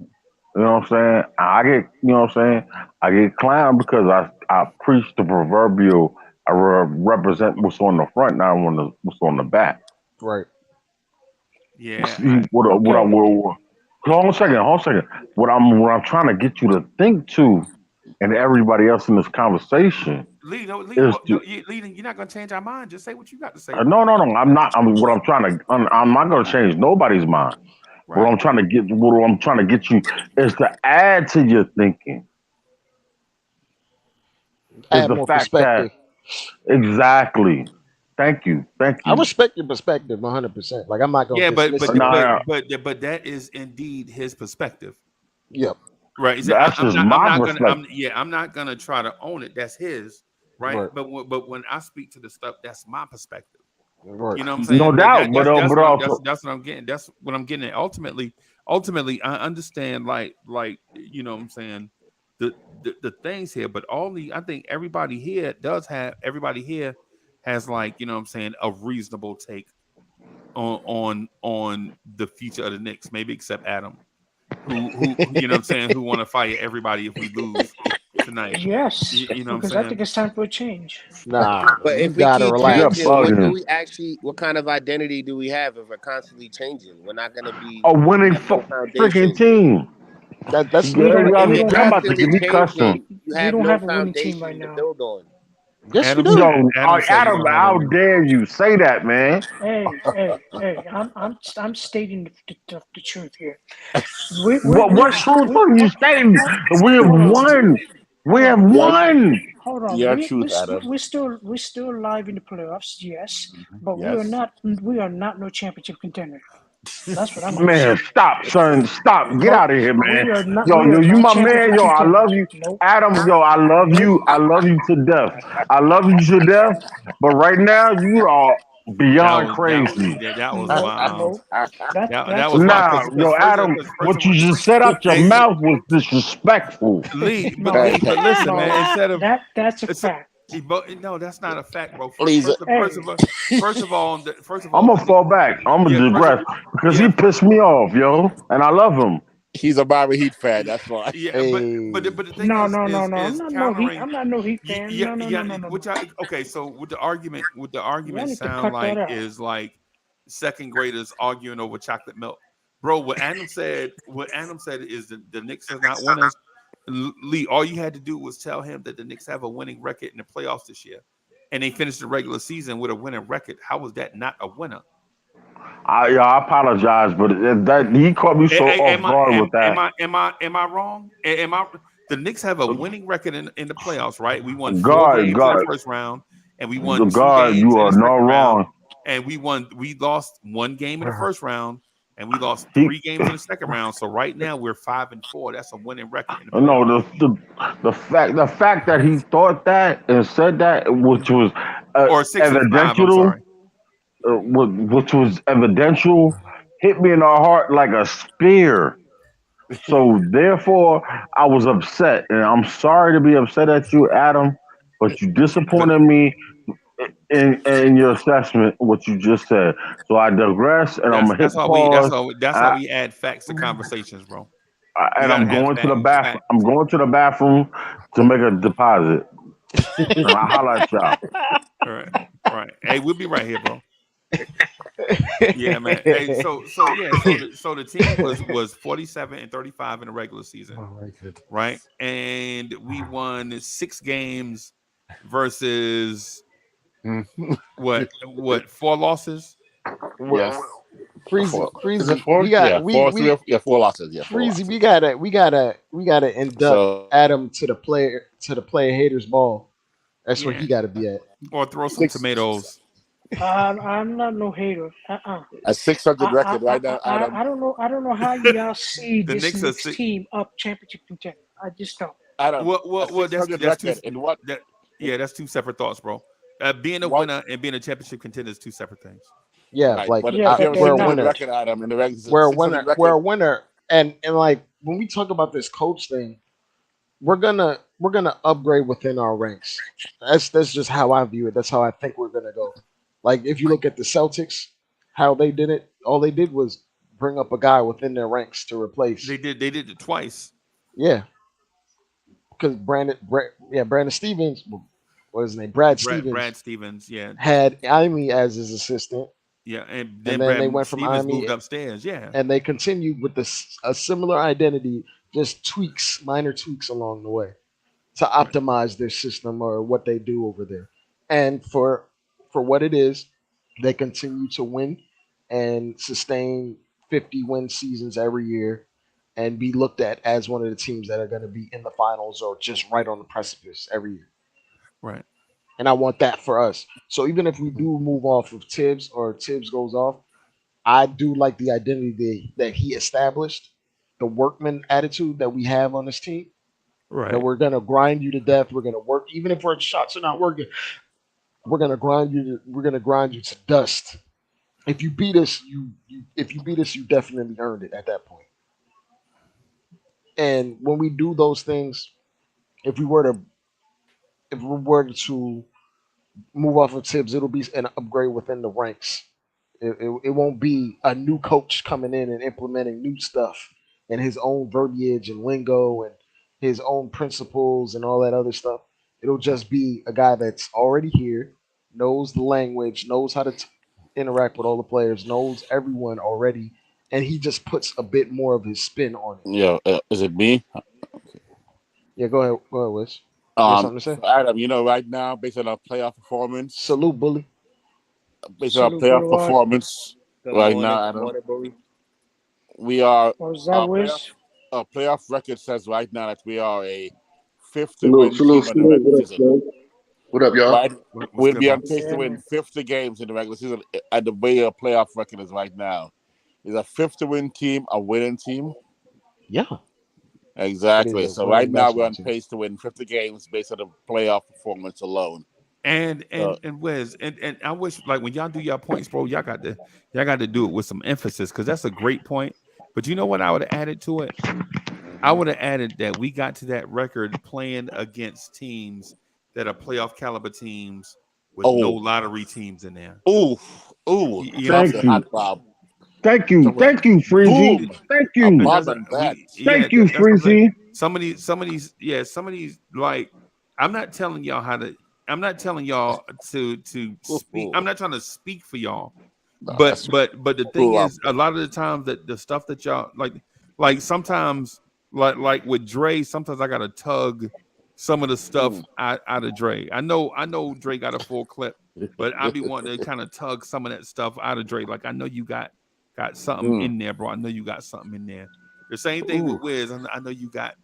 E: know what I'm saying? I get clowned because I preach the proverbial. I represent what's on the front, not what's on the back.
H: Right.
F: Yeah.
E: Hold on a second. What I'm trying to get you to think to, and everybody else in this conversation.
F: Lee, you're not going to change our mind. Just say what you got to say.
E: No. I'm not. I'm not going to change nobody's mind. Right. What I'm trying to get you is to add to your thinking.
H: Add more perspective.
E: Exactly. Thank you.
H: I respect your perspective 100%. Like I'm not going to
F: but that is indeed his perspective.
H: Yep.
F: Right. I'm not going to try to own it. That's his. Right. But when I speak to the stuff, that's my perspective.
H: Right.
F: You know what I'm saying?
E: No doubt.
F: That's what I'm getting. That's what I'm getting at. Ultimately, I understand like you know what I'm saying, the things here, but I think everybody here has like, you know what I'm saying, a reasonable take on the future of the Knicks, maybe except Adam, who you know what I'm saying, who want to fire everybody if we lose tonight.
J: Yes,
F: you know
J: because
F: what I'm
J: I think it's time for a change.
H: Nah,
G: but if we keep changing, what kind of identity do we have if we're constantly changing? We're not going to be
E: a winning freaking team.
H: That's
J: you don't
E: about to give me custom.
G: You have
J: don't
G: no
J: have a winning
G: foundation
J: team right
G: to
J: now.
G: build on.
H: Yes, we do.
E: Adam, how dare you say that, man?
J: Hey! I'm stating the truth here.
E: What truth are you stating? We have won. We have won.
J: Hold on.
L: Your truth, Adam.
J: We're still alive in the playoffs, yes, but we are not no championship contender. That's what I'm
E: man. Stop, son. Stop. Get out of here, man. You my man. Yo, I love you, Adam. Yo, I love you. I love you to death. I love you to death. But right now, you are beyond crazy.
F: That was wild. That
E: was wild. Yo, Adam, what you just said out your mouth was disrespectful.
F: Lee, but listen, man. Instead of
J: that's a fact.
F: No, that's not a fact, bro. First of all,
E: I'm gonna fall back. I'm gonna digress because he pissed me off, yo, and I love him.
L: He's a Miami Heat fan. That's why.
F: Yeah, but the thing
J: no,
F: is
J: I'm not no Heat fan. No.
F: Okay, so what the argument sound like is like second graders arguing over chocolate milk, bro. What Adam said is the Knicks are not winners. Lee, all you had to do was tell him that the Knicks have a winning record in the playoffs this year, and they finished the regular season with a winning record. How was that not a winner?
E: I apologize, but that he caught me so off guard with that.
F: Am I wrong? The Knicks have a winning record in the playoffs, right? We won 4 games in the first round, and we won 2 games
E: you are
F: in the
E: not
F: second
E: wrong.
F: round, and we lost 1 game in the first round. And we lost 3 games in the second round. So right now we're 5-4. That's a winning record.
E: No, the fact that he thought that and said that, which was evidential, which was evidential, hit me in the heart like a spear. So therefore, I was upset, and I'm sorry to be upset at you, Adam. But you disappointed me. in your assessment what you just said. So I digress, and I'm gonna hit
F: That's how we
E: pause.
F: that's how we add facts to conversations, bro. We
E: And
F: gotta
E: I'm
F: have
E: going to the bathroom.
F: facts.
E: I'm going to the bathroom to make a deposit. And I holla at y'all.
F: All right, right. Hey, we'll be right here, bro. Yeah, man. Hey, so the team was 47-35 in the regular season, right? And we won 6 games versus what 4 losses?
L: Yes. Is it
H: Freezie,
L: 4?
H: we got
L: Yeah, 4 losses. Yeah, 4
H: Freezie,
L: losses.
H: we gotta induct
L: So
H: Adam to the player haters ball. That's where
F: Yeah,
H: he gotta be at.
F: or throw some
L: 6
F: tomatoes.
J: I'm not no hater.
L: a 600 record right now, Adam.
J: I don't know. I don't know how y'all see
F: The
J: this
F: Knicks are
J: Knicks team up championship contender. I just don't.
L: Adam, a
F: Well, that's
L: 600
F: that's two.
L: record in what?
F: That's 2 separate thoughts, bro. Being a
L: What?
F: winner and being a championship contender is 2 separate things.
H: Yeah,
L: Right,
H: like
L: but
J: Yeah,
L: if you
J: but
L: have a
J: they're
H: we're a
L: 600
J: not.
H: winner.
L: record, Adam, in the regular
H: We're a
L: 600
H: winner. We're a
L: record.
H: winner. And like when we talk about this coach thing, we're gonna upgrade within our ranks. That's just how I view it. That's how I think we're gonna go. Like if you look at the Celtics, how they did it, all they did was bring up a guy within their ranks to replace.
F: They did it twice.
H: Yeah, because Brandon Stevens, what is his name? Brad Stevens
F: Brad Stevens, yeah,
H: had Imy as his assistant,
F: yeah, and
H: and
F: then
H: then they
F: Brad
H: went from
F: Stevens moved
H: Imy,
F: upstairs, yeah,
H: and they continued with a similar identity, just tweaks, minor tweaks along the way to
F: right,
H: optimize their system or what they do over there. And for what it is, they continue to win and sustain 50 win seasons every year and be looked at as one of the teams that are going to be in the finals or just right on the precipice every year.
F: right,
H: And I want that for us. So even if we do move off of Tibbs or Tibbs goes off, I do like the identity that he established, the workman attitude that we have on this team, that
F: right,
H: we're gonna grind you to death. We're gonna work, even if our shots are not working. We're gonna grind you. We're gonna grind you to dust. If you beat us, if you beat us, you definitely earned it at that point. And when we do those things, if we were to if we were to move off of Tibbs, it'll be an upgrade within the ranks. It won't be a new coach coming in and implementing new stuff and his own verbiage and lingo and his own principles and all that other stuff. It'll just be a guy that's already here, knows the language, knows how to interact with all the players, knows everyone already, and he just puts a bit more of his spin on it.
L: Yeah, is it me?
H: Yeah, go ahead, Wiz. You got something to say?
L: So Adam, right now, based on our playoff performance,
H: Salute, bully.
L: based on our
J: Salute
L: playoff
J: Boulevard.
L: performance
G: Good
L: right
G: morning.
L: now,
G: Good
L: Adam,
G: morning, Bully.
L: we are
J: What was that,
L: our playoff
J: Wiz?
L: our playoff record says right now that we are a 50
M: Salute,
L: win
M: salute,
L: team in the
M: salute.
L: regular
M: What up,
L: season.
M: man? What up, y'all?
L: Right,
F: what's
L: we'll
F: good,
L: be
F: bro?
L: on pace to
J: Yeah,
L: win
J: man.
L: 50 games in the regular season at the way our playoff record is right now. Is a 50 win team a winning team?
H: Yeah, it is
L: Exactly.
H: a
L: So right
H: winning
L: now we're
H: basketball
L: on
H: team.
L: pace to win 50 games based on the playoff performance alone.
F: And
L: Uh,
F: Wes, and I wish like when y'all do your points, bro, y'all got to do it with some emphasis because that's a great point. But you know what I would have added to it? I would have added that we got to that record playing against teams that are playoff caliber teams with no
L: oh,
F: lottery teams in there.
L: ooh,
F: You know what I'm
L: drop
E: Thank
L: the
F: saying?
E: you.
L: hot bomb.
E: Thank you.
L: So,
E: Thank you, Freezie.
L: boom,
E: Thank
L: a
E: you.
L: bomb and that.
E: Thank you,
F: That's what I'm saying.
E: Freezie.
F: Some of these, some of these, like, I'm not telling y'all how to. I'm not telling y'all to speak. I'm not trying to speak for y'all,
L: No,
F: but
L: that's
F: but the thing
L: cool.
F: is, a lot of the times that the stuff that y'all like sometimes like with Dre, sometimes I gotta tug some of the stuff out of Dre. I know Dre got a full clip, but I be wanting to kind of tug some of that stuff out of Dre. Like I know you got something in there, bro. I know you got something in there. The same thing with Wiz. I know you got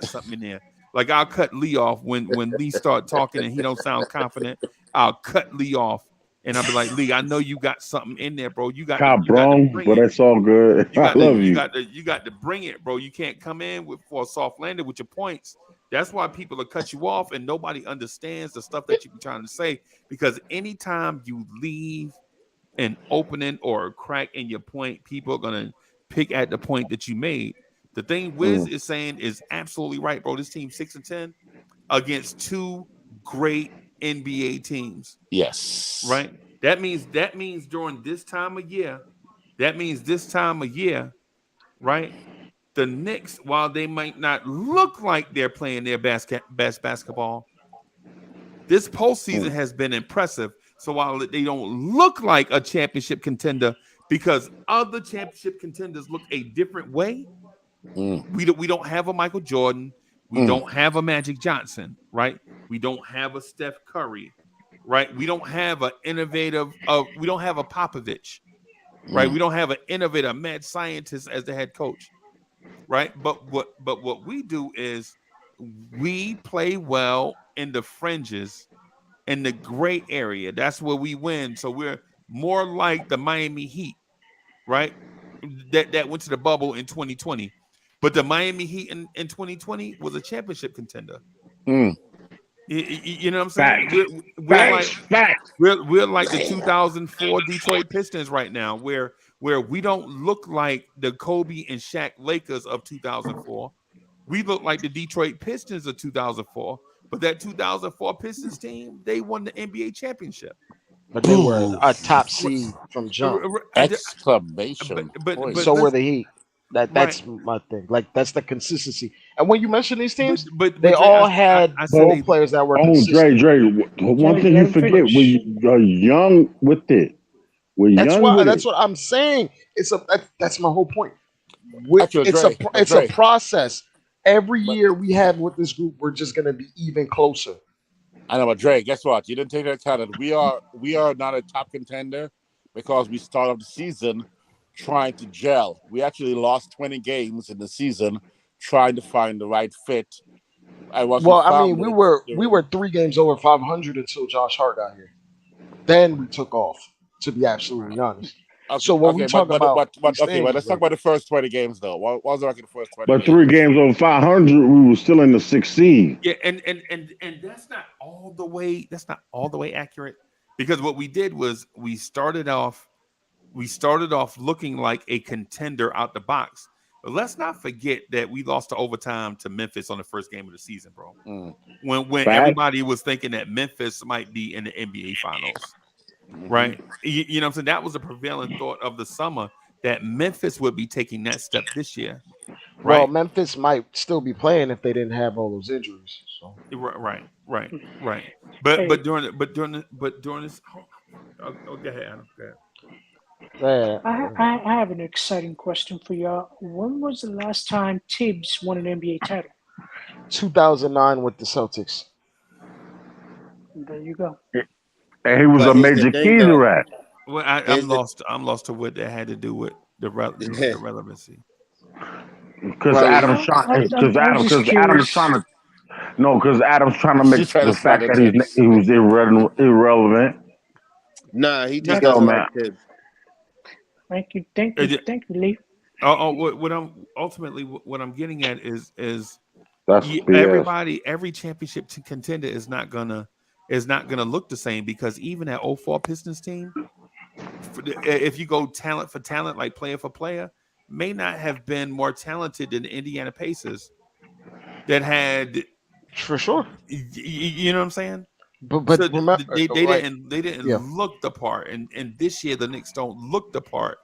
F: something in there. Like I'll cut Lee off when Lee start talking and he don't sound confident. I'll cut Lee off and I'll be like, Lee, I know you got something in there, bro. You got to
E: Cabrón,
F: bring
E: but
F: it.
E: that's all good.
F: You
E: I
F: got to
E: love you.
F: you got to bring it, bro. You can't come in for a soft landing with your points. That's why people will cut you off and nobody understands the stuff that you be trying to say. Because anytime you leave an opening or a crack in your point, people are gonna pick at the point that you made. The thing Wiz is saying is absolutely right, bro. This team 6-10 against two great NBA teams.
L: Yes.
F: Right? That means during this time of year, right? The Knicks, while they might not look like they're playing their best basketball, this postseason has been impressive. So while they don't look like a championship contender because other championship contenders look a different way, we don't have a Michael Jordan, we don't have a Magic Johnson, right? We don't have a Steph Curry, right? We don't have an innovative, we don't have a Popovich, right? We don't have an innovator, mad scientist as the head coach, right? But what we do is we play well in the fringes, in the gray area. That's where we win. So we're more like the Miami Heat, right? That went to the bubble in 2020. But the Miami Heat in 2020 was a championship contender. You know what I'm saying? We're like the 2004 Detroit Pistons right now, where we don't look like the Kobe and Shaq Lakers of 2004. We look like the Detroit Pistons of 2004. But that 2004 Pistons team, they won the NBA championship.
H: But they were a top seed from jump.
L: Exclamation.
H: But so were the Heat. That's my thing. Like, that's the consistency. And when you mention these teams, they all had role players that were consistent.
E: Dre, one thing you forget, we're young with it.
H: That's what I'm saying. That's my whole point. It's a process. Every year we have with this group, we're just going to be even closer.
L: I know, but Dre, guess what? You didn't take into account that we are not a top contender because we started the season trying to gel. We actually lost 20 games in the season trying to find the right fit.
H: We were 3 games over 500 until Josh Hart got here. Then we took off, to be absolutely honest. So when we talk about
L: let's talk about the first 20 games though. What was the record the first 20
E: But 3 games over 500, we were still in the 6th seed.
F: Yeah, and that's not all the way accurate, because what we did was we started off looking like a contender out the box. But let's not forget that we lost to overtime to Memphis on the first game of the season, bro. When everybody was thinking that Memphis might be in the NBA Finals. Right, you know what I'm saying? That was a prevailing thought of the summer, that Memphis would be taking that step this year. Right?
H: Well, Memphis might still be playing if they didn't have all those injuries. So.
F: Right. But during this, go ahead, Adam. Go ahead.
J: I have an exciting question for y'all. When was the last time Tibbs won an NBA title?
H: 2009 with the Celtics.
J: There you go.
E: And he was a major key to that.
F: Well, I'm lost to what that had to do with the relevancy.
E: Because Adam's trying to make the fact that he was irrelevant.
G: Nah, he just doesn't like kids.
J: Thank you, Lee.
F: What I'm getting at is every championship contender is not gonna look the same, because even that 04 Pistons team, if you go talent for talent, like player for player, may not have been more talented than the Indiana Pacers that had,
H: for sure.
F: You know what I'm saying?
H: But
F: so
H: remember,
F: they didn't look the part, and this year the Knicks don't look the part,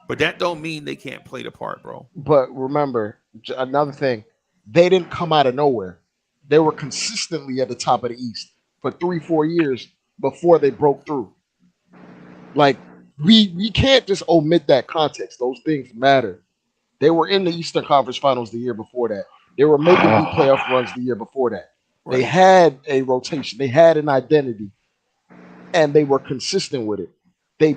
F: but that don't mean they can't play the part, bro.
H: But remember, another thing, they didn't come out of nowhere. They were consistently at the top of the East for 3-4 years before they broke through. Like, we can't just omit that context. Those things matter. They were in the Eastern Conference Finals the year before that. They were making deep playoff runs the year before that. Right. They had a rotation. They had an identity, and they were consistent with it. They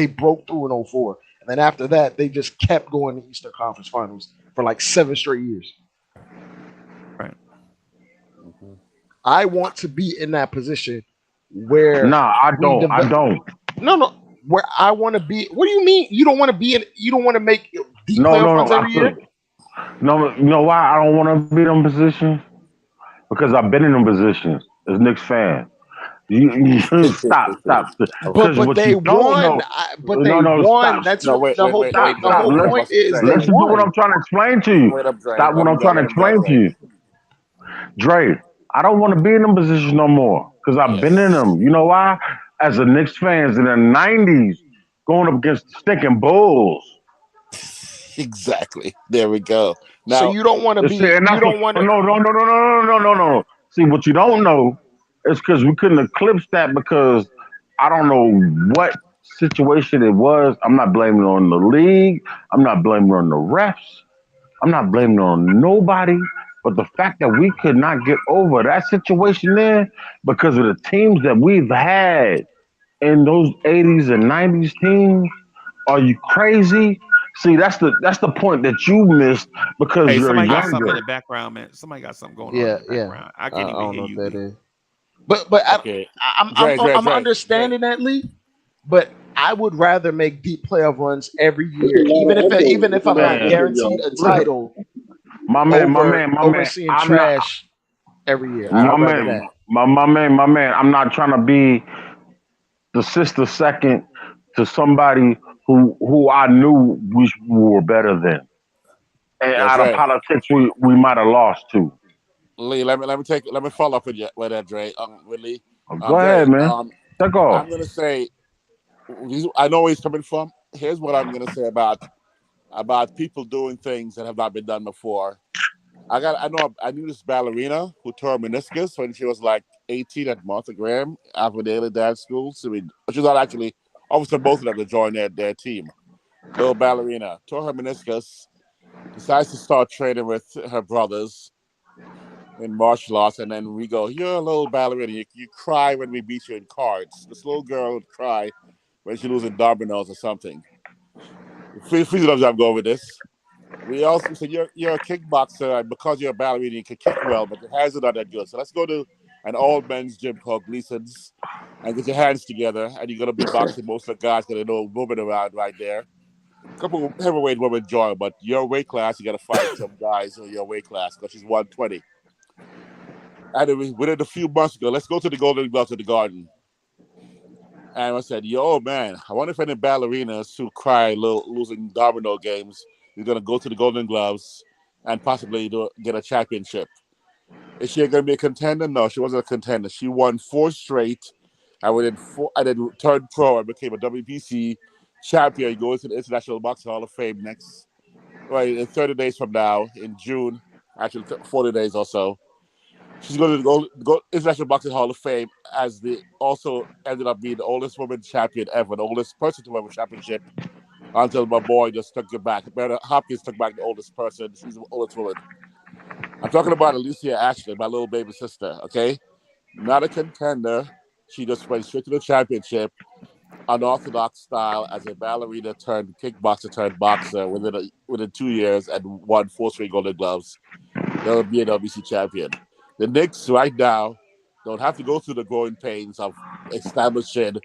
H: broke through in 04. And then after that, they just kept going to Eastern Conference Finals for like 7 straight years.
F: Right.
H: I want to be in that position where
E: I don't.
H: No. Where I want to be. What do you mean? You don't want to be in? You don't want to make deep playoff runs every year?
E: No, you know why I don't want to be in them positions? Because I've been in them positions as Knicks fan. You stop.
H: But they won. Won. That's the whole point. The whole point is
E: listen to what I'm trying to explain to you. Stop what I'm trying to explain to you. Dre, I don't want to be in them positions no more because I've been in
L: Yes.
E: them. You know why? As a Knicks fans in the '90s, going up against the stinking Bulls.
L: Exactly. There we go.
H: So
L: Now,
H: you don't want to
E: See,
H: be.
E: and
H: You
E: that's what.
H: don't want
E: No,
H: to.
E: no, no, no, no, no, no, no, no. See, what you don't know is because we couldn't eclipse that because I don't know what situation it was. I'm not blaming it on the league. I'm not blaming it on the refs. I'm not blaming it on nobody. But the fact that we could not get over that situation there because of the teams that we've had in those '80s and '90s teams, are you crazy? See, that's the point that you missed because
F: Hey,
E: you're
F: somebody got something in
E: younger.
F: the background, man. Somebody got something going on in
H: Yeah,
F: the
H: yeah.
F: background. I
H: I
F: can't even
H: don't
F: hear
H: know what
F: you,
H: that
F: Lee.
H: is. But
L: okay. Dre,
H: I'm understanding that, Lee. But I would rather make deep playoff runs every year, even if I'm not
E: Man,
H: guaranteed a
E: listen,
H: title,
E: my man, my
H: over
E: man, my man.
H: seeing
E: I'm not
H: trash every year.
E: my
H: I'd rather
E: man,
H: that.
E: my man. I'm not trying to be the sister second to somebody who I knew we were better than. And
L: Yo,
E: out of
L: Dre.
E: politics, we might have lost to.
L: Lee, let me follow up with that, Dre. With Lee.
E: Go
L: Dre,
E: ahead, man. Take off.
L: I'm gonna say I know where he's coming from. Here's what I'm gonna say about people doing things that have not been done before. I knew this ballerina who tore her meniscus when she was like 18 at Martha Graham after daily dance school. So she's not actually obviously both of them to join their team. Little ballerina tore her meniscus, decides to start training with her brothers in martial arts, and then we go, "You're a little ballerina. You cry when we beat you in cards." This little girl would cry when she loses dominoes or something. Freezie knows I'm going with this. We also said you're a kickboxer, and because you're a ballerina, you can kick well, but your hands are not that good. So let's go to an all men's gym called Gleason's and get your hands together, and you're gonna be boxing most of the guys gonna know moving around right there. A couple of heavyweight women join, but your weight class, you gotta fight some guys in your weight class because she's 120. And within a few months ago, let's go to the Golden Gloves at the Garden. And I said, yo, man, I wonder if any ballerinas who cry losing domino games is going to go to the Golden Gloves and possibly get a championship. Is she going to be a contender? No, she wasn't a contender. She won 4 straight and then turned pro and became a WBC champion, going to the International Boxing Hall of Fame in 30 days from now, in June, actually 40 days or so. She's going to go International Boxing Hall of Fame as the also ended up being the oldest woman champion ever, the oldest person to win a championship until my boy just took it back. Bernard Hopkins took back the oldest person. She's the oldest woman. I'm talking about Alicia Ashley, my little baby sister, okay? Not a contender. She just went straight to the championship, unorthodox style as a ballerina turned kickboxer turned boxer within 2 years and won 4 straight Golden Gloves. They'll be an WBC champion. The Knicks right now don't have to go through the growing pains of establishing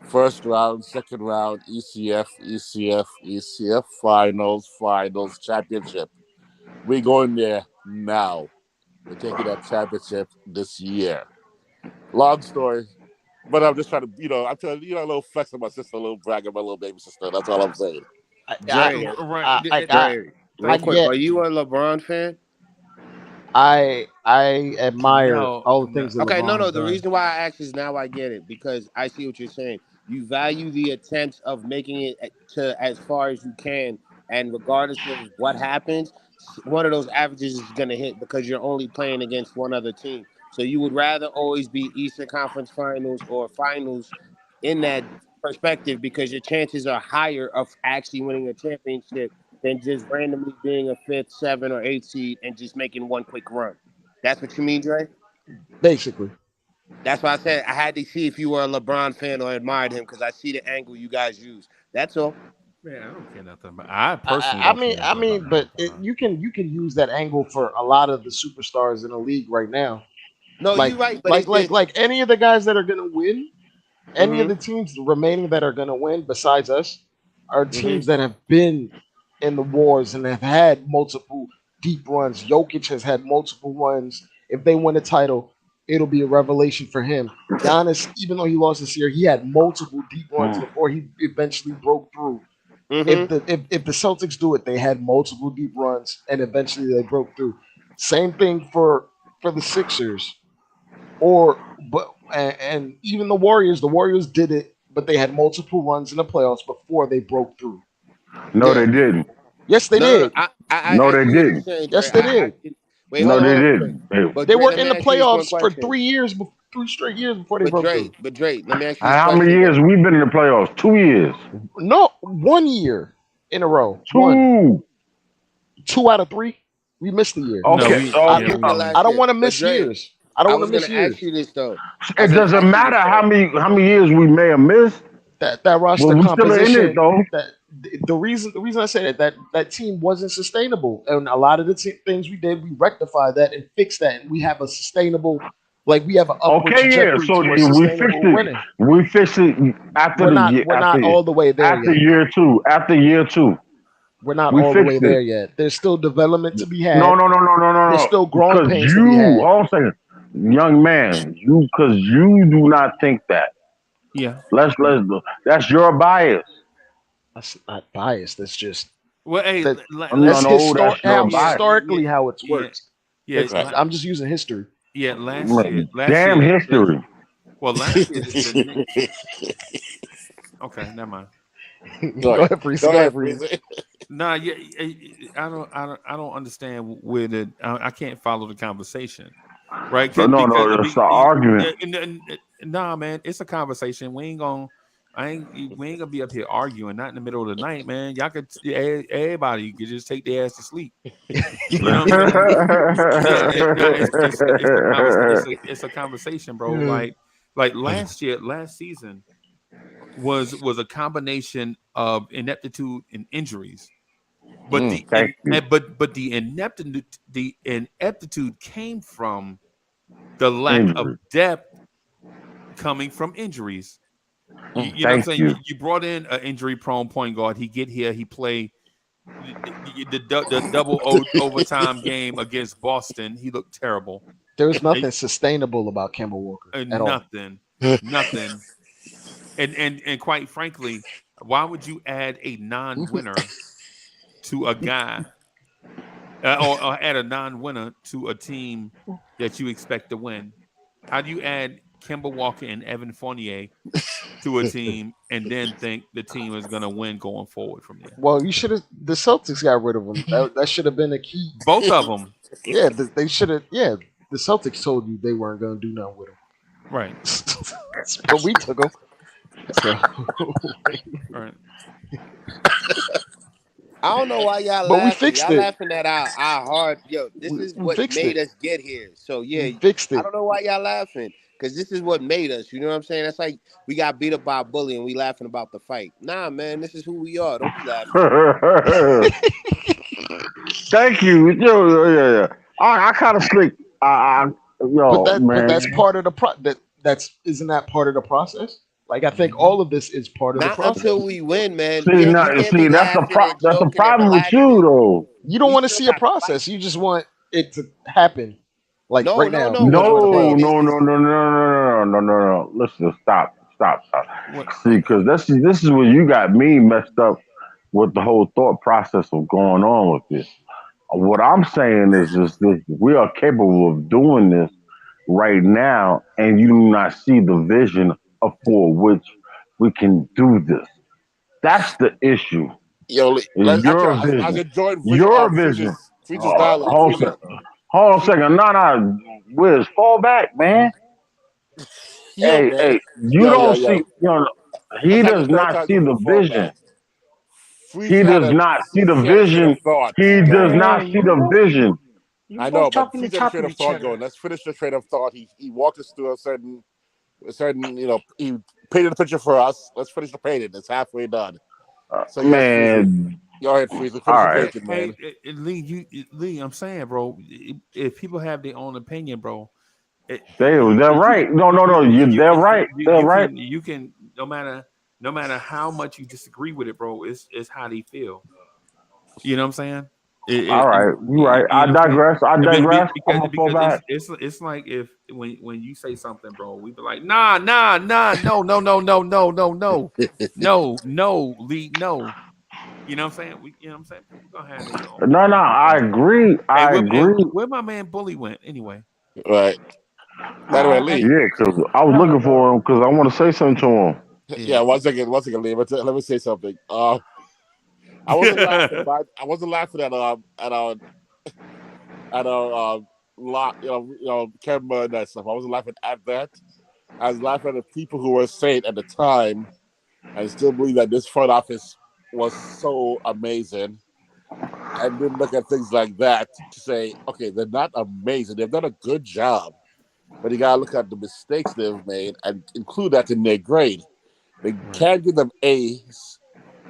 L: first round, second round, ECF, finals, championship. We're going there now. We're taking that championship this year. Long story, but I'm just trying to, I'm trying to, a little flex on my sister, a little brag on my little baby sister. That's all I'm saying.
G: Dre, Dre, real
H: I
G: quick,
H: get.
G: are you a LeBron fan?
H: I admire
F: No,
H: all the
F: no.
H: things that
G: Okay,
H: LeBron
G: no.
H: has
G: The
H: done.
G: reason why I ask is now I get it because I see what you're saying. You value the attempts of making it to as far as you can, and regardless of what happens, one of those averages is going to hit because you're only playing against one other team. So you would rather always be Eastern Conference Finals or Finals in that perspective because your chances are higher of actually winning a championship than just randomly being a fifth, 7, or 8 seed and just making one quick run. That's what you mean, Dre?
H: Basically,
G: That's why I said I had to see if you were a LeBron fan or admired him because I see the angle you guys use. That's all.
F: Man, I don't care nothing about. I personally don't care
H: I
F: nothing about
H: mean, but
F: LeBron.
H: you can use that angle for a lot of the superstars in the league right now.
G: No,
H: Like
G: you're right, but it's just.
H: any of the guys that are gonna win, any of
G: Mm
H: the teams remaining that are gonna win besides us, are
G: hmm. Mm
H: teams that have been in the wars and have had multiple deep runs. Jokic has had multiple runs. If they win a title, it'll be a revelation for him. Giannis, even though he lost this year, he had multiple deep runs
E: Mm.
H: before he eventually broke through.
G: Hmm. Mm hmm.
H: If the Celtics do it, they had multiple deep runs and eventually they broke through. Same thing for the Sixers. And even the Warriors did it, but they had multiple runs in the playoffs before they broke through.
E: No, they didn't.
H: Yes, they did.
E: No, they didn't.
H: Yes, they did.
G: Wait,
E: no,
G: hold
E: they
G: on.
E: didn't.
H: They
G: Dre,
H: were
G: let
H: in
G: me
H: the
G: ask you this one
H: playoffs for
G: question.
H: 3 straight years before they broke through.
G: But Dre, let me ask you this
E: How
G: question.
E: many years we've been in the playoffs? 2 years.
H: No, 1 year in a row.
E: 2.
H: 2 out of 3. We missed a year.
E: Okay.
H: I
G: I
H: don't want to miss years. I don't want to miss years.
G: Ask you this though.
E: It doesn't matter how many years we may have missed.
H: That roster
E: Well, we still
H: composition.
E: in it though.
H: The reason I say that team wasn't sustainable, and a lot of the things we did, we rectified that and fixed that, and we have a sustainable, we have an upward trajectory
E: so
H: towards
E: we fixed it.
H: winning.
E: We fixed it after
H: We're
E: year.
H: not all the way there
E: after
H: yet.
E: year 2. After year 2.
H: We're not all the way there yet. There's still development to be had.
E: No.
H: There's still growing pains to be
E: you,
H: had.
E: hold on a second, young man, because you do not think that.
F: Yeah.
E: Let's that's your bias.
H: That's not biased. That's just
F: hey,
E: that's
H: historically how it's worked.
F: Yeah,
H: I'm just using history.
F: Yeah, last
E: Damn
F: year,
E: history.
F: Well, last year. Okay, never mind.
H: Go ahead, Freezie.
F: Nah, yeah, I don't understand where I can't follow the conversation, right?
E: No, it's an argument.
F: Nah, man, it's a conversation. We ain't gonna be up here arguing. Not in the middle of the night, man. Y'all could everybody could just take their ass to sleep. You know what I mean? It's a conversation, bro. Like last season was a combination of ineptitude and injuries. But the ineptitude came from the lack of depth coming from injuries. You know what I'm saying? You brought in an injury-prone point guard. He get here. He play the double overtime game against Boston. He looked terrible.
H: There was nothing sustainable about Kemba Walker.
F: Nothing. And quite frankly, why would you add a non-winner to a guy, or add a non-winner to a team that you expect to win? How do you add Kemba Walker and Evan Fournier to a team and then think the team is going to win going forward from there?
H: Well, the Celtics got rid of them. That should have been a key.
F: Both of them.
H: Yeah, they should have. Yeah, the Celtics told you they weren't going to do nothing with them.
F: Right.
H: But we took them. So.
F: Right.
G: I don't know why y'all
H: but
G: laughing.
H: We fixed
G: y'all
H: it.
G: laughing at our hard. Yo, this is what made us get here. So yeah,
H: we fixed it.
G: I don't know why y'all laughing, because this is what made us. You know what I'm saying? That's like we got beat up by a bully and we laughing about the fight. Nah, man, this is who we are. Don't be laughing.
E: Thank you. Yeah. I kind of think.
H: But that's part of the isn't that part of the process? Like I think all of this is part of the process.
G: Until we win, man.
E: See, that's the problem with you, though.
H: You don't want to see a process. You just want it to happen, like right now.
E: No. Listen, stop. See, because this is where you got me messed up with the whole thought process of going on with this. What I'm saying is this: we are capable of doing this right now, and you do not see the vision for which we can do this. That's the issue.
L: Your vision. Your vision.
E: Hold on a second. No. Wiz, fall back, man. Hey, you don't see. He does not see the vision. He does not see the vision. He does not see the vision.
L: I know, but he's got a train of thought going. Let's finish the train of thought. He walked us through a certain, he painted a picture for us. Let's finish the painting. It's halfway done. So
E: man,
L: go ahead, Freezie.
E: All right,
L: man.
F: Lee, I'm saying, bro, if people have their own opinion, bro,
E: they're right. No, they're right. They're right.
F: You can no matter how much you disagree with it, bro. It's how they feel. You know what I'm saying?
E: All right, you're right. I digress.
F: Because it's like if when you say something, bro, we be like, nah, no, Lee, no. You know what I'm saying? Go ahead.
E: No, I agree. I agree.
F: Where my man Bully went anyway?
L: Right. By the way, Lee.
E: Yeah, because I was looking for him because I want to say something to him.
L: Yeah, one second, Lee. Let me say something. I wasn't laughing, but I wasn't laughing at camera and that stuff. I wasn't laughing at that. I was laughing at the people who were saying at the time, and still believe that this front office was so amazing, and then look at things like that to say, okay, they're not amazing. They've done a good job, but you gotta look at the mistakes they've made and include that in their grade. They can't give them A's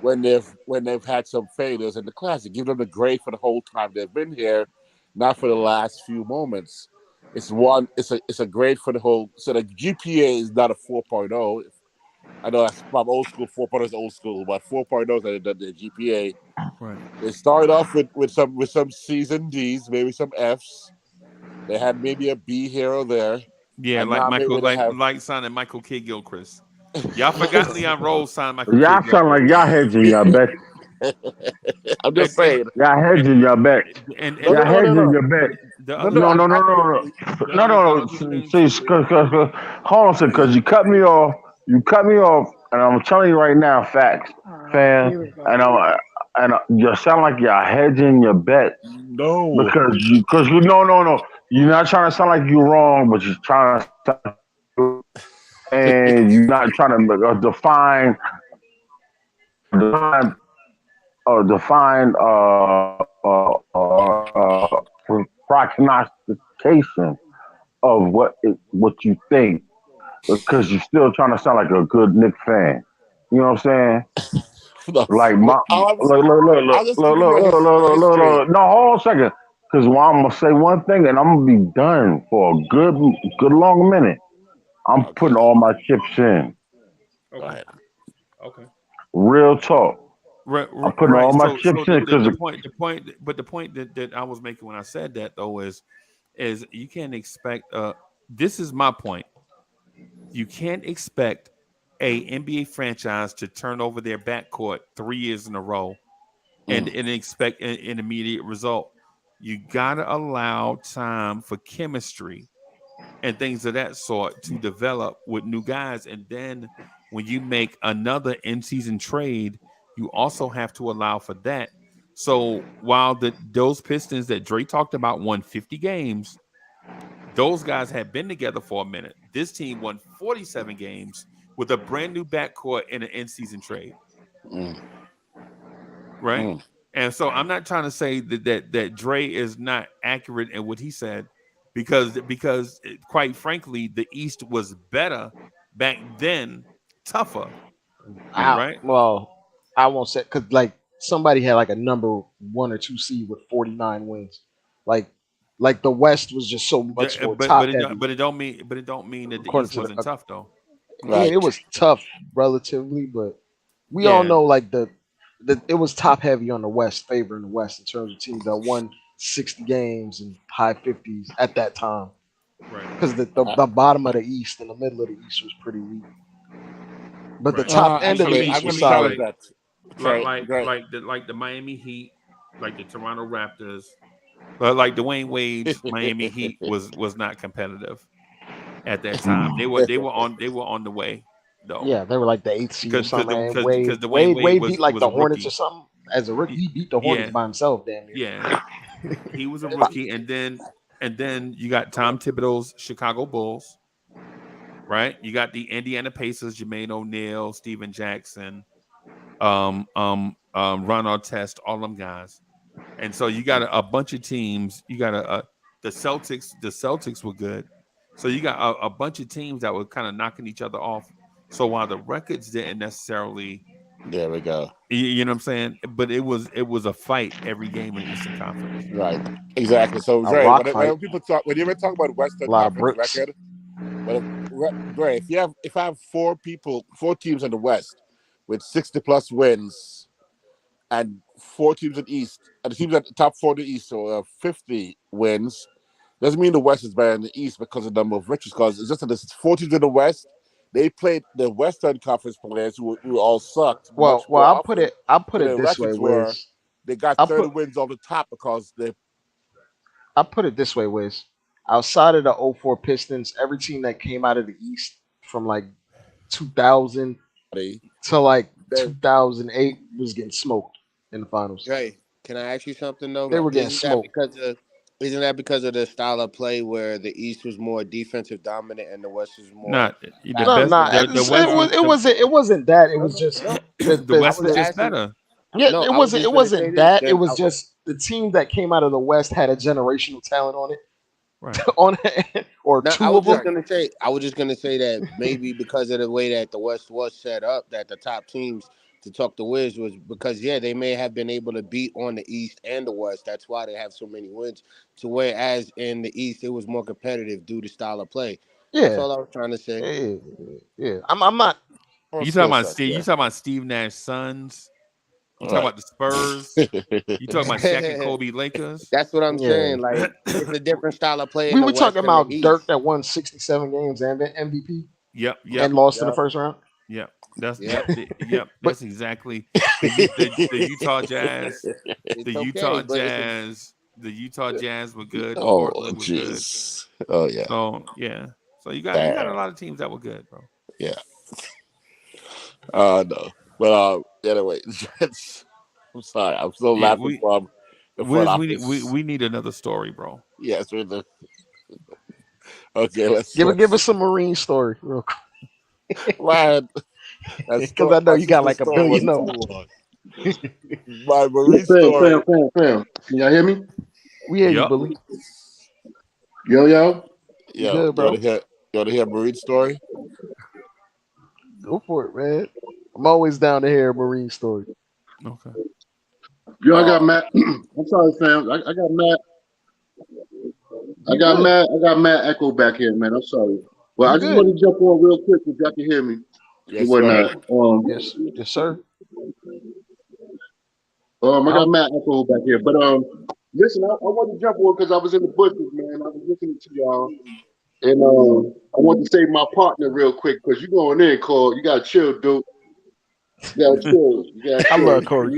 L: when they've had some failures in the class. They give them the grade for the whole time they've been here, not for the last few moments. It's a grade for the whole. So the GPA is not a 4.0. I know that's from old school. 4.0 is old school, but 4.0 is the GPA.
F: Right.
L: They started off with some C's and D's, maybe some F's. They had maybe a B here or there.
F: Yeah,
L: and
F: like
L: now
F: Michael,
L: maybe they have.
F: like signing Michael K. Gilchrist. Y'all forgot Leon Rose signed Michael K.
E: Y'all
F: Gilchrist.
E: sound like y'all hedging your bet.
L: I'm just saying.
E: Y'all hedging your bet. Y'all hedging your bet. No. See, hold on, because you cut me off. You cut me off, and I'm telling you right now, facts, fan, and you sound like y'all hedging your bet.
L: No,
E: because you no. You're not trying to sound like you're wrong, but you're trying to sound, and you're not trying to define prognostication of what you think, because you're still trying to sound like a good Knicks fan. You know what I'm saying? Like my
L: I'll just
E: look.
L: give you a history.
E: No, hold on a second. Because I'm gonna say one thing and I'm gonna be done for a good long minute. I'm putting all my chips in.
F: Okay. Okay.
E: Real talk.
F: Right.
E: I'm putting all my chips in because
F: the point that I was making when I said that though is you can't expect. This is my point. You can't expect a NBA franchise to turn over their backcourt 3 years in a row and expect an immediate result. You gotta allow time for chemistry and things of that sort to develop with new guys. And then when you make another in-season trade, you also have to allow for that. So while those Pistons that Dre talked about won 50 games, those guys had been together for a minute. This team won 47 games with a brand new backcourt in an in-season trade. Right? And so I'm not trying to say that Dre is not accurate in what he said, because quite frankly, the East was better back then, tougher. Right?
H: Well, I won't say, because like somebody had like a number 1 or 2 seed with 49 wins. Like the West was just so much more top heavy.
F: But it don't mean that the East wasn't tough though.
H: I mean, it was tough relatively, but we all know like it was top heavy on the West, favoring the West in terms of teams that won 60 games and high 50s at that time.
F: Right.
H: Because the bottom of the East and the middle of the East was pretty weak. But the top end of the East was solid.
F: Like the Miami Heat, like the Toronto Raptors, but like Dwayne Wade's Miami Heat was not competitive at that time. They were on the way though.
H: Yeah, they were like the 8th seed or something.
F: Because
H: Wade beat like the Hornets
F: rookie.
H: or something as a rookie. He beat the Hornets by himself, damn near.
F: Yeah, he was a rookie, and then you got Tom Thibodeau's Chicago Bulls, right? You got the Indiana Pacers, Jermaine O'Neal, Steven Jackson, Ron Artest, all them guys. And so you got a bunch of teams. You got the Celtics. The Celtics were good. So you got a bunch of teams that were kind of knocking each other off. So while the records didn't necessarily,
L: there we go.
F: You know what I'm saying? But it was a fight every game in the Eastern Conference.
L: Right. Exactly. So Dre, when people talk, when you even talk about Western Conference record, Dre, if I have four teams in the West with 60+ wins, and 4 teams in the East, and the teams at the top 4 in the East, so 50 wins, doesn't mean the West is better than the East because of the number of riches. Because it's just that there's 4 teams in the West. They played the Western Conference players who all sucked.
H: Well, I'll put it this way, Wiz.
L: They got 30 wins on the top because they.
H: I'll put it this way, Wiz. outside of the '04 Pistons, every team that came out of the East from like 2000 to like 2008 was getting smoked in the finals.
G: Dre, can I ask you something though?
H: They were getting smoked.
G: Isn't that because of the style of play where the East was more defensive dominant and the West was more?
F: Not the
H: No,
F: best.
H: no,
F: The West.
H: it wasn't that. It was just
F: The West was just better.
H: Yeah,
G: No,
H: it wasn't that. It was just the team that came out of the West had a generational talent on it.
F: Right.
H: On it, or
G: No,
H: two
G: I was
H: of them.
G: just gonna say that maybe because of the way that the West was set up, that the top teams to talk the Wiz was because they may have been able to beat on the East and the West. That's why they have so many wins. To whereas in the East it was more competitive due to style of play.
H: Yeah,
G: that's all I was trying to say.
H: Yeah. I'm not.
F: You talking about Steve? You talking about Steve Nash Suns? You talking about the Spurs? You talking about Shaq and Kobe Lakers?
G: That's what I'm saying. Like it's a different style of play.
H: We were talking about Dirk that won 67 games and MVP.
F: Yep.
H: And lost in the first round.
F: Yep. That's That's exactly the Utah Jazz. The Utah Jazz were good. Portland was good.
L: Oh yeah.
F: So yeah. So you got a lot of teams that were good, bro.
L: Yeah. No. But anyway, I'm sorry. I'm still laughing from the front office.
F: We need another story, bro.
L: Yes, we do. Okay, let's
H: give us some Marine story real quick.
L: Ryan,
H: because I know you got like a billion of them.
L: My Marine story.
E: Fam. Can y'all hear me?
H: We hear you, Billy.
E: Yo.
L: Yeah,
H: good, bro.
L: You want to hear a Marine story?
H: Go for it, man. I'm always down to hear a Marine story.
F: Okay.
E: Yo, I got Matt. I'm sorry, fam. I got Matt. I got Matt Echo back here, man. I'm sorry. Well, I just want to jump on real quick if y'all can hear me.
L: Yes,
H: yes, sir.
E: I got Matt Echo back here, but listen, I want to jump on because I was in the bushes, man. I was listening to y'all, and I want to save my partner real quick because you going in, Cole. You gotta chill, dude. You gotta chill.
H: I love Corey.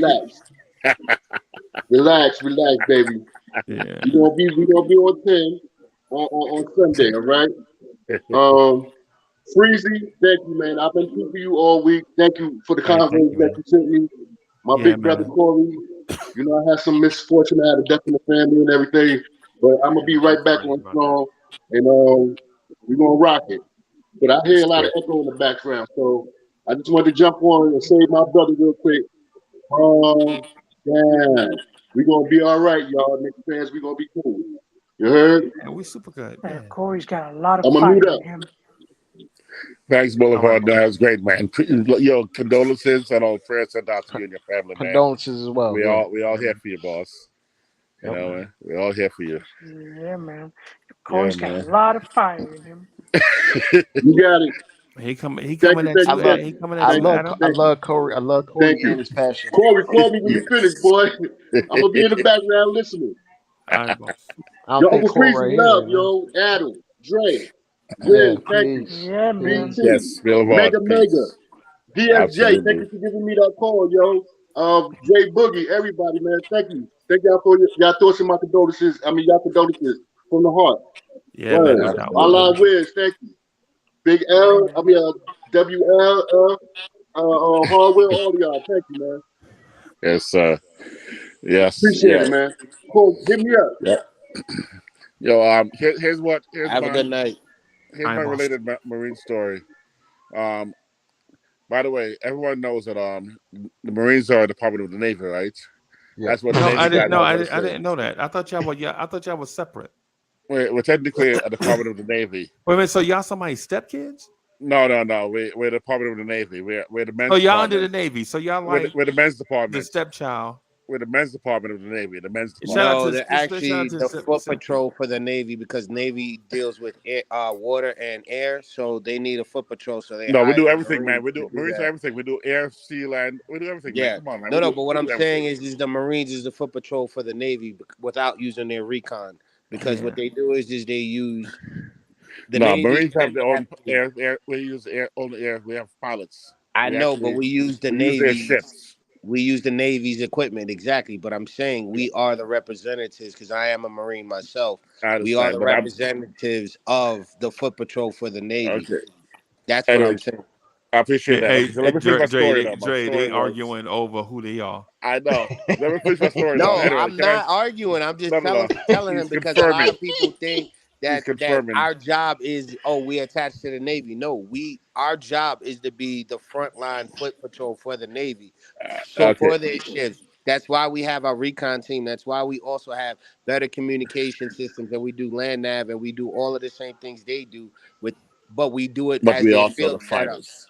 E: Relax, baby.
F: Yeah.
E: We gonna be on 10 on Sunday, all right? Freezie, thank you, man. I've been keeping you all week. Thank you for the convos that you sent me. My big brother Corey. You know, I had some misfortune. I had a death in the family and everything, but I'm gonna be right back on strong, and we're gonna rock it. But I hear a lot of echo in the background, so I just wanted to jump on and save my brother real quick. Damn. We're gonna be all right, y'all. Knicks fans, we're gonna be cool. You heard?
F: Yeah, we super good.
J: Yeah. Corey's got a lot of fire in him.
L: Thanks, Boulevard. That was great, man. Yo, condolences and all prayers sent out to you and your family, man.
H: Condolences as well.
L: We all here for you, boss. You know, man. We're all here for you.
J: Yeah, man. Corey's got a lot of fire in him.
E: You got it.
F: He coming at you.
H: I love Corey. I love Corey and his passion.
E: Corey, call me when you finish, boy. I'm gonna be in the background listening.
F: All right, boss.
E: Yo, Uncle Freezie, love, yo. Adam, Dre, Will, thank you.
J: Yeah, man.
E: BT,
L: yes,
E: Mega. DSJ, thank you for giving me that call, yo. Jay Boogie, everybody, man. Thank you. Thank y'all for y'all thoughts and my condolences. Y'all condolences from the heart.
F: Yeah, man.
E: I love Wiz, thank you. Big L, WL, Hardwell, all of y'all. Thank you, man.
L: Yes, yes.
E: Appreciate it, man. Cool. Hit me up.
L: Yeah. Yo, here's
G: Have a good night.
L: Here's my related Marine story. By the way, everyone knows that the Marines are a Department of the Navy, right?
H: Yeah.
L: That's what.
F: I didn't know that. I thought y'all was separate.
L: We're technically a Department of the Navy.
F: Wait a minute, so y'all somebody's stepkids?
L: No. We're the Department of the Navy. We're the men's.
F: So y'all
L: department.
F: under the Navy. So y'all like
L: we're the men's department.
F: The stepchild.
L: We're the men's department of the Navy. The men's department.
G: No, they're actually the foot patrol for the Navy because Navy deals with water and air, so they need a foot patrol. So they
L: we do everything, man. We do Marines do everything. We do air, sea, land. We do everything.
G: Yeah,
L: man. Come on, man.
G: No. But what I'm saying is the Marines is the foot patrol for the Navy without using their recon because what they do is they use.
L: Marines have their own air. We use air only air. We have pilots.
G: I know, but we use the Navy.
L: Use their ships.
G: We use the Navy's equipment, exactly. But I'm saying we are the representatives, because I am a Marine myself.
L: I
G: We are
L: understand,
G: the
L: but I'm
G: representatives of the foot patrol for the Navy.
L: okay.
G: That's what
L: Anyway,
G: I'm saying.
L: I appreciate that. Okay, so let me finish my story now. My
F: Dre, they
L: story was,
F: arguing over who they are.
L: I know. Let me finish my story though.
G: No,
L: Anyway,
G: I'm
L: can I?
G: not arguing. I'm just
L: No.
G: telling
L: He's
G: him, because a lot
L: confirming.
G: of people think
L: He's
G: that
L: confirming.
G: our job is, oh, we attached to the Navy. No, our job is to be the frontline foot patrol for the Navy. So
L: Okay,
G: for their ships. That's why we have our recon team. That's why we also have better communication systems, and we do land nav, and we do all of the same things they do but we do it
L: but
G: as
L: we
G: their
L: also the
G: field setup.
L: fighters.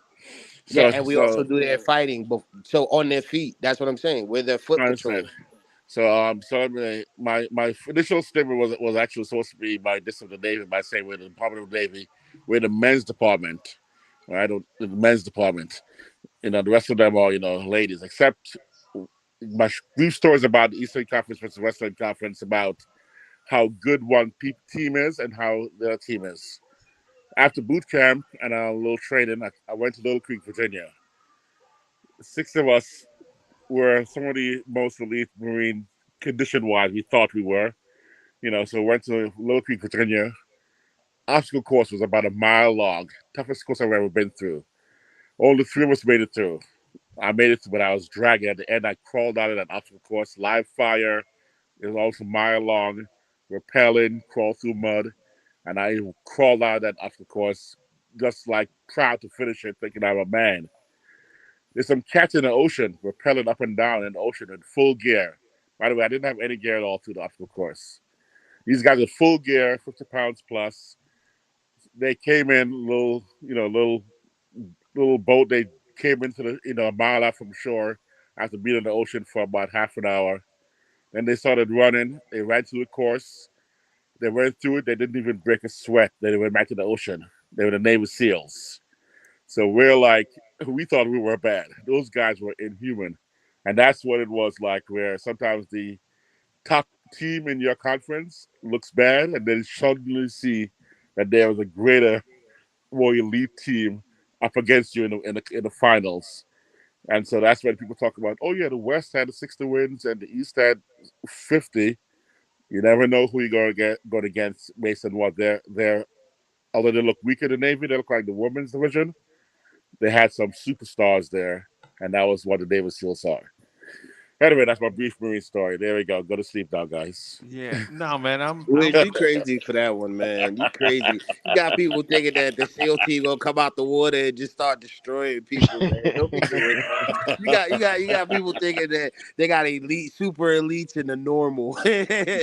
G: Yeah,
L: So,
G: and we also
L: so
G: do their fighting, but so on their feet. That's what I'm saying. We're their foot
L: I
G: patrol.
L: understand. So anyway, my initial statement was actually supposed to be by this of the Navy by saying we're the Department of the Navy, we're the men's department, right? The men's department. The rest of them are ladies, except my brief stories about the Eastern Conference versus Western Conference about how good one team is and how the other team is. After boot camp and a little training, I went to Little Creek, Virginia. 6 of us were some of the most elite Marine condition-wise we thought we were. So we went to Little Creek, Virginia. Obstacle course was about a mile long, toughest course I've ever been through. All the 3 of us made it through. I made it through, but I was dragging at the end. I crawled out of that obstacle course, live fire. It was also a mile long, rappelling, crawl through mud. And I crawled out of that obstacle course, just like proud to finish it, thinking I'm a man. There's some cats in the ocean, rappelling up and down in the ocean in full gear. By the way, I didn't have any gear at all through the obstacle course. These guys are full gear, 50 pounds plus. They came in little boat. They came into a mile out from shore after being in the ocean for about half an hour. Then they started running. They ran through the course. They went through it. They didn't even break a sweat. They went back to the ocean. They were the Navy SEALs. So we thought we were bad. Those guys were inhuman. And that's what it was like, where sometimes the top team in your conference looks bad, and then suddenly see that there was a greater, more elite team up against you in the finals. And so that's when people talk about, oh yeah, the West had 60 wins and the East had 50. You never know who you're going against based on what they're. Although they look weaker than Navy, they look like the women's division. They had some superstars there, and that was what the Navy SEALs are. Anyway, that's my brief Marine story. There we go. Go to sleep now, guys.
F: Yeah, no, man,
G: Wiz, you crazy for that one, man. You crazy. You got people thinking that the SEAL team gonna come out the water and just start destroying people, man. Don't be doing that. You got people thinking that they got super elites and the normal.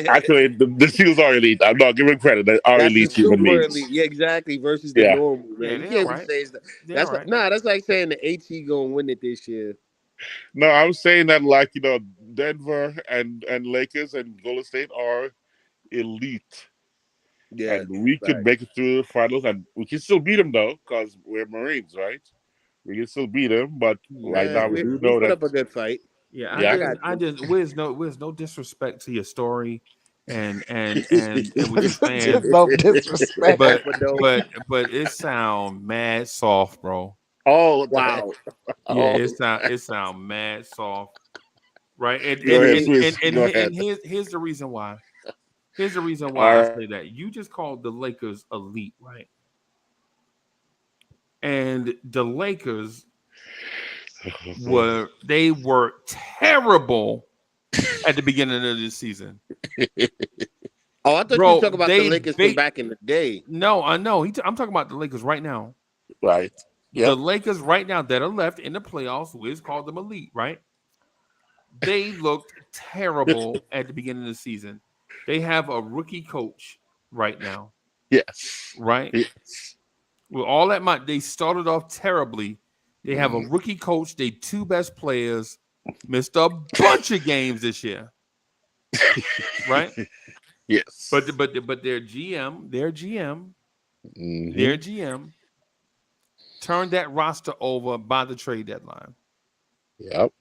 L: Actually, the SEALs are elite. I'm not giving credit. They are
G: That's the
L: elite human
G: super
L: beings.
G: elite, yeah, exactly, versus the
L: Yeah.
G: normal,
F: yeah,
G: man. You
F: they're
G: can't be
F: right.
G: saying that.
F: They're right.
G: That's like saying the HE gonna win it this year.
L: No, I'm saying that Denver and Lakers and Golden State are elite.
G: Yeah,
L: And we could
G: right.
L: make it through the finals, and we can still beat them though, because we're Marines, right? We can still beat them, but right
F: Yeah,
L: now we
G: We
L: do
G: we
L: know
G: put
L: that.
G: up a good fight.
F: yeah.
L: Yeah,
G: I got
F: With no disrespect to your story, and what you're saying,
H: Just no disrespect.
F: but
G: you.
F: but it sound mad soft, bro.
L: oh,
G: Wow.
F: Yeah,
L: oh,
F: it sound mad soft, right? And
L: go
F: and
L: ahead,
F: and
G: It,
F: and
L: Swiss.
F: and,
L: Go
F: and
L: ahead.
F: here's the reason why. Here's the reason why I
L: All
F: say that. You just called the Lakers elite, right? And the Lakers were terrible at the beginning of this season.
G: oh, I thought you were
F: Bro,
G: talking about the Lakers from back in the day.
F: no, I know. I'm talking about the Lakers right now.
L: right.
F: The
L: Yep.
F: Lakers right now that are left in the playoffs, Wiz called them elite, right? They looked terrible at the beginning of the season. They have a rookie coach right now,
L: Yes.
F: right?
L: Yes.
F: With all that money, they started off terribly. They have a rookie coach. They 2 best players missed a bunch of games this year, right?
L: Yes.
F: But their GM turned that roster over by the trade deadline,
L: Yep.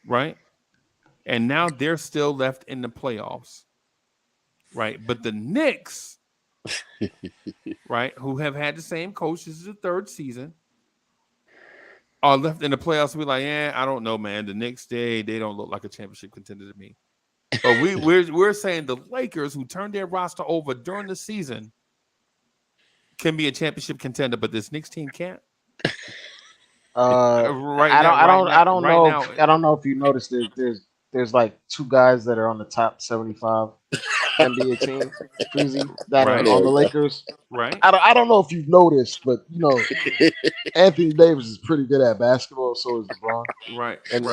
F: right? And now they're still left in the playoffs, right? But the Knicks, right, who have had the same coach, this is the 3rd season, are left in the playoffs, we're like, I don't know, man. The Knicks, they don't look like a championship contender to me. But we're saying the Lakers, who turned their roster over during the season, can be a championship contender, but this Knicks team can't.
H: I don't know if you noticed there's like two guys that are on the top 75 NBA team, Freezie, that are on the Lakers.
F: Right.
H: I don't know if you've noticed, but you know, Anthony Davis is pretty good at basketball. So is LeBron.
F: Right.
H: And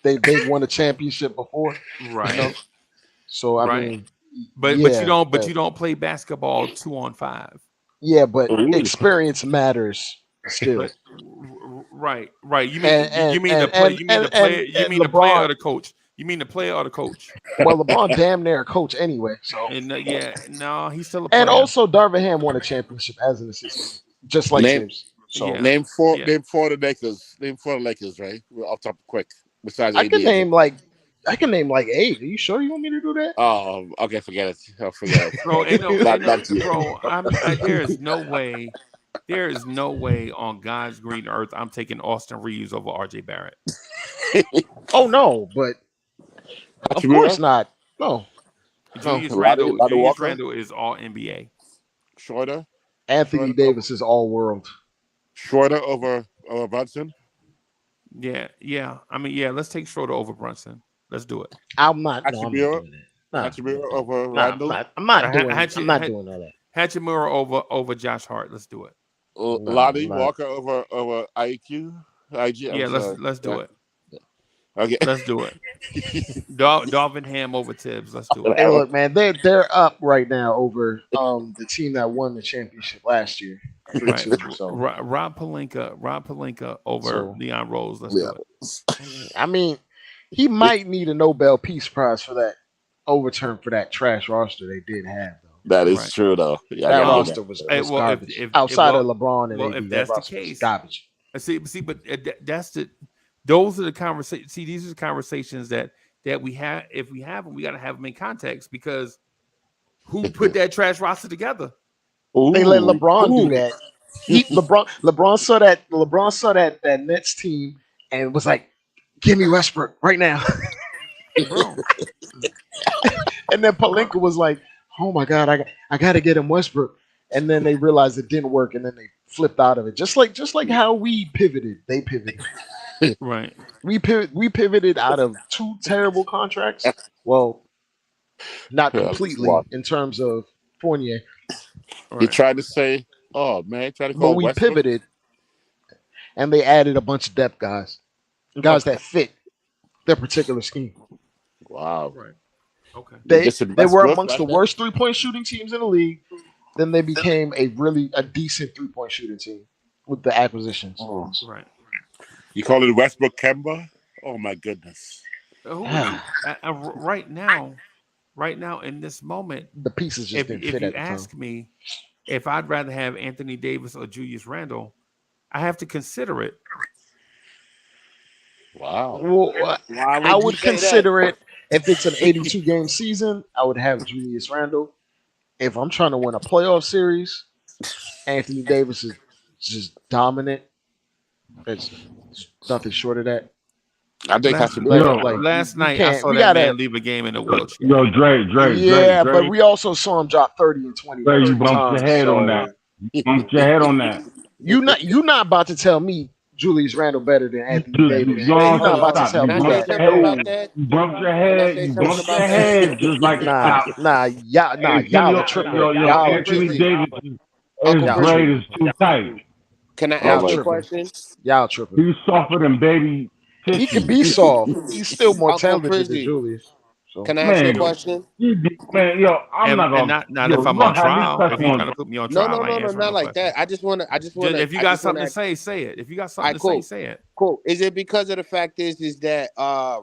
H: they've won a championship before.
F: Right.
H: You know? So I mean,
F: but you don't play basketball 2-on-5.
H: Yeah, but experience matters still.
F: But, right. You mean the player or the coach? You mean the player or the coach?
H: Well, LeBron damn near a coach anyway. So
F: and he's still a player.
H: And also, Darvin Ham won a championship as an assistant, just like James. So
L: name four the Lakers. Name 4 the Lakers, right? We're off top quick. Besides,
H: I can name like 8. Are you sure you want me to do that?
L: Oh, okay, forget it. I'll forget it.
F: Bro, there is no way. There is no way on God's green earth I'm taking Austin Reeves over RJ Barrett.
H: Oh no, but of course not. No.
F: Julius Randle is all NBA.
L: Shorter.
H: Anthony Davis is all world.
L: Shorter over Brunson.
F: Yeah. I mean, let's take Schroeder over Brunson. Let's do it.
H: I'm not doing that.
L: Hachimura over Randle.
H: I'm not doing that.
F: Hachimura over Josh Hart. Let's do it.
L: Lonnie Walker over IG.
F: Yeah, let's do it.
L: Okay,
F: let's do it. Darvin Ham over Tibbs. Let's do it.
H: Hey, look, man, they're up right now over the team that won the championship last year.
F: Right. So. Rob Pelinka over Leon Rose. Let's do it.
H: I mean, he might need a Nobel Peace Prize for that overturn for that trash roster they did have.
L: That is true, though.
H: Yeah, that roster was garbage. Outside of LeBron and AD,
F: if that's the case,
H: garbage.
F: See, but those are the conversations. See, these are the conversations that we have. If we have them, we got to have them in context because who put that trash roster together?
H: They let LeBron do that. LeBron saw that Nets team and was like, "Give me Westbrook right now." And then Pelinka was like, "Oh my God, I got to get him Westbrook." And then they realized it didn't work, and then they flipped out of it. Just like how we pivoted, they pivoted.
F: Right.
H: We pivoted out of 2 terrible contracts. Well, not completely in terms of Fournier.
L: Right. He tried to say, "Oh man," tried to call.
H: But we
L: Westbrook.
H: pivoted, and they added a bunch of depth guys that fit their particular scheme.
L: Wow.
F: Right. Okay.
H: They were amongst the worst 3-point shooting teams in the league. Then they became a decent 3-point shooting team with the acquisitions.
L: Oh.
F: Right.
L: You call it Westbrook Kemba? Oh my goodness.
F: Right now in this moment,
H: the pieces just didn't fit.
F: If you ask me if I'd rather have Anthony Davis or Julius Randle, I have to consider it.
L: Wow.
H: Well, I would consider it if it's an 82-game season. I would have Julius Randle. If I'm trying to win a playoff series, Anthony Davis is just dominant. It's nothing short of that.
L: I think
F: last night I saw that man leave a game in a wheelchair.
E: Yo, Drake.
H: Yeah, but we also saw him drop 30 and 20.
E: You bumped your head on that. You bumped your head on that.
H: You're not about to tell me Julius Randle better than Anthony Davis. You're not about to tell me that.
E: You bumped your head. Just like
H: y'all tripping.
E: Anthony Davis is great is too tight.
G: Can I ask you a question?
H: Y'all tripping.
E: He's softer than baby.
H: He can be soft. He's still more talented than Julius. So.
G: Can I ask you a question?
E: Man, yo, I'm
F: not if I'm on trial. If you're trying to put me on trial,
G: no, not like that. I just want to.
F: If you got something to say, say it. If you got something to say it.
G: Cool. Is it because of the fact is that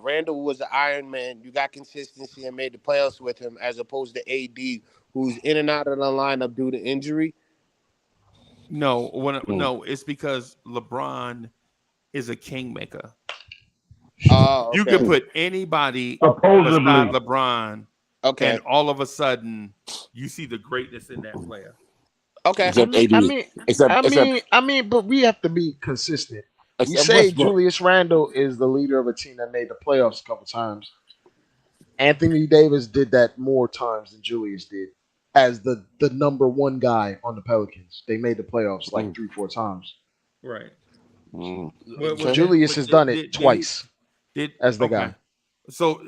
G: Randall was the Iron Man? You got consistency and made the playoffs with him, as opposed to AD, who's in and out of the lineup due to injury.
F: No, it's because LeBron is a kingmaker.
G: Okay.
F: You could put anybody beside LeBron, and all of a sudden you see the greatness in that player.
G: Okay.
H: I mean, but we have to be consistent. We say Julius Randle is the leader of a team that made the playoffs a couple times. Anthony Davis did that more times than Julius did as the number one guy on the Pelicans. They made the playoffs like 3-4 times.
F: Right.
H: Julius has done it twice as the guy.
F: So,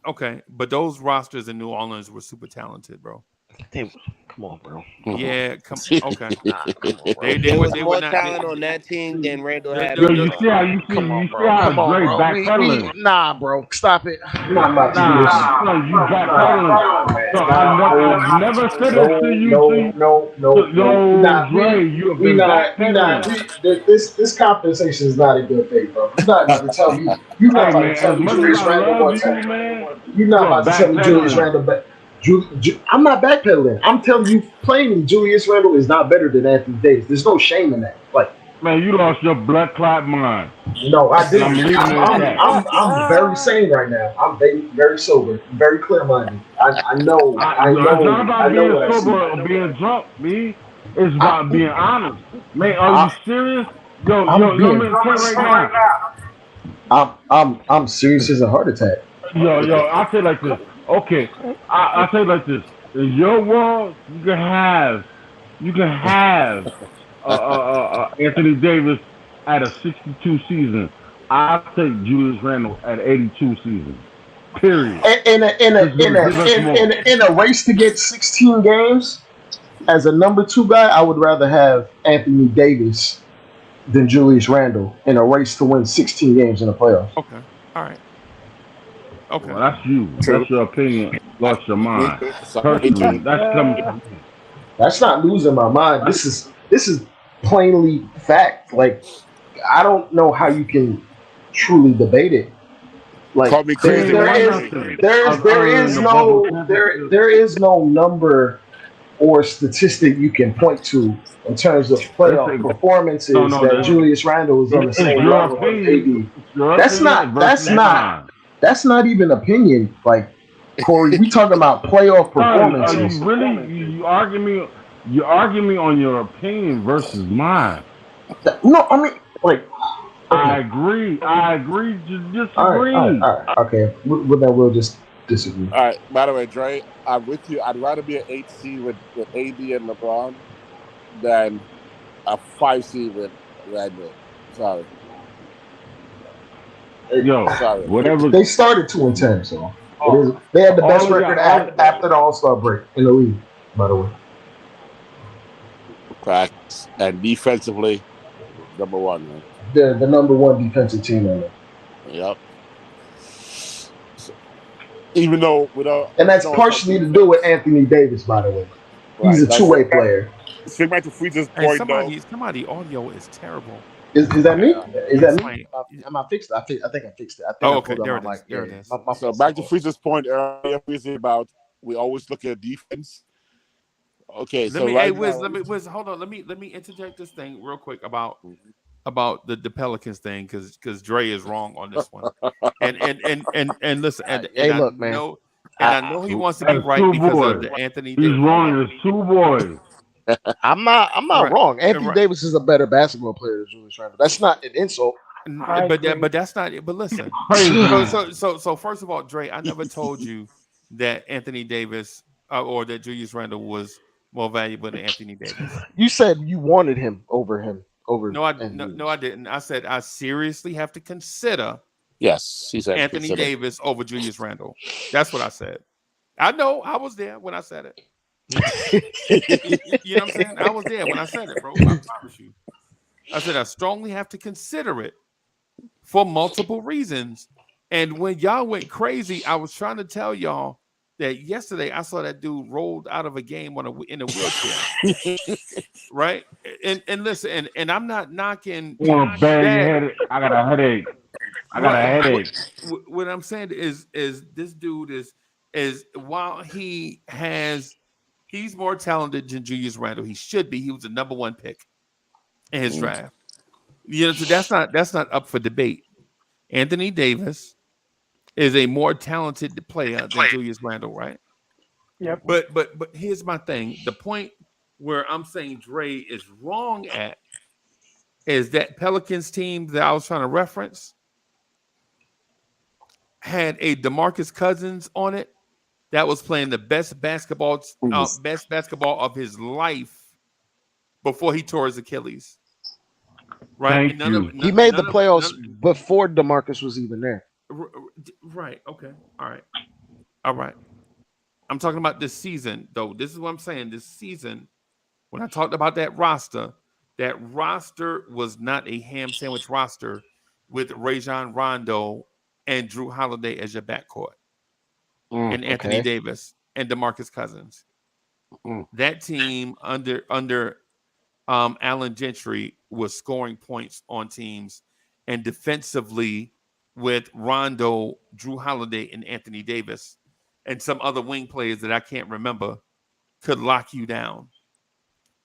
F: okay, but those rosters in New Orleans were super talented, bro.
H: Come on, bro.
F: Yeah, okay.
H: Nah, come on, bro.
G: There was more talent on that team than Randall had.
H: Come on, bro. Nah, bro. Stop it.
E: Not about to do this.
M: You backpedaling. So I never said it to you.
E: No. This compensation is not a good thing, bro. You're not about to tell me. You're not about to tell me Julius Randle one time. You're not about to tell me Julius Randle, but I'm not backpedaling. I'm telling you plainly, Julius Randle is not better than Anthony Davis. There's no shame in that. Like,
M: man, you lost your blood clot mind.
E: No, I didn't. I'm very sane right now. I'm very, very sober, very clear-minded. I know.
M: It's not about being sober or being drunk, me. It's about being honest. Man, are you serious? Yo, right now.
E: I'm serious as a heart attack.
M: Yo, I'll say it like this. Okay, I'll say it like this. In your world, you can have Anthony Davis at a 62 season. I'll take Julius Randle at 82 season. Period.
E: In a race to get 16 games, as a number 2 guy, I would rather have Anthony Davis than Julius Randle in a race to win 16 games in the playoffs.
F: Okay, all right. Okay,
M: well, that's you. That's your opinion. Lost your mind. Personally, that's coming from me.
E: That's not losing my mind. This is plainly fact. Like, I don't know how you can truly debate it. Like,
L: Call me crazy.
E: There is no number or statistic you can point to in terms of playoff performances that Julius Randle is on the same level as AD. That's not even opinion. Like, Corey, we talking about playoff performances.
M: Are you really you argue me on your opinion versus mine?
E: No, I mean, like,
M: I agree. Just disagree.
E: All right. Okay. Well, then we'll just disagree.
L: All right. By the way, Dre, I'm with you. I'd rather be an 8 seed with AD and LeBron than a 5 seed with Randle. Sorry.
M: Sorry. Whatever.
E: They started 2-10, so they had the best record after the All-Star break in the league. By the way.
L: Facts. And defensively, number 1, man.
E: They're the number 1 defensive team on there.
L: Yep. So, even though
E: and that's partially to do with Anthony Davis, by the way. He's a 2-way player.
L: Swing back to Freezer's point,
F: somebody audio is terrible.
E: Is that me? Is that me? I fixed it. I think I fixed it. I think
F: okay. There it is.
L: So back to Freezer's point earlier, Freezie, about we always look at defense. Okay,
F: Wiz, hold on. Let me interject this thing real quick about the Pelicans thing because Dre is wrong on this one. And listen,
H: look, man.
F: I know he wants to be right because of the Anthony Davis.
M: He's wrong. There's 2 boys.
H: I'm not wrong. Anthony Davis is a better basketball player than Julius Randle. That's not an insult.
F: But that's not it. But listen. So first of all, Dre, I never told you that Anthony Davis or that Julius Randle was more valuable than Anthony Davis.
H: You said you wanted him over him.
F: No, I didn't. I said I seriously have to consider.
L: Yes, he said
F: Anthony Davis over Julius Randle. That's what I said. I know I was there when I said it. You know what I'm saying? I was there when I said it, bro. I promise you. I said I strongly have to consider it for multiple reasons. And when y'all went crazy, I was trying to tell y'all that yesterday I saw that dude rolled out of a game in a wheelchair. Right? And listen, and I'm not knocking.
M: I got a headache.
F: What I'm saying is this dude is while he's more talented than Julius Randle. He should be. He was the number 1 pick in his draft. You know, so that's not up for debate. Anthony Davis is a more talented player than Julius Randle, right?
J: Yep.
F: But here's my thing. The point where I'm saying Dre is wrong at is that Pelicans team that I was trying to reference had a DeMarcus Cousins on it that was playing the best basketball of his life before he tore his Achilles. Right?
M: Thank you.
H: He made the playoffs before DeMarcus was even there.
F: Right. Okay. All right. I'm talking about this season, though. This is what I'm saying. This season, when I talked about that roster was not a ham sandwich roster with Rajon Rondo and Drew Holiday as your backcourt, and Anthony Davis and DeMarcus Cousins. That team under Allen Gentry was scoring points on teams, and defensively with Rondo, Drew Holiday, and Anthony Davis, and some other wing players that I can't remember, could lock you down.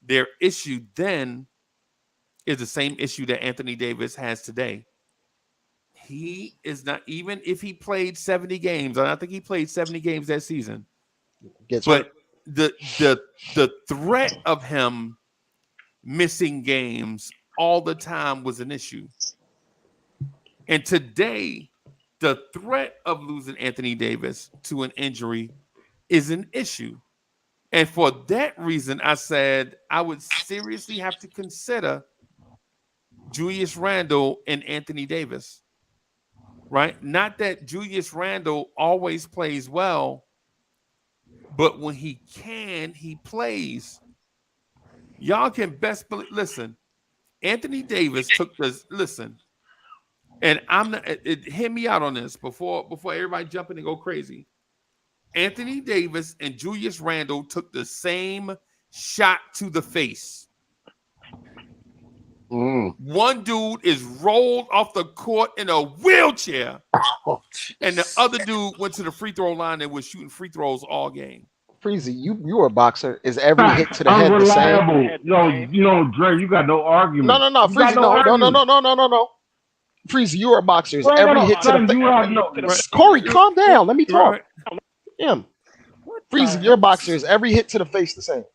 F: Their issue then is the same issue that Anthony Davis has today. He is not, even if he played 70 games, and I think he played 70 games that season, but the threat of him missing games all the time was an issue. And today, the threat of losing Anthony Davis to an injury is an issue. And for that reason, I said I would seriously have to consider Julius Randle and Anthony Davis, right? Not that Julius Randle always plays well, but when he can, he plays. Y'all can best believe, listen, Anthony Davis took this, listen, and I'm not, hear me out on this before everybody jump in and go crazy. Anthony Davis and Julius Randle took the same shot to the face. One dude is rolled off the court in a wheelchair, and the other dude went to the free throw line and was shooting free throws all game.
H: Freezie, you are a boxer. Is every hit to the head the same?
M: No, Dre, you got no argument.
H: No, Freezie, no. Freezie, you are a boxer. Is every hit to the face? Corey, calm down. Let me talk. Freezie, you're a boxer. Is every hit to the face the same?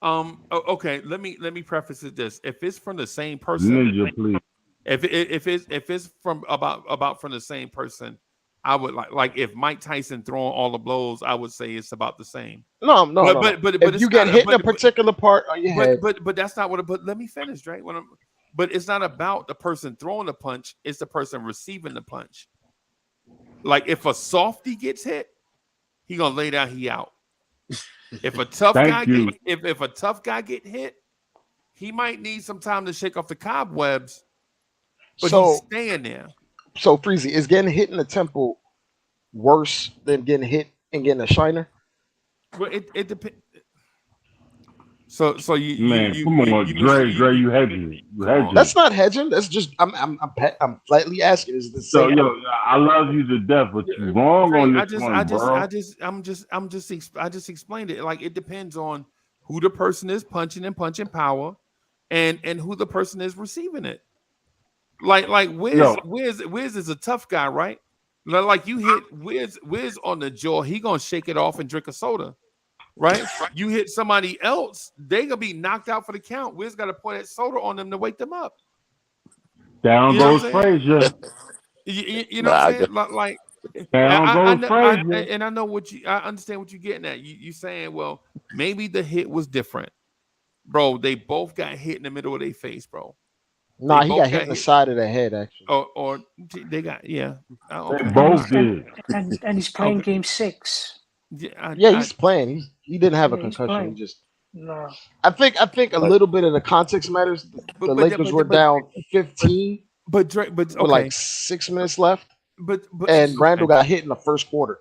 F: Okay. Let me preface it this: if it's from the same person,
M: Ninja, please.
F: If it's from about from the same person, I would like if Mike Tyson throwing all the blows, I would say it's about the same.
H: No. But if you get hit in a particular part on your head,
F: but that's not what. But let me finish, Dre. But it's not about the person throwing the punch; it's the person receiving the punch. Like if a softy gets hit, he gonna lay down, he out. If a tough if a tough guy get hit, he might need some time to shake off the cobwebs, but he's staying there.
H: So Freezie, is getting hit in the temple worse than getting hit and getting a shiner?
F: Well, it depends. So you
M: come on, Dre, you hedging.
H: That's not hedging. That's just I'm politely asking. Is the same?
M: So I love you to death, but you wrong on this one, bro.
F: I just explained it. Like it depends on who the person is punching power, and who the person is receiving it. Like Wiz is a tough guy, right? Like you hit Wiz on the jaw, he gonna shake it off and drink a soda. Right? You hit somebody else, they gonna be knocked out for the count. Wiz got to pour that soda on them to wake them up.
M: Down goes Frazier.
F: You know what I'm saying? Like
M: down goes Frazier.
F: And I understand what you're getting at. You saying, well, maybe the hit was different, bro. They both got hit in the middle of their face, bro.
H: Nah, he got hit in the side of the head, actually.
F: Or they got
M: They both did.
J: And he's playing game 6.
H: Yeah, he's playing. He didn't have a concussion. He just I think a little bit of the context matters. The Lakers were down 15,
F: with
H: like 6 minutes left. And Randall got hit in the first quarter.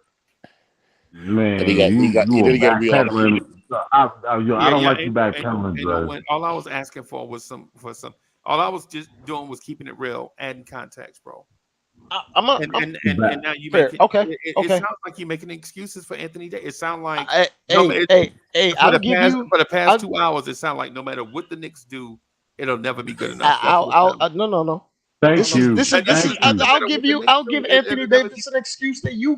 M: Man,
L: he didn't get real.
M: I don't like you backpedaling, bro.
F: All I was asking for was some. All I was just doing was keeping it real, adding context, bro. And now you make it.
H: Okay.
F: It sounds like you're making excuses for Anthony Davis. It sounds like
H: for
F: the past 2 hours. It sounds like no matter what the Knicks do, it'll never be good enough.
H: No.
M: Thank you.
H: I'll give Anthony Davis an excuse that you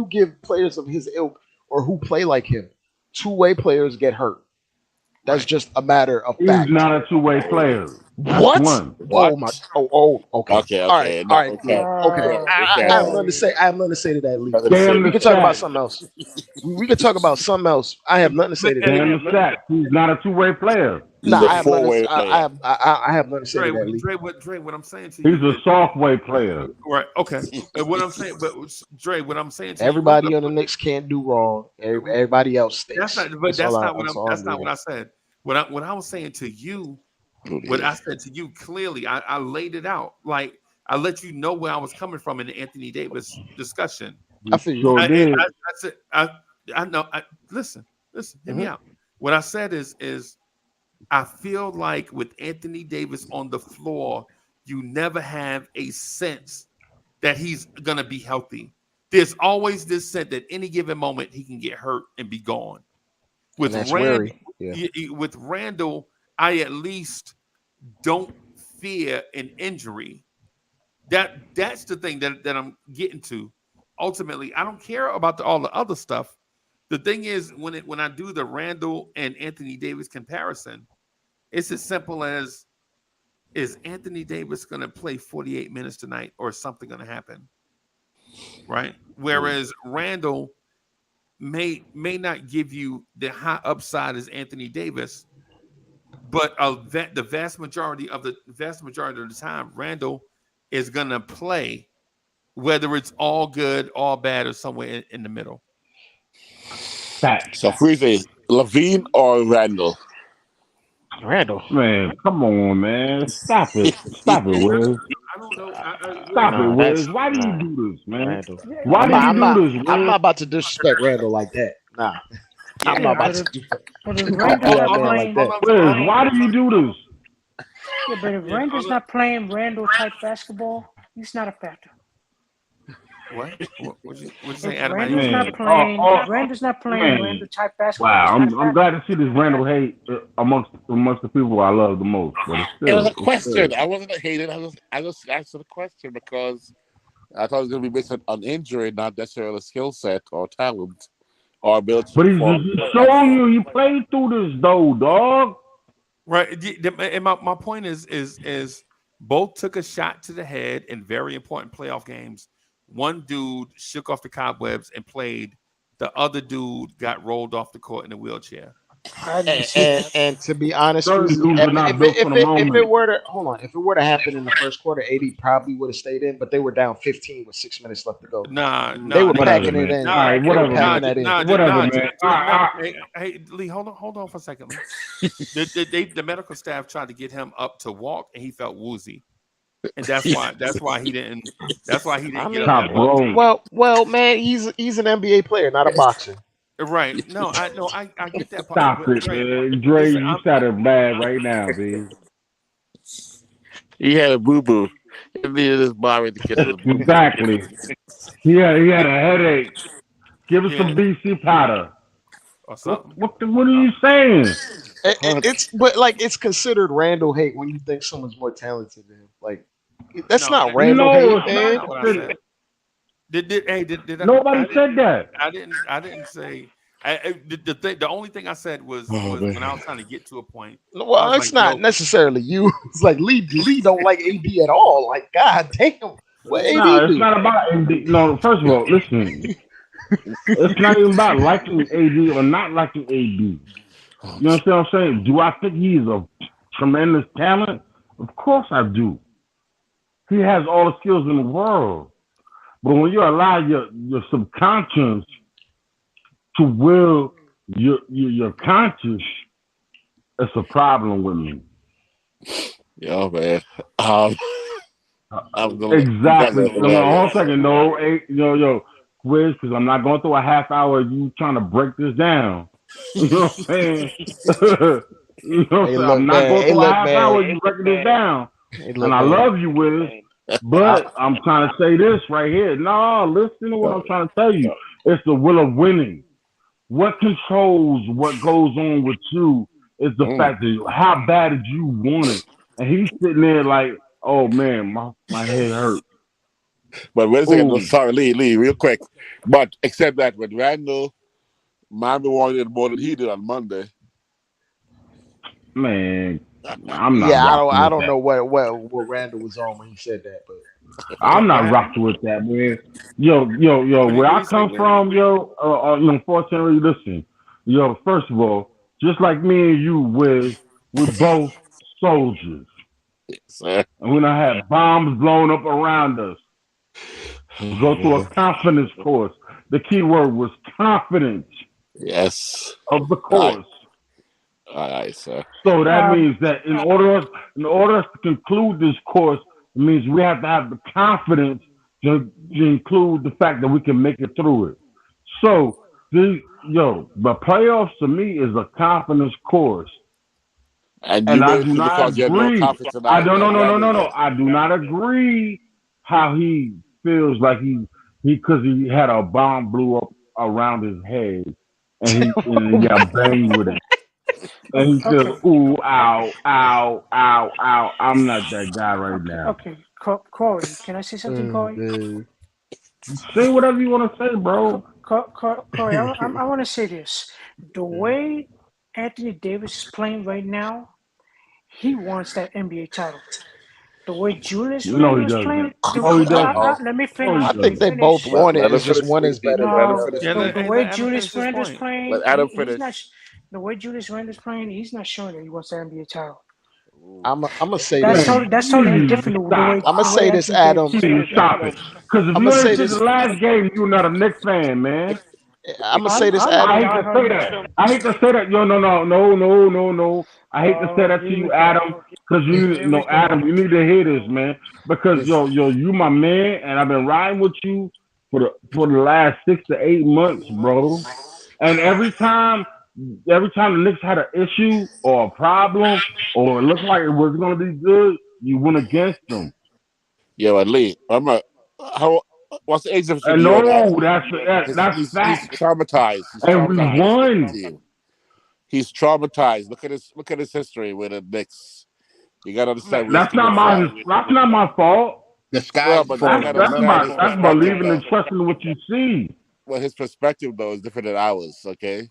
H: give players of his ilk or who play like him. Two-way players get hurt. That's just a matter of fact.
M: He's not a two-way player.
H: What?
M: one.
H: Oh my. Oh. Okay.
L: Okay.
H: All right.
L: Okay.
H: All
L: No,
H: right.
L: we
H: Yeah.
L: can't.
H: Okay.
L: We
H: I
L: can't
H: have
L: say.
H: nothing to say. I have nothing to say to that, Lee.
L: Nothing to say.
M: Damn
H: We
M: the
H: can talk about
M: stats.
H: something else. We can talk about something else. I have nothing to say to that.
M: Damn the stats. He's not a two-way player.
L: He's
H: Nah,
L: a
H: I have nothing.
L: four-way player.
H: I have nothing to say
F: Dre,
H: to that, Lee.
F: what I'm saying to
M: He's
F: you
M: a
F: is
M: soft way player.
F: right. Okay, and what I'm saying, but Dre, what I'm saying to
H: Everybody
F: you,
H: on the Knicks can't do wrong. Everybody else
F: that's
H: stinks.
F: not. But that's not what
H: That's all I'm
F: what I said. What I was saying to you, what I said to you clearly, I laid it out. Like I let you know where I was coming from in the Anthony Davis discussion.
H: I feel you.
M: Sure did.
F: I said I know. Listen, hear me out. What I said is I feel like with Anthony Davis on the floor, you never have a sense that he's gonna be healthy. There's always this sense that any given moment he can get hurt and be gone. With with Randall, I at least don't fear an injury. That's the thing that I'm getting to. Ultimately, I don't care about all the other stuff. The thing is, when I do the Randall and Anthony Davis comparison, it's as simple as, is Anthony Davis going to play 48 minutes tonight, or is something going to happen? Right. Whereas Randall may not give you the high upside as Anthony Davis, but the vast majority of the time, Randall is going to play, whether it's all good, all bad, or somewhere in the middle.
L: So Freezie, Levine or Randall?
H: Randall.
M: Man, come on, man. Stop it, Wiz.
F: I don't know.
M: Stop it, Wiz. Why do you do this, man?
H: Randall.
M: Why do you do this, Wiz?
H: I'm not about to disrespect Randall like that. Nah. I'm not about to do
J: But if Randall's not playing,
M: Wiz, why do you do this?
J: Yeah, but if Randall's not playing Randall type basketball, he's not a factor.
F: What you
J: If
F: say, Adam?
J: Randall's not playing, Randall's not playing Randall type basketball.
M: Wow, I'm glad to see this Randall hate amongst the people I love the most. But it's still,
L: it was a question. I wasn't hating. I just answered the question because I thought it was going to be based on injury, not necessarily skill set or talent or ability.
M: But he's showing you he played through this though, dog.
F: Right. And my point is both took a shot to the head in very important playoff games. One dude shook off the cobwebs and played. The other dude got rolled off the court in a wheelchair.
H: And to be honest, if it were to happen in the first quarter, AD probably would have stayed in, but they were down 15 with 6 minutes left to go.
F: They
H: were packing it in.
M: All right, whatever,
F: man. Hey, Lee, hold on for a second. The medical staff tried to get him up to walk, and he felt woozy. And that's why he didn't get up.
H: Well, man, he's an NBA player, not a boxer.
F: Right. No, I get that part.
M: Stop it, man. Dre, you started bad right now, man.
L: He had a boo-boo. He needed his body to get to the boo-boo.
M: Exactly. He had a headache. Give us some BC powder.
F: Or something.
M: What are you saying?
H: It's considered Randall hate when you think someone's more talented than him. Like, that's not Randall hate, man.
F: Not what I said. Did
M: Nobody said that.
F: I didn't say. The only thing I said was when I was trying to get to a point.
H: Well, it's not necessarily you. It's like Lee don't like AD at all. Like, god damn, what AD do?
M: It's not about AD. No, first of all, listen. It's not even about liking AD or not liking AD. You know what I'm saying? Do I think he's a tremendous talent? Of course I do. He has all the skills in the world. But when you allow your subconscious to will your conscious, it's a problem with me.
L: Yeah, man.
M: Exactly. Hold on a second. Yo, Quiz, because I'm not going through a half hour of you trying to break this down. You know what I'm saying? I'm not going through a half hour of you breaking this down. And I love you, Wiz. But I'm trying to say this right here. No, listen to what I'm trying to tell you. It's the will of winning. What controls what goes on with you is the fact that how bad did you want it? And he's sitting there like, oh man, my head hurts.
L: But wait a second, sorry, Lee, real quick. But except that with Randall, Miami wanted more than he did on Monday.
M: Man, I'm not
H: Yeah,
M: rocking
H: I
M: with
H: don't
M: that.
H: know what Randall was on when he said that, but
M: I'm not
J: What?
M: rocking with that, man. Yo,
F: What
M: where
F: did
M: I
F: he say,
M: come
F: Willie?
M: from, unfortunately, listen, first of all, just like me and you, we're both soldiers,
L: Sir.
M: and we don't have bombs blown up around us. We go through a confidence course. The key word was confidence
L: Yes.
M: of the
L: All right.
M: course.
L: All right, sir.
M: So that
J: Um,
M: means that in order us to conclude this course, it means we have to have the confidence to include the fact that we can make it through it. So the playoffs to me is a confidence course.
L: And you
M: And I
L: made it
M: do
L: through
M: not
L: because you had more
M: agree.
L: confidence
M: I don't
L: Randall
M: no.
L: did.
M: I do not agree how he feels like he because he had a bomb blew up around his head and he got banged with it. And he
J: okay,
M: feels, ooh, ow, ow, ow, ow. I'm not that guy right
J: okay,
M: now.
J: okay. Corey, can I say something, Corey?
H: man.
M: Say whatever you want to say, bro.
J: Corey, I want to say this. The way Anthony Davis is playing right now, he wants that NBA title. The way Julius
M: No,
J: Randle
M: he
J: is playing,
M: doesn't. No, he doesn't.
J: let me
M: No, he
J: finish.
H: I
J: Let me
H: think
M: doesn't.
H: they both
J: finish.
H: want it.
L: Let him
H: It's just
L: finish,
H: one is
L: Freezy.
H: better
L: Let him
H: than
J: No,
L: finish,
F: Yeah,
L: Freezy.
J: the way
F: let Adam
J: Julius
F: finish his
J: Randle's
F: point.
J: playing,
L: Let Adam
J: he's not.
L: finish.
J: The way Julius Randle's playing, he's not showing that he wants the NBA title.
H: I'm gonna say
J: That's
H: this.
J: totally
M: Man,
J: that's totally
M: please
J: different.
M: stop.
H: I'm gonna
J: The way
H: say this,
J: Anthony Davis
H: Adam.
J: is
M: Please
J: playing.
M: stop it. Because if
H: I'm
M: you
H: gonna
M: ain't
H: say
M: see the
H: this.
M: last game, you're not a Knicks fan, man.
H: I'm gonna say this,
J: I know
M: I
H: Adam.
M: hate to say that. I hate to say that. No. I hate to say that to
J: Here we
M: you,
J: go.
M: Adam, because
J: Here we go.
M: Adam, you need to hear this, man. Because
L: This,
M: you my man, and I've been riding with you for the last 6 to 8 months, bro. And every time the Knicks had an issue or a problem, or it looked like it was gonna be good, you went against them.
L: yo, and Lee, what's the age difference between
M: And
L: you and
M: no,
L: Adam?
M: that's
L: He's
M: fact.
L: traumatized. He's
M: And we
L: traumatized with the
M: won.
L: team. He's traumatized. Look at his history with the Knicks. You gotta understand where he's
M: That's
L: coming
M: not my
L: from.
M: that's not my fault.
G: The
L: Well,
G: sky's the
L: but you
G: limit.
L: gotta understand his
M: That's
L: perspective
M: believing and
L: though.
M: trusting what you see.
L: Well, his perspective though is different than ours. Okay,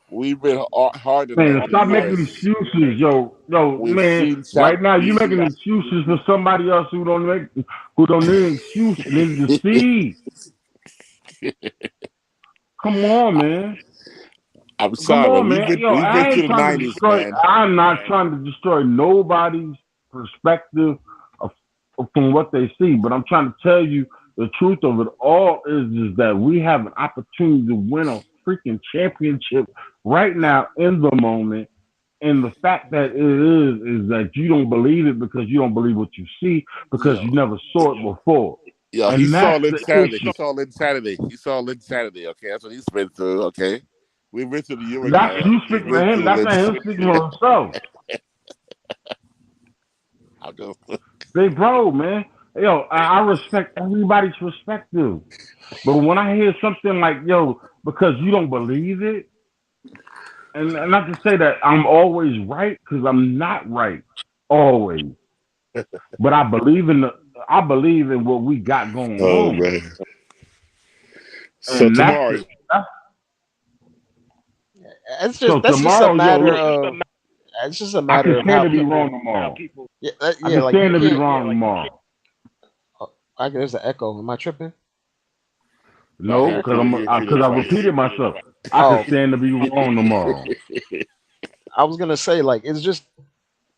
L: we've been hard in there
M: Man,
L: all these
M: stop making
L: years.
M: excuses,
L: We've
M: man.
L: seen
M: Right now, you making excuses for somebody else who don't need an excuse and need to see. Come on, man.
L: I'm
M: Come
L: sorry, but
M: on, man.
L: we've been
M: I ain't
L: through the
M: trying to
L: '90s,
M: destroy.
L: man.
M: I'm not trying to destroy nobody's perspective from what they see, but I'm trying to tell you the truth of it all is that we have an opportunity to win a freaking championship right now in the moment. And the fact that it is that you don't believe it because you don't believe what you see because
L: Yo,
M: you never saw it before.
L: he
M: And
L: saw
M: that's
L: Lynn
M: the
L: Saturday.
M: issue.
L: He saw Lynn Saturday. Okay, that's what he's been through. Okay, we've been through the Ewing
M: That's
L: era.
M: you
L: He's
M: speaking
L: been
M: to him.
L: through
M: That's
L: Lynn.
M: not him speaking for himself.
L: I'll go.
M: Big bro, man. I respect everybody's perspective. But when I hear something like, because you don't believe it, and not to say that I'm always right, because I'm not right always. But I believe in what we got going
L: Oh
M: on.
L: man. So
M: And
L: tomorrow,
H: It's
M: so
H: just a
M: tomorrow,
H: matter
M: look,
H: of it's just a
M: I can
H: matter of
M: stand
H: how
M: to be
H: people.
M: wrong tomorrow. I
H: Yeah,
M: can
H: like you
M: stand to be
H: can't.
M: wrong tomorrow.
H: There's an echo. Am I tripping?
L: no,
M: No, because
L: he repeated
M: I
L: twice.
M: repeated myself. I can
H: Oh,
M: stand to be wrong tomorrow.
H: I was gonna say like it's just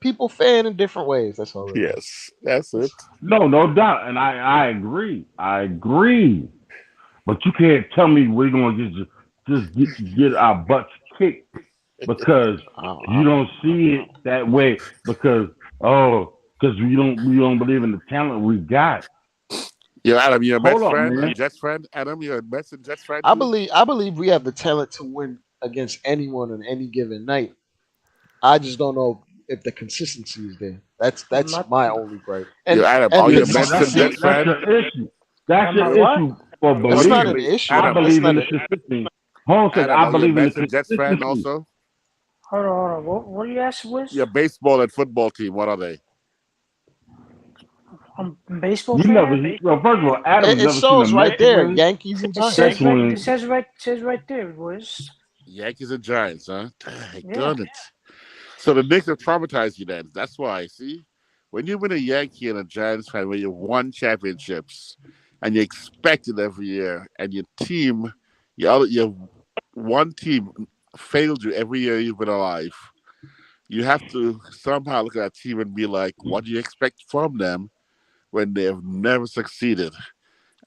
H: people fan in different ways. That's all it is.
L: Yes, that's it.
M: No doubt, and I agree. I agree. But you can't tell me we're gonna get our butts kicked because you don't see it that way. Because we don't believe in the talent we got.
L: Yo, Adam, you're a
M: Hold
L: Mets
M: on,
L: fan, a
M: man.
L: Jets fan. Adam, you're a Mets and Jets fan too.
H: I believe we have the talent to win against anyone on any given night. I just don't know if the consistency is there. That's
J: My
H: my only gripe.
L: Yo, Adam,
H: And
L: are you a
M: No,
L: Mets and
H: consistency
L: Jets
M: that's
L: fan?
M: your issue. That's
J: my
M: your
J: what?
M: issue for
H: that's not an
M: believing.
H: issue.
M: I
L: Adam,
H: That's
M: believe in
H: not
M: the
H: a
M: consistency. Hold on a second.
L: Adam,
M: I
L: are you a
M: believe in the
L: Mets and Jets fan
M: consistency.
L: also?
J: Hold on. What do you ask, Wiz?
L: Your baseball and football team, what are they?
J: I'm a baseball
M: You
J: fan.
M: never, well, first of all, Adam's
H: it
M: never seen a
H: shows right
M: Mets
H: there,
M: win,
H: Yankees and
J: It
H: Giants.
J: says
M: Jets
J: right.
M: win.
J: It says right there, Wiz.
L: Yankees and Giants, huh? Dang,
J: Yeah.
L: darn it. So the Knicks have traumatized you then. That's why. See, when you've been a Yankee and a Giants fan, where you've won championships and you expect it every year, and your team, your one team failed you every year you've been alive. You have to somehow look at that team and be like, what do you expect from them when they have never succeeded?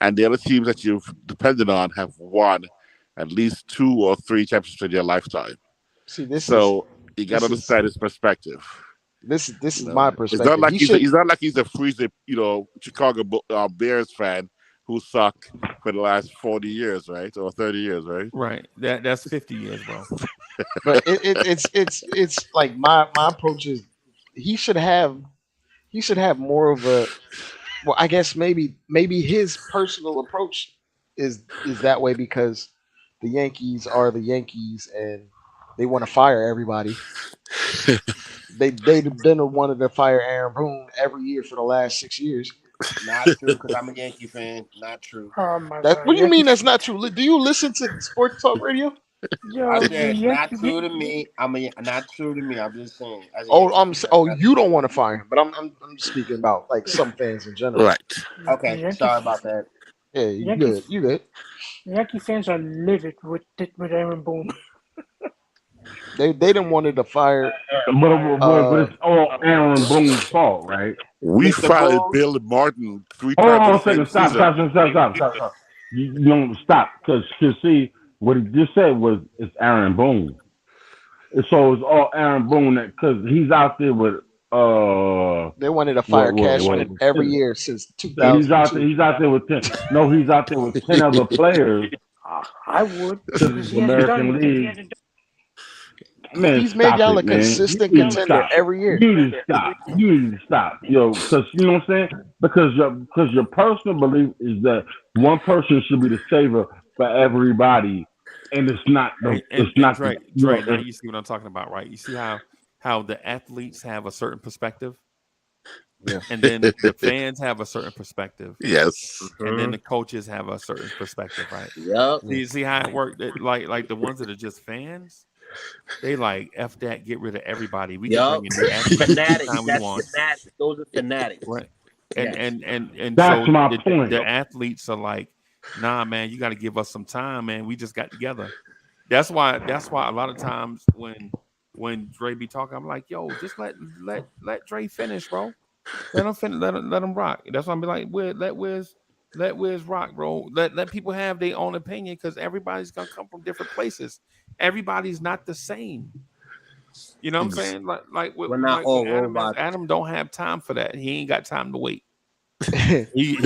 L: And the other teams that you've depended on have won at least 2 or 3 championships in your lifetime.
H: See,
L: So you got to
H: this is
L: understand his perspective.
H: this
L: You
H: is
L: know,
H: my
L: it's not
H: perspective.
L: like he's not like he's a Freezie, Chicago Bears fan who suck for the last 40 years, right, or 30 years, right?
F: Right. That's 50 years, bro.
H: But it's like my approach is he should have more of a, well, I guess maybe his personal approach is that way because the Yankees are the Yankees and they want to fire everybody. They've been wanted to fire Aaron Boone every year for the last 6 years.
G: Not true, because I'm a Yankee fan. Not true.
J: Oh my
H: That
J: God,
H: what do you mean that's not true? Do you listen to sports talk radio?
G: I
J: Yo, the
G: said not
J: Yankee,
G: true to me. Not true to me. I'm just saying. As a
H: Oh,
G: Yankee fan,
H: you don't want to fire him, but I'm speaking about like some fans in general.
L: Right.
G: okay.
J: Yankee,
G: Sorry about that.
H: Yeah, you
J: Yankee,
H: good. You good.
J: Yankee fans are livid with Aaron Boone.
H: They didn't wanted to fire
M: But it's all Aaron Boone's fault, right?
L: We
H: Mr.
L: fired
H: Boone.
L: Bill Martin 3
M: Hold
L: times
M: on
L: the
M: a second.
L: same
M: Stop.
L: season.
M: You don't stop because see what he just said was it's Aaron Boone. And so it's all Aaron Boone that because he's out there with
H: They wanted to fire Cashman every year since
M: He's out there.
H: 2002.
M: He's out there with 10. No, he's out there with 10 other players.
J: I would
M: Because
J: because
M: it's
J: he
M: the
J: hasn't done
M: American
J: anything.
M: League. Man,
H: He's made
M: stop
H: y'all
M: it,
H: a
M: man.
H: consistent
M: You need to
H: contender
M: stop.
H: every year.
M: You need to stop. You need to stop, yo. Because you know what I'm saying? Because your personal belief is that one person should be the savior for everybody, and it's not the
F: Dre, now you see what I'm talking about, right? You see how the athletes have a certain perspective,
H: yeah,
F: and then the fans have a certain perspective,
L: Yes.
F: and then the coaches have a certain perspective, right?
G: Yep.
F: See how it worked? Like the ones that are just fans, they like F that, get rid of everybody. We can bring in new athletes
G: Fanatics.
F: anytime we
G: That's
F: want.
G: fanatics. Those are fanatics.
F: Right.
G: Yes.
F: And
M: That's
F: so
M: my point.
F: the athletes are like, nah, man, you got to give us some time, man. We just got together. That's why a lot of times when Dre be talking, I'm like, yo, just let Dre finish, bro. Let him finish, let him rock. That's why I'm be like, let Wiz rock, bro. Let people have their own opinion because everybody's gonna come from different places. Everybody's not the same. You know what I'm saying? Like
G: We're not all
F: Adam,
G: robots.
F: Adam don't have time for that. He ain't got time to wait. He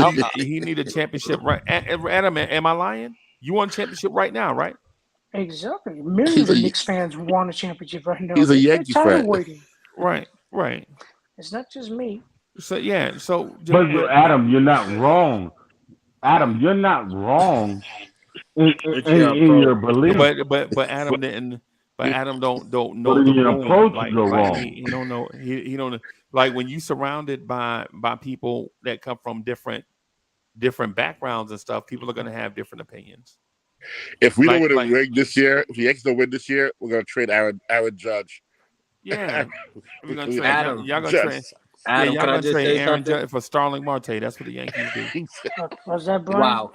F: need a championship right. Adam, am I lying? You want a championship right now, right?
J: Exactly. Millions of Knicks fans want a championship right now.
L: He's a
J: They're
L: Yankee
J: tired of
L: fan.
J: waiting.
F: Right.
J: It's not just me.
F: So yeah,
M: But Adam, you're not wrong. Adam, you're not wrong in your belief.
F: But Adam didn't. But Adam don't know
M: But
F: the
M: your
F: room.
M: approach
F: Like
M: is wrong.
F: he don't know. He don't like when you surrounded by people that come from different backgrounds and stuff. People are gonna have different opinions.
L: If we don't win a ring this year, if the Yankees don't win this year, we're gonna trade Aaron Judge.
F: Yeah, we're gonna trade
G: Adam.
F: y'all gonna trade.
G: Adam,
F: y'all
G: can I
F: gonna
G: just
F: trade
G: say
F: Aaron
G: something?
F: Judge for Starling Marte. That's what the Yankees do.
J: Was that Brian?
G: Wow.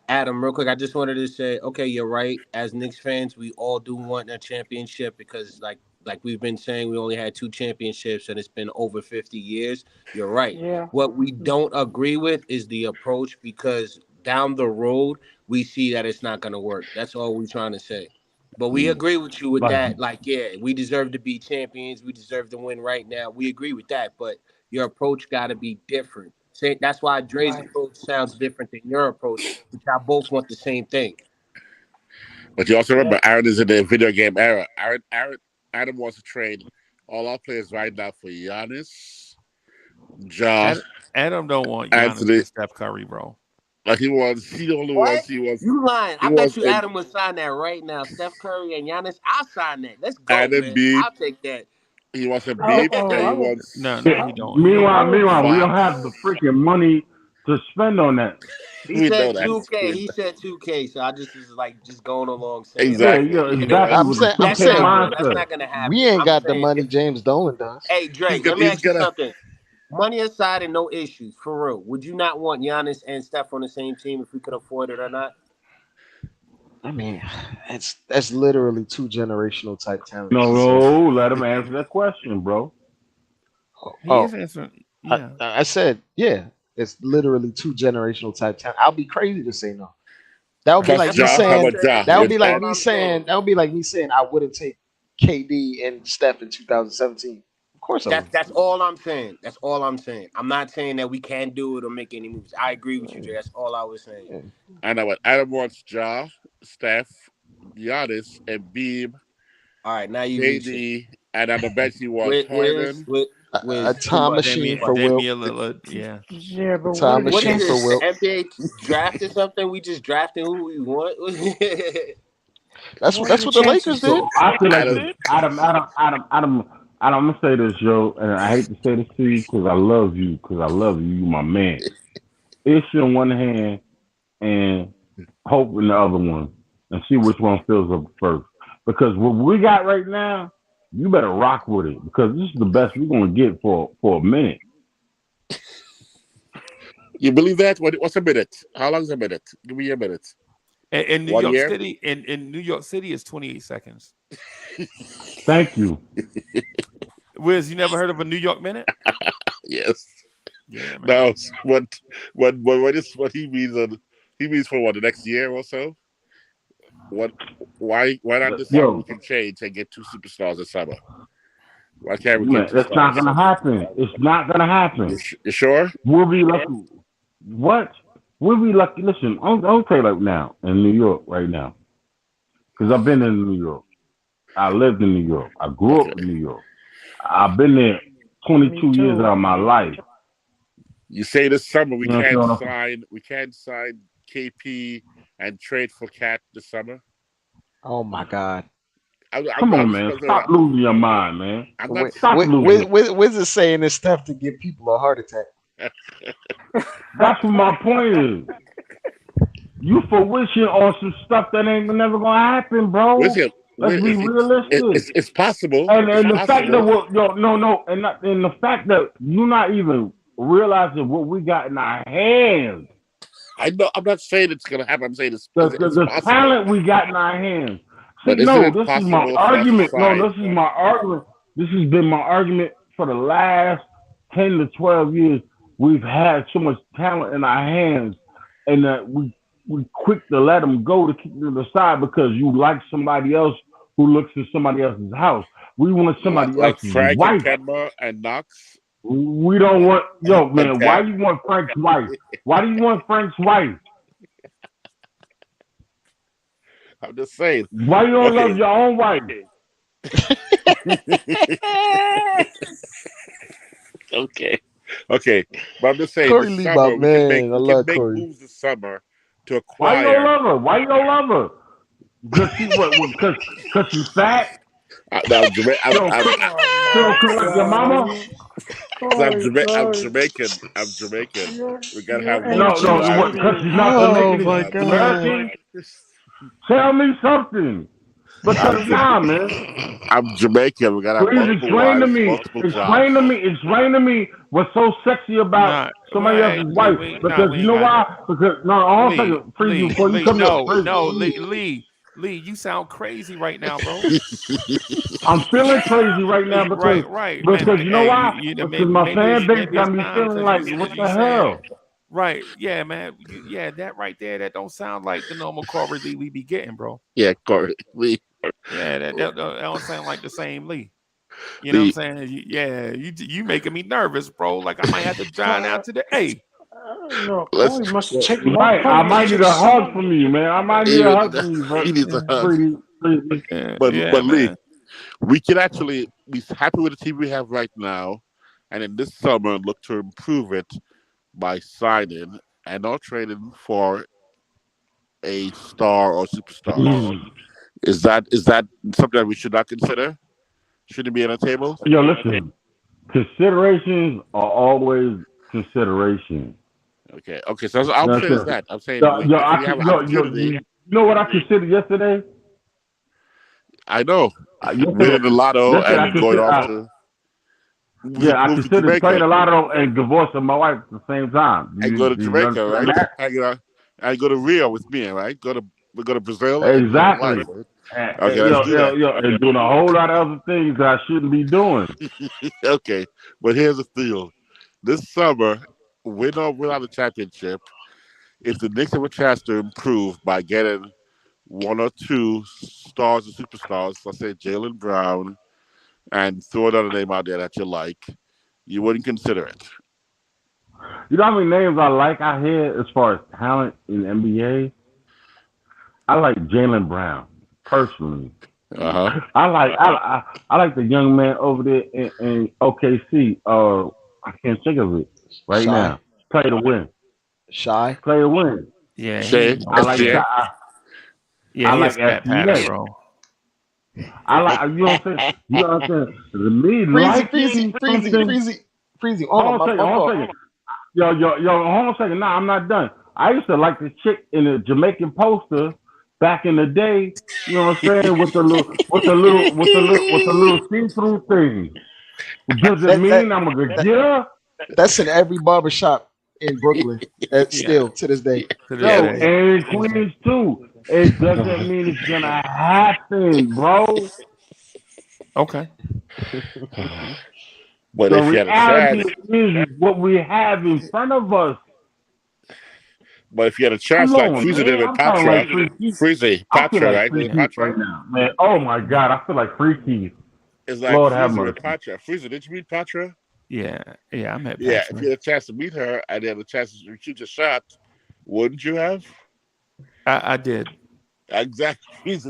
G: Adam, real quick, I just wanted to say, okay, you're right. As Knicks fans, we all do want a championship because like we've been saying, we only had 2 championships and it's been over 50 years. You're right.
J: Yeah.
G: What we don't agree with is the approach because down the road, we see that it's not going to work. That's all we're trying to say. But we agree with you with that. Like, yeah, we deserve to be champions. We deserve to win right now. We agree with that. But your approach got to be different. That's why Dre's approach sounds different than your approach, which I both want the same thing.
L: But you also remember Aaron is in the video game era. Adam wants to trade all our players right now for Giannis, Josh.
F: Adam don't want Giannis and Steph Curry, bro.
L: Like he only wants.
G: You lying? I bet you Adam would sign that right now. Steph Curry and Giannis, I'll sign that. Let's go,
L: Adam
G: man.
L: Embiid.
G: I'll take that.
L: He wants a beat.
F: No, he don't.
M: Meanwhile, we don't have the freaking money to spend on that.
G: He
L: know
G: said
L: that.
G: 2K. He said 2K. So I just was like just going along saying
L: Exactly.
M: Yeah, exactly.
H: I'm
M: With the
H: saying, I'm
G: that's
M: 2K
H: saying,
G: not that's
M: mindset.
G: not gonna happen.
H: we ain't
G: I'm
H: got the
G: saying
H: money James Dolan does.
G: hey Drake, let me
L: He's
G: ask you
L: gonna.
G: something. Money aside and no issues, for real. Would you not want Giannis and Steph on the same team if we could afford it or not?
H: I mean, that's literally two generational type talents.
M: No, let him answer that question, bro.
F: He
H: Oh,
F: is answering. Yeah.
H: I said, yeah, it's literally two generational type talent. I'll be crazy to say no. That would be
G: Right.
H: like
L: Trust
G: That's
H: me
L: Ja.
G: all
L: How
G: I'm
H: saying.
L: about Ja?
G: saying.
H: That would
L: You're
H: be
G: That's
H: like
L: dead.
G: all
H: me
G: I'm saying.
H: saying. That would be like me saying I wouldn't take KD and Steph in 2017. Of course I would.
G: That's all I'm saying. That's all I'm saying. I'm not saying that we can't do it or make any moves. I agree with you, Jay. That's all I was saying.
H: Yeah.
L: I know what Adam wants: Ja, Steph, Giannis, and Beam,
G: All right, now you reaching.
L: KD, and on the bench he wants Harden.
H: A
G: too
H: time
G: much. Too
H: machine
G: much.
H: for Will.
F: Damian Lillard. Yeah.
J: Yeah,
H: A
J: but what are
H: time
J: the
G: What is
H: machine for
G: this?
J: chances?
G: The
H: Will.
G: NBA draft or something? We just drafting who we want.
J: What are
H: That's
J: the
H: what the Lakers
J: chances?
H: did.
M: So I feel like
L: Adam,
M: this, Adam, I'm gonna say this, yo, and I hate to say this to you because I love you, you my man. Issue in one hand and hope in the other one, and see which one fills up first. Because what we got right now, you better rock with it because this is the best we're gonna get for a minute.
L: you believe that? What's a minute? How long is a minute? Give me a minute.
F: In New
L: 1
F: York
L: year?
F: City, in New York City, it's 28 seconds.
M: Thank you.
F: Wiz, you never heard of a New York minute?
L: Yes.
F: Yeah, man.
L: No. What he means on? He means for what, the next year or so? What? Why not this summer
M: Yo,
L: we can change and get two superstars this summer? Why can't we get
M: man,
L: two
M: that's not
L: stars?
M: gonna happen. It's not gonna happen.
L: You sure?
M: We'll be lucky. What? We'll be lucky. Listen, I'll tell you like now in New York right now, because I've been in New York. I lived in New York. I grew
L: Okay.
M: up in New York. I've been there
J: Me
M: 22 years
J: too.
M: out of my life.
L: You say this summer
M: You know what I'm saying?
L: we can't sign KP and trade for Cat this summer.
H: Oh my God.
M: Come on, man. Stop losing your mind, man.
L: I'm not.
M: Stop losing.
H: Wiz is saying this stuff to give people a heart attack.
M: That's what my point is. You for wishing on some stuff that ain't never gonna happen, bro. Let's be realistic.
L: It's possible.
M: And
L: it's
M: the fact that
L: possible.
M: and the fact that you're not even realizing what we got in our hands.
L: I know. I'm not saying it's gonna happen. I'm saying it's
M: The
L: possible.
M: talent we got in our hands.
L: But
M: See,
L: isn't
M: no,
L: it
M: this is my
L: possible for us to
M: argument. No,
L: sign?
M: this is my argument. This has been my argument for the last 10 to 12 years. We've had so much talent in our hands, and that we quick to let them go, to kick them to the side because you like somebody else who looks at somebody else's house. We want somebody
L: Like
M: else's
L: Frank and
M: wife.
L: Kenma and Knox.
M: We don't want, yo, man,
L: And
M: why
L: Cat.
M: you want Frank's wife? Why do you want Frank's wife?
L: I'm just saying.
M: Why you don't love your own wife?
L: Okay. But I'm just saying
H: Corey
L: this
H: Lee,
L: summer
H: my
L: we can
H: man. I
L: make
H: love Corey.
L: moves this summer to
M: Why you don't
L: acquire.
M: love her? Why you don't love her? Because she's fat?
L: I'm
M: She don't cook like your mama?
L: I'm Jamaican. We gotta
J: Your
L: have one.
M: No,
J: energy is
M: because she's
J: really.
M: not
H: Oh
M: Jamaican,
H: my
M: it's
H: God.
M: American? Tell me something. Because nah, man.
L: I'm Jamaican. We gotta have
M: Please
L: multiple
M: explain to
L: wives,
M: me.
L: multiple jobs.
M: Explain to me what's so sexy about
F: Nah,
M: somebody else's wife. Because
F: we
M: you
F: ain't
M: know
F: got
M: why?
F: that.
M: Because hold on a second, Freezie, before you come here,
F: Lee, you sound crazy right now, bro.
M: I'm feeling crazy right now because
F: Right, man.
M: you know
F: Hey,
M: why?
F: you
M: Because my fan base
F: maybe
M: got
F: it's
M: me
F: time
M: feeling like, what
F: because
M: the
F: you saying
M: hell?
F: right, yeah, man. That right there, that don't sound like the normal Corey Lee we be getting, bro.
L: Yeah, Corey Lee.
F: Yeah, that don't sound like the same Lee. You know what I'm saying? You making me nervous, bro. Like I might have to join out today. Hey,
J: No, Corey must check.
M: I
J: Corey
M: might
J: must
M: need
J: check
M: a hug
J: some.
M: from you, man. I might need a hug from you, bro.
L: He needs a hug.
M: Freezie.
L: But Lee,
F: man.
L: we can actually be happy with the team we have right now, and in this summer look to improve it by signing and not trading for a star or superstars. Is that something that we should not consider? Should it be on the table?
M: Yo, listen. Considerations are always considerations.
L: Okay. So I'm saying is that I'm saying if you have an opportunity.
M: You know what I considered yesterday?
L: I know
M: Yesterday,
L: winning the lotto
M: I
L: and going off
M: considered.
L: to
M: I
L: move to
M: considered playing
L: Jamaica
M: a lotto and divorcing my wife at the same time.
L: and go to
M: Do you
L: Jamaica,
M: understand
L: right?
M: that?
L: And go to Rio with me, right? We go to Brazil and live
M: Exactly.
L: life. Right? Okay, let's do that.
M: And doing a whole lot of other things that I shouldn't be doing.
L: Okay, but here's the deal: this summer, win or without the championship, if the Knicks have a chance to improve by getting one or two stars or superstars, let's say Jaylen Brown, and throw another name out there that you like, you wouldn't consider it.
M: You know how many names I like out here as far as talent in the NBA? I like Jaylen Brown personally. I like the young man over there in OKC. I can't think of it right now. Play to win. Play to win.
F: Yeah,
M: I like I like
F: pattern, bro.
M: I like you know what I'm saying. You know what I'm saying. Me liking
H: Freezie.
M: Hold on a second. Yo, hold on a second. Nah, I'm not done. I used to like the chick in the Jamaican poster back in the day. You know what I'm saying? With the little see-through thing. Does it mean I'm a good getter?
H: That's in every barbershop in Brooklyn. Still to this day.
M: And in Queens too. It doesn't mean it's gonna happen, bro.
F: Okay.
L: But
M: the
L: if you had a
M: reality
L: chance,
M: is what we have in front of us.
L: But if you had a chance, like Freezie did with Patra, Patra, right? With Patra
M: right now, man. Oh my God, I feel like Freaky.
L: It's like
M: Lord have
L: Freezie
M: mercy.
L: with Patra. Freezie, did you meet Patra?
F: Yeah, I met Patra.
L: Yeah, if you had a chance to meet her and had a chance to shoot a shot, wouldn't you have?
F: I did.
L: Exactly.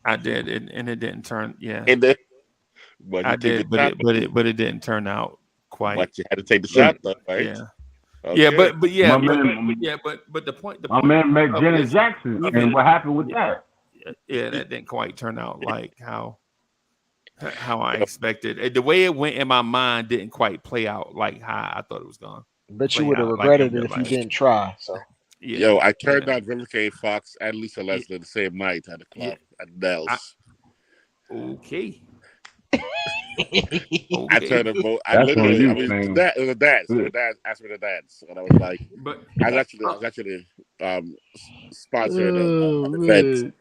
F: I did, and it didn't turn. Yeah,
L: but
F: I did, but it didn't turn out quite.
L: But you had to take the shot, though, right?
F: Yeah.
L: Okay.
F: Yeah, but the point.
M: My man met Janet Jackson, and what happened with that?
F: Yeah, that didn't quite turn out like how I expected. The way it went in my mind didn't quite play out like how I thought it was going.
H: Bet you would have regretted it if you didn't try. So.
F: Yeah,
L: Yo, I turned down Vivica A. Fox and Lisa Leslie the same night at the club at Dell's.
F: Okay.
L: I turned them both. It was a dance. The dad asked me to dance, and I was like, I was actually sponsored an event,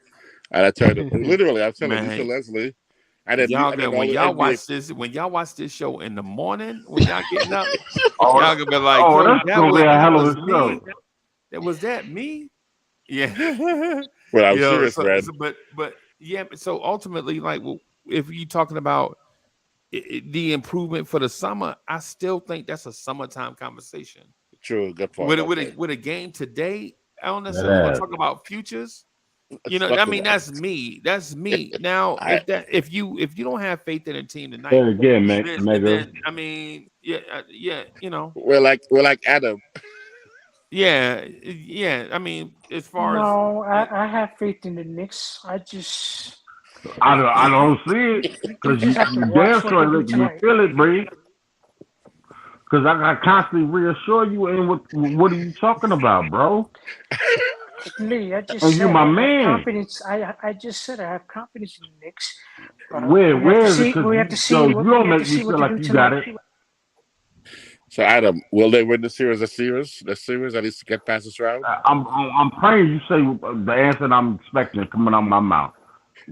L: and I turned it. Literally, I'm telling Lisa Leslie. And then
F: when y'all watch this show in the morning, when y'all getting up, y'all gonna be like, was that me? Yeah.
L: Well, I'm serious, man.
F: But yeah, so ultimately, like, if you're talking about the improvement for the summer, I still think that's a summertime conversation.
L: True, good point.
F: With a game today, I don't necessarily want to talk about futures. You know, I mean, that's me. That's me. Now, if you don't have faith in a team tonight, then I mean, yeah, you know,
L: we're like Adam.
F: Yeah. I mean, as far
J: as I have faith in the Knicks. I
M: don't see it because you damn sure you feel it, Bree. Because I constantly reassure you, and what are you talking about, bro?
J: Lee, I just
M: and
J: said
M: you're my
J: I have
M: man.
J: Confidence. I just said I have confidence in the Knicks.
M: Where is it?
J: We have to see.
M: You don't make me feel like you got it.
L: So Adam, will they win the series? The series at least to get past this round.
M: I'm praying you say the answer that I'm expecting coming out of my mouth.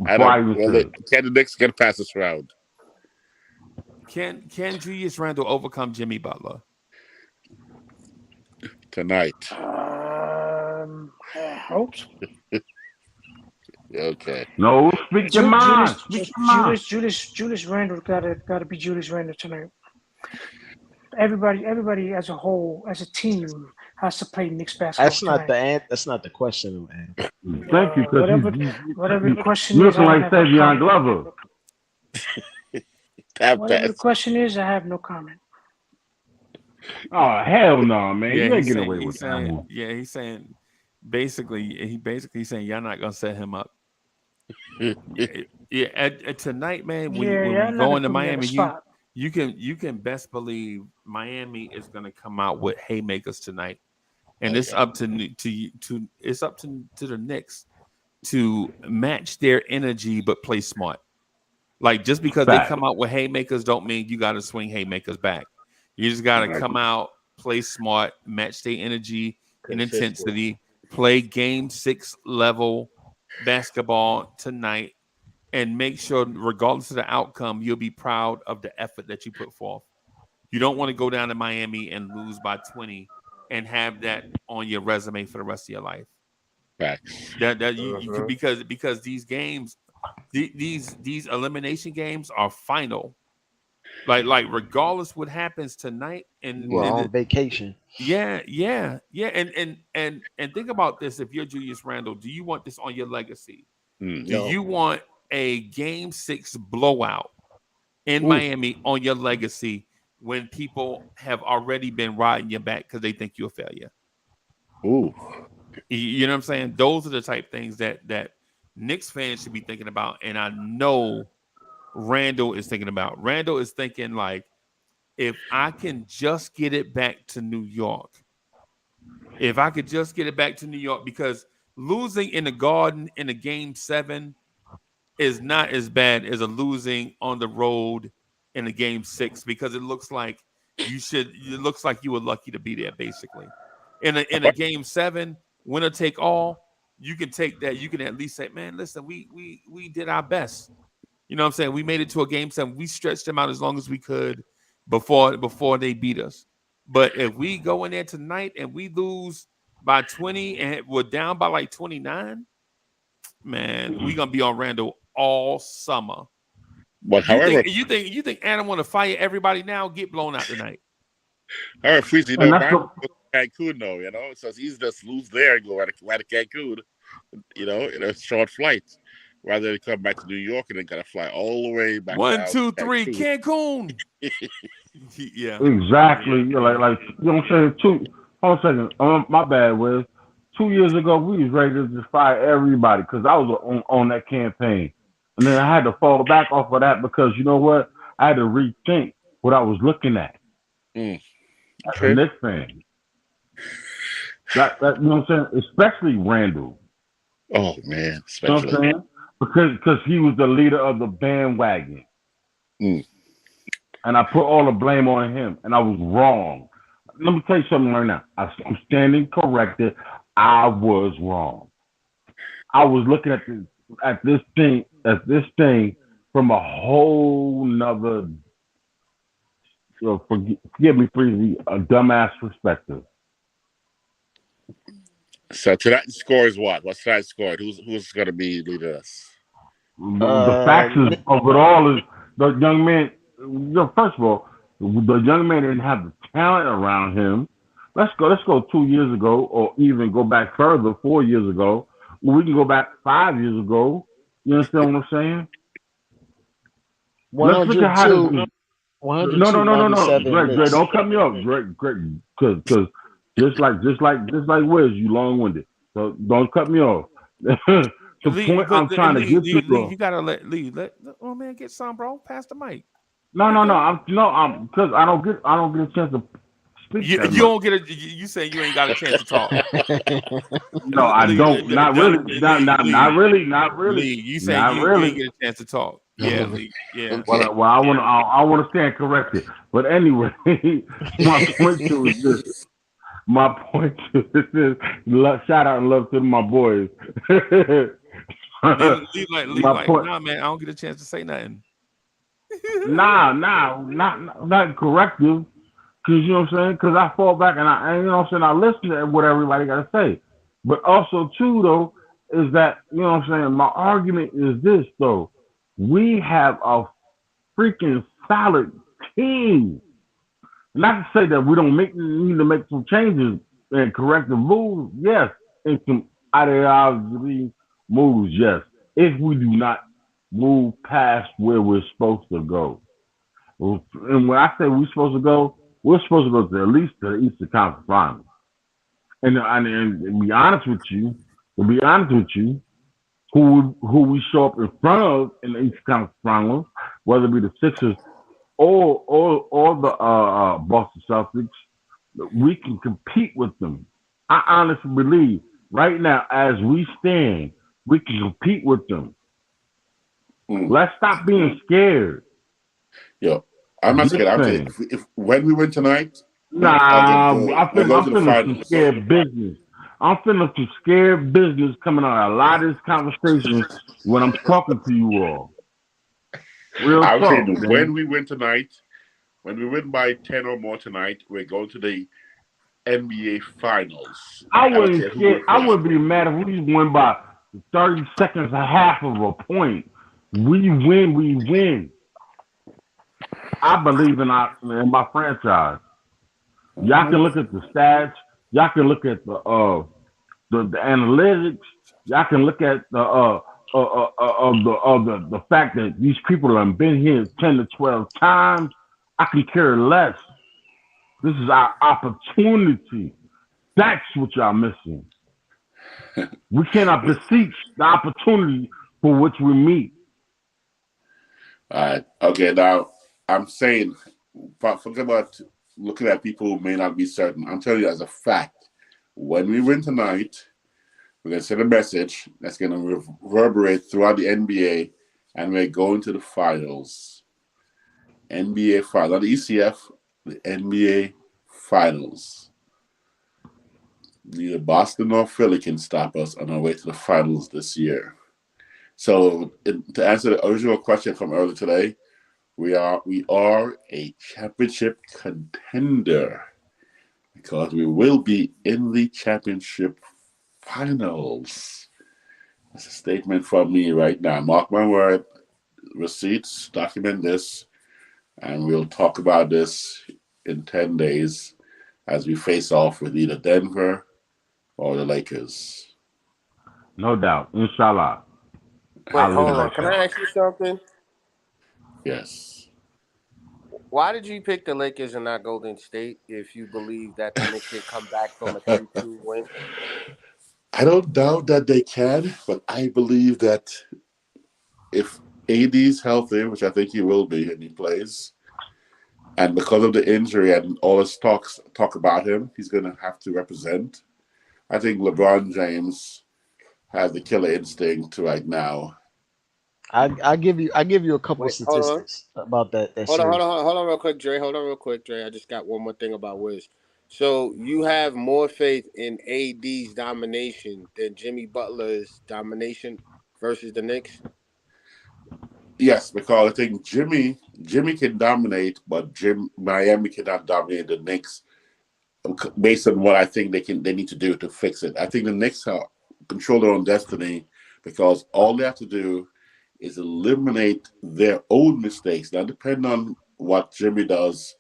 L: Adam, can the Knicks get past this round?
F: Can Julius Randle overcome Jimmy Butler
L: tonight?
J: I hope so.
L: Okay.
M: No, speak your mind.
J: Julius Randle gotta be Julius Randle tonight. Everybody as a whole, as a team, has to play Knicks basketball.
H: That's not the question, man.
M: Thank you.
J: Whatever the question
M: you
J: is,
M: looking like Savion Glover.
J: Whatever the question is, I have no comment.
M: Oh hell no, man! You ain't getting away with that.
F: Yeah, he's saying basically saying y'all not gonna set him up. Yeah. Tonight, man. When we go into Miami, you can best believe Miami is going to come out with haymakers tonight, and it's up to it's up to the Knicks to match their energy but play smart. Like, just because they come out with haymakers don't mean you got to swing haymakers back. You just got to come out, play smart, match their energy and intensity, play game 6 level basketball tonight, and make sure, regardless of the outcome, you'll be proud of the effort that you put forth. You don't want to go down to Miami and lose by 20 and have that on your resume for the rest of your life.
L: Facts.
F: That you could, because these games, these elimination games are final. Like regardless what happens tonight, and
H: we're on vacation.
F: Yeah. And think about this: if you're Julius Randle, do you want this on your legacy? Do you want a game 6 blowout in Miami on your legacy when people have already been riding your back because they think you're a failure? You know what I'm saying? Those are the type things that Knicks fans should be thinking about, and I know Randall is thinking about. Randall is thinking, like, if I can just get it back to New York, because losing in the Garden in a game 7 is not as bad as a losing on the road in a game 6, because it looks like you were lucky to be there, basically. In a game 7, winner take all, you can take that. You can at least say, man, listen, we did our best. You know what I'm saying? We made it to a game 7. We stretched them out as long as we could before they beat us. But if we go in there tonight and we lose by 20 and we're down by like 29, man, we're gonna be on Randall all summer.
L: But however,
F: you think Adam want to fire everybody now? Get blown out tonight.
L: All right, Freezie, Cancun, though, so it's easy to just lose there and go right to Cancun, in a short flight, rather than come back to New York and then gotta fly all the way back.
F: 1, 2, 3, Cancun. Yeah,
M: exactly. Yeah, like you know what I'm saying. Hold on a second. My bad, Wiz. 2 years ago, we was ready to just fire everybody because I was on that campaign, and then I had to fall back off of that because you know what? I had to rethink what I was looking at. As a Knicks fan. That you know what I'm saying? Especially Randall.
L: Oh man,
M: especially. You know what I'm saying? Because he was the leader of the bandwagon. And I put all the blame on him, and I was wrong. Let me tell you something right now. I'm standing corrected. I was wrong. I was looking at this thing from a whole nother, forgive me, Freezie, a dumbass perspective.
L: So tonight's score is what? What's tonight's score? Who's going to be leading us?
M: The facts of it all is the young man. First of all, the young man didn't have the talent around him. Let's go 2 years ago, or even go back further, 4 years ago. We can go back 5 years ago. You understand what I'm saying?
H: 102. 102.
M: No. Greg, don't cut me off, Greg, because just like Wiz, you long-winded. So don't cut me off. I'm trying to get to.
F: You gotta let man get some, bro. Pass the mic.
M: No. I'm because I don't get a chance to speak.
F: You don't get you say you ain't got a chance to talk.
M: No, I don't. Not really. Not really.
F: You say you ain't get a chance to talk. Yeah, yeah.
M: Well, I want to stand corrected. But anyway, my point to this. Shout out and love to my boys.
F: Nah, man, I don't get a chance to say nothing.
M: not corrective. Because you know what I'm saying? Because I fall back and I listen to what everybody got to say. But also too though is that you know what I'm saying. My argument is this though: we have a freaking solid team. Not to say that we don't need to make some changes and corrective moves, yes, and some ideology moves, yes. If we do not move past where we're supposed to go, and when I say we're supposed to go to at least the Eastern Conference Finals. And to be honest with you, who we show up in front of in the Eastern Conference Finals, whether it be the Sixers or the Boston Celtics, we can compete with them. I honestly believe right now, as we stand, we can compete with them. Let's stop being scared.
L: Yo, I'm not scared. I'm saying if when we win tonight, we're
M: I'm
L: going to the
M: finna some
L: finals.
M: scared business. I'm finna some scared business coming out of a lot of this conversation when I'm talking to you all. Real
L: I'm
M: talk,
L: saying
M: man.
L: when we win tonight, when we win by 10 or more tonight, we're going to the NBA Finals.
M: I wouldn't be mad if we win by 30 seconds, a half of a point. We win. I believe in my franchise. Y'all can look at the stats. Y'all can look at the analytics. Y'all can look at the fact that these people have been here 10 to 12 times. I can care less. This is our opportunity. That's what y'all missing. We cannot beseech the opportunity for which we meet.
L: All right. Okay, now I'm saying, forget about looking at people who may not be certain. I'm telling you as a fact, when we win tonight, we're going to send a message that's going to reverberate throughout the NBA, and we're going to the finals. NBA finals, not the ECF, the NBA finals. Neither Boston nor Philly can stop us on our way to the finals this year. So, to answer the original question from earlier today, we are a championship contender because we will be in the championship finals. That's a statement from me right now. Mark my word, receipts, document this, and we'll talk about this in 10 days as we face off with either Denver or the Lakers.
M: No doubt. Inshallah.
G: Wait, hold on. Can I ask you something?
L: Yes.
G: Why did you pick the Lakers and not Golden State if you believe that the Knicks can come back from a 3-2 win?
L: I don't doubt that they can, but I believe that if AD's healthy, which I think he will be, and he plays, and because of the injury and all this talk about him, he's going to have to represent. I think LeBron James has the killer instinct right now.
H: I give you a couple of statistics about that.
G: Hold on, real quick, Dre. I just got one more thing about Wiz. So you have more faith in AD's domination than Jimmy Butler's domination versus the Knicks?
L: Yes, because I think Jimmy can dominate, but Miami cannot dominate the Knicks based on what I think they need to do to fix it. I think the Knicks control their own destiny because all they have to do is eliminate their own mistakes. Now, depending on what Jimmy does,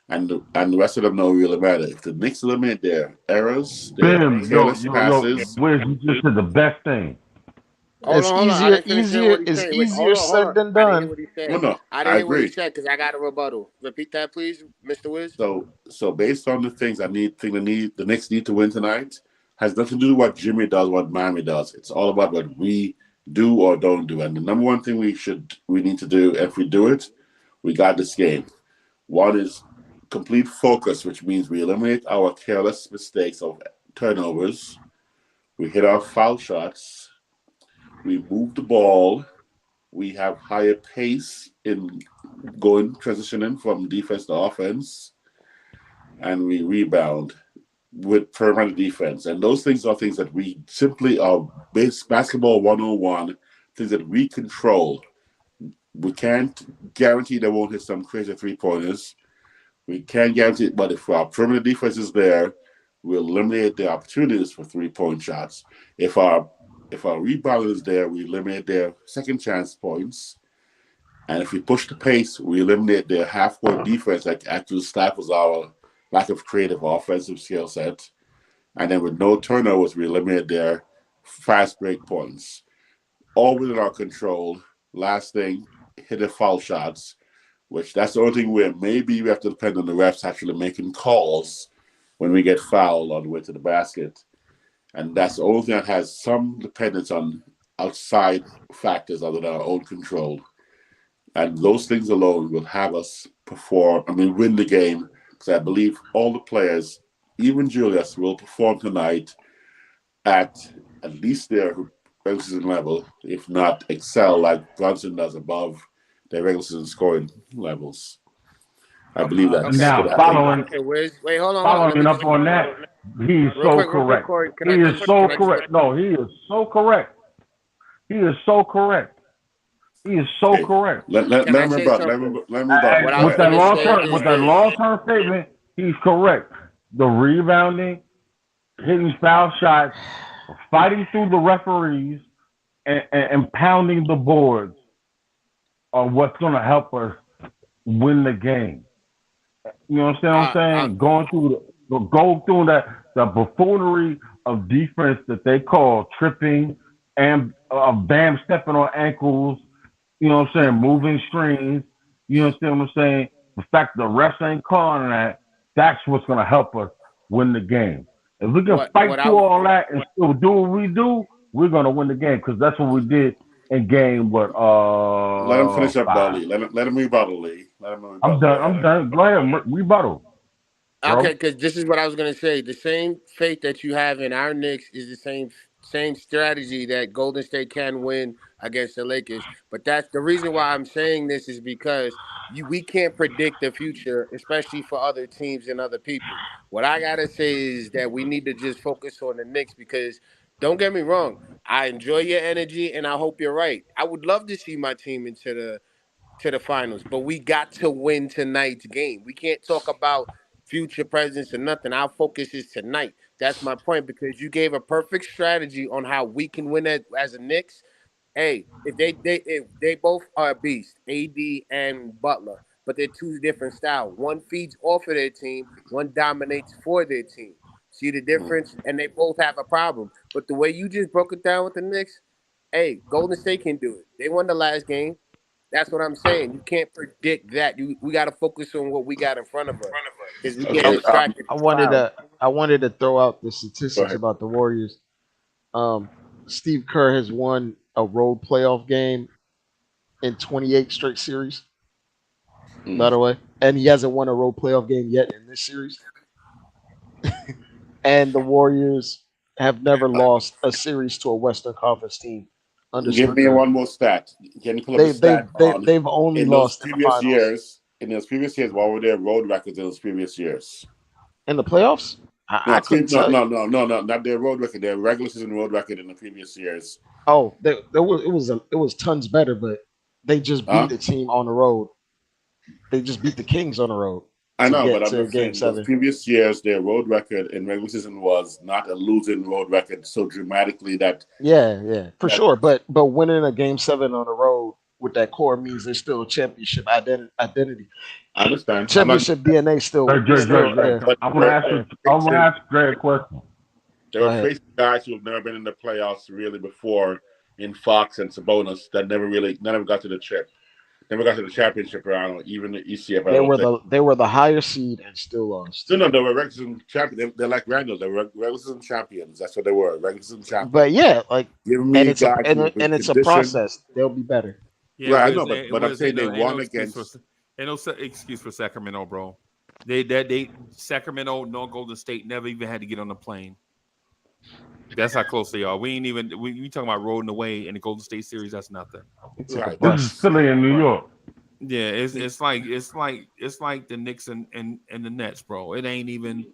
L: and the rest of them don't really matter. If the Knicks eliminate their errors, their careless passes,
M: Wiz, you just said the best thing.
H: It's easier said than done.
L: No,
G: I didn't hear what he said because I got a rebuttal. Repeat that, please, Mr. Wiz.
L: So based on the things the Knicks need to win tonight, has nothing to do with what Jimmy does, what Miami does. It's all about what we do or don't do. And the number one thing we need to do, if we do it, we got this game. One is complete focus, which means we eliminate our careless mistakes of turnovers. We hit our foul shots. We move the ball. We have higher pace in transitioning from defense to offense. And we rebound with permanent defense. And those things are things that we simply are basketball 101, things that we control. We can't guarantee they won't hit some crazy three-pointers. We can't guarantee it, but if our permanent defense is there, we'll eliminate the opportunities for three-point shots. If our rebound is there, we eliminate their second chance points. And if we push the pace, we eliminate their half-court defense that actually stifles our lack of creative offensive skill set. And then with no turnovers, we eliminate their fast break points. All within our control. Last thing, hit the foul shots, which that's the only thing where maybe we have to depend on the refs actually making calls when we get fouled on the way to the basket. And that's the only thing that has some dependence on outside factors other than our own control. And those things alone will have us win the game, because I believe all the players, even Julius, will perform tonight at least their regular season level, if not excel like Brunson does above their regular season scoring levels. I believe that's
M: now following.
G: Okay, wait, hold on.
M: Following up on that, he's so correct. He is so correct. No, he is so correct. He is so correct. He is so correct.
L: Let me
M: With that long-term statement, he's correct. The rebounding, hitting foul shots, fighting through the referees, and pounding the boards are what's going to help us win the game. You know what I'm saying? Going through the buffoonery of defense that they call tripping and Bam stepping on ankles. You know what I'm saying? Moving screens. You understand what I'm saying? The fact the refs ain't calling that, that's what's going to help us win the game. If we can fight through all that and still do what we do, we're going to win the game, because that's what we did in game.
L: Let him finish up, Lee. Let him rebuttal, Lee.
M: I'm done. Go ahead, rebuttal. Bro.
G: Okay, because this is what I was going to say. The same faith that you have in our Knicks is the same strategy that Golden State can win against the Lakers. But that's the reason why I'm saying this, is because we can't predict the future, especially for other teams and other people. What I got to say is that we need to just focus on the Knicks, because don't get me wrong, I enjoy your energy and I hope you're right. I would love to see my team into the finals, but we got to win tonight's game. We can't talk about future presence or nothing. Our focus is tonight. That's my point, because you gave a perfect strategy on how we can win it as a Knicks. Hey, if they both are a beast, AD and Butler, but they're two different styles. One feeds off of their team, one dominates for their team. See the difference? And they both have a problem. But the way you just broke it down with the Knicks, hey, Golden State can do it. They won the last game. That's what I'm saying. You can't predict that. We got to focus on what we got in front of us, because we get distracted.
H: I wanted to throw out the statistics about the Warriors. Steve Kerr has won a road playoff game in 28 straight series. By the way, and he hasn't won a road playoff game yet in this series. And the Warriors have never lost a series to a Western Conference team.
L: Give me one more stat. Can you pull up a stat?
H: They've only lost
L: in those previous years. In those previous years, what were their road records in those previous years?
H: In the playoffs?
L: No, not their road record. Their regular season road record in the previous years.
H: Oh, it was tons better, but they just beat the team on the road. They just beat the Kings on the road.
L: I know, but I'm saying those previous years, their road record in regular season was not a losing road record so dramatically that.
H: Yeah, for sure. But winning a Game 7 on the road with that core means there's still a championship identity.
L: I understand.
H: Championship DNA still.
M: I want to ask Dre a question.
L: They were facing guys who have never been in the playoffs really before, in Fox and Sabonis, that never got to the chip. Never got to the championship round or even the ECF.
H: They were the higher seed and still lost.
L: No, they were regular season champions. They're like Randall. They were regular season champions. That's what they were, regular season champions.
H: But yeah, it's a process. They'll be better.
F: Yeah,
L: right, I know, but I'm saying they won against.
F: Ain't no excuse for Sacramento, bro. Sacramento, no Golden State never even had to get on the plane. That's how close they are. We talking about rolling away in the Golden State series. That's nothing.
L: Right.
M: This is Philly in New York.
F: Yeah, it's like the Knicks and the Nets, bro. It ain't even.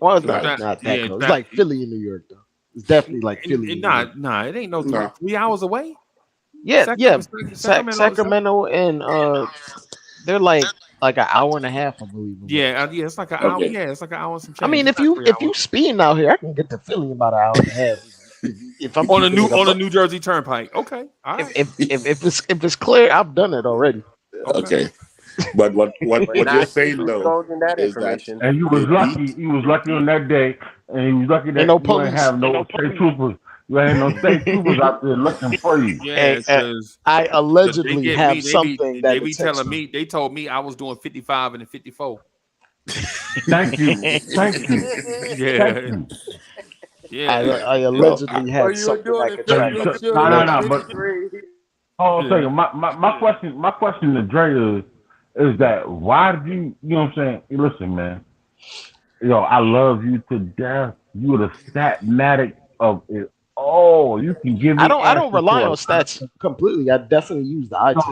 H: Well, it's not that close. It's like Philly in New York, though. It's definitely like Philly.
F: It ain't no 3 hours away.
H: Yeah, Sacramento and they're like an hour and a half, I believe.
F: Yeah, it's like an hour. Yeah, it's like an hour and some change.
H: I mean, if you speeding out here, I can get to Philly in about an hour and a half. If I'm
F: on the New Jersey Turnpike, okay. All right.
H: If it's clear, I've done it already.
L: Okay. But what you're saying though is that,
M: and you was lucky. You was lucky on that day, and you was lucky that you didn't have no state troopers. You ain't no state troopers out there looking for you.
F: Yeah,
H: I allegedly have something that
F: they be telling me. They told me I was doing 55 and 54.
M: Thank you.
F: Yeah. Yeah.
H: I allegedly had something I could track.
M: No. But hold on a second. My question to Dre is that why do you know what I'm saying? Listen, man. Yo, I love you to death. You're the statmatic of it all. You can give
H: I
M: me
H: don't
M: answers to
H: rely
M: a
H: on
M: lot of
H: stats completely. I definitely use the eye
M: no,
H: test.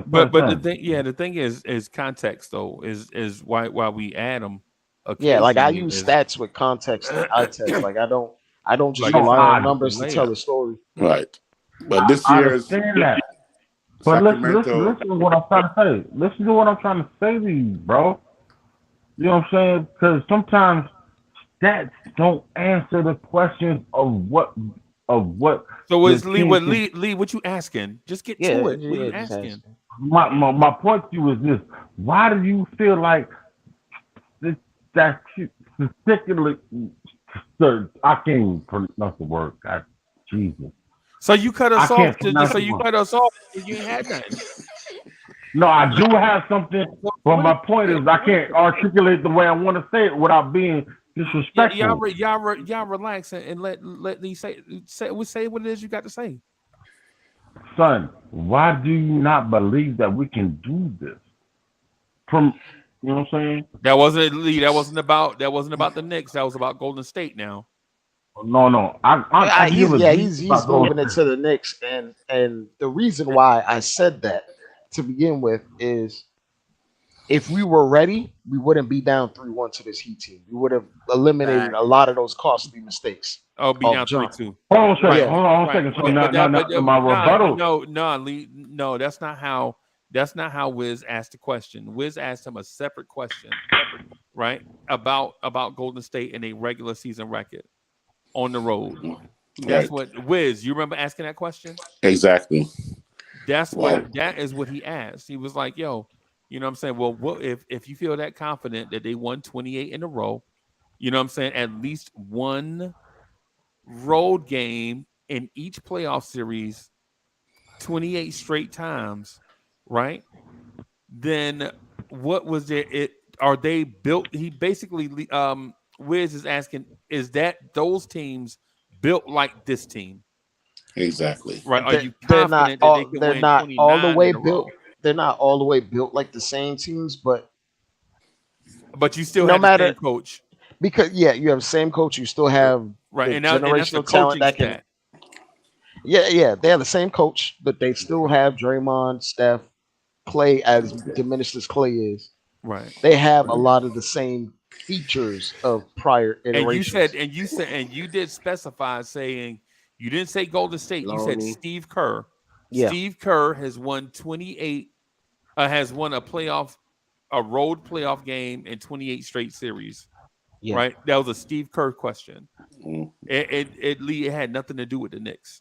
F: But the
M: son.
F: thing, the thing is context though is why we add them
H: Yeah, like I
F: occasionally
H: use
F: is
H: stats with context and eye test. Like I don't just
F: like it's
M: No,
H: rely
F: not
H: on
M: I
F: just a
H: numbers to tell
F: layup.
H: the story.
L: Right. But this
M: I
L: year's
M: understand that. But
L: Sacramento,
M: listen to what I'm trying to say. Listen to what I'm trying to say to you, bro. You know what I'm saying? Because sometimes stats don't answer the questions of what
F: So
M: the
F: is Lee
M: team
F: what
M: can.
F: Lee what you asking? Just get
H: Yeah,
F: to it. What are
H: yeah,
F: you
H: just
F: asking?
H: asking.
M: My point to you is this: why do you feel like this that particularly? Sir, I can't even pronounce the word. God, Jesus,
F: So you cut
M: I
F: us
M: can't
F: off
M: pronounce
F: so
M: the
F: you
M: word.
F: cut us off and you ain't had nothing.
M: No, I do have something,
F: So
M: but
F: what
M: my
F: is
M: point is I can't articulate the way I want to say it without being disrespectful.
F: y'all relax and let Lee say what it is you got to say.
M: Son, why do you not believe that we can do this? From you know what I'm saying?
F: That wasn't Lee. That wasn't about the Knicks. That was about Golden State now.
M: No. I give a deep
H: He's
M: about those
H: moving
M: things.
H: into the Knicks, and the reason why I said that to begin with is if we were ready, we wouldn't be down 3-1 to this Heat team. We would have eliminated a lot of those costly mistakes
F: Oh, be
H: off
F: down
H: jump.
F: 3-2.
M: Hold on a second.
H: Yeah,
M: Hold on a
F: Right.
M: second. So
F: But
M: now my rebuttal.
F: no, Lee. No, that's not how Wiz asked the question. Wiz asked him a separate question, right? About Golden State and a regular season record on the road. That's
L: right?
F: what Wiz, you remember asking that question?
L: Exactly. Well,
F: That is what he asked. He was like, yo, you know what I'm saying? Well, what if you feel that confident that they won 28 in a row, you know what I'm saying? At least one road game in each playoff series 28 straight times, right? Then what was there? Are they built? He basically Wiz is asking, is that those teams built like this team?
L: exactly.
F: Right? Are you
H: they're not
F: confident that they
H: all
F: can
H: they're
F: win
H: not all the
F: 29
H: way
F: in a
H: built.
F: row?
H: They're not all the way built like the same teams, but
F: But you still
H: no
F: had the
H: matter
F: same coach.
H: because you have the same coach. You still have
F: Right.
H: the
F: And that's the
H: generational talent
F: coaching
H: that can.
F: stat.
H: Yeah. They have the same coach, but they still have Draymond, Steph, Clay as diminished as Clay is.
F: Right.
H: They have a lot of the same features of prior
F: And
H: iterations.
F: you did specify saying you didn't say Golden State, you said
G: Loney.
F: Steve Kerr.
H: Yeah.
F: Steve Kerr has won 28 has won a road playoff game in 28 straight series.
H: Yeah.
F: Right? That was a Steve Kerr question.
L: Mm.
F: It had nothing to do with the Knicks.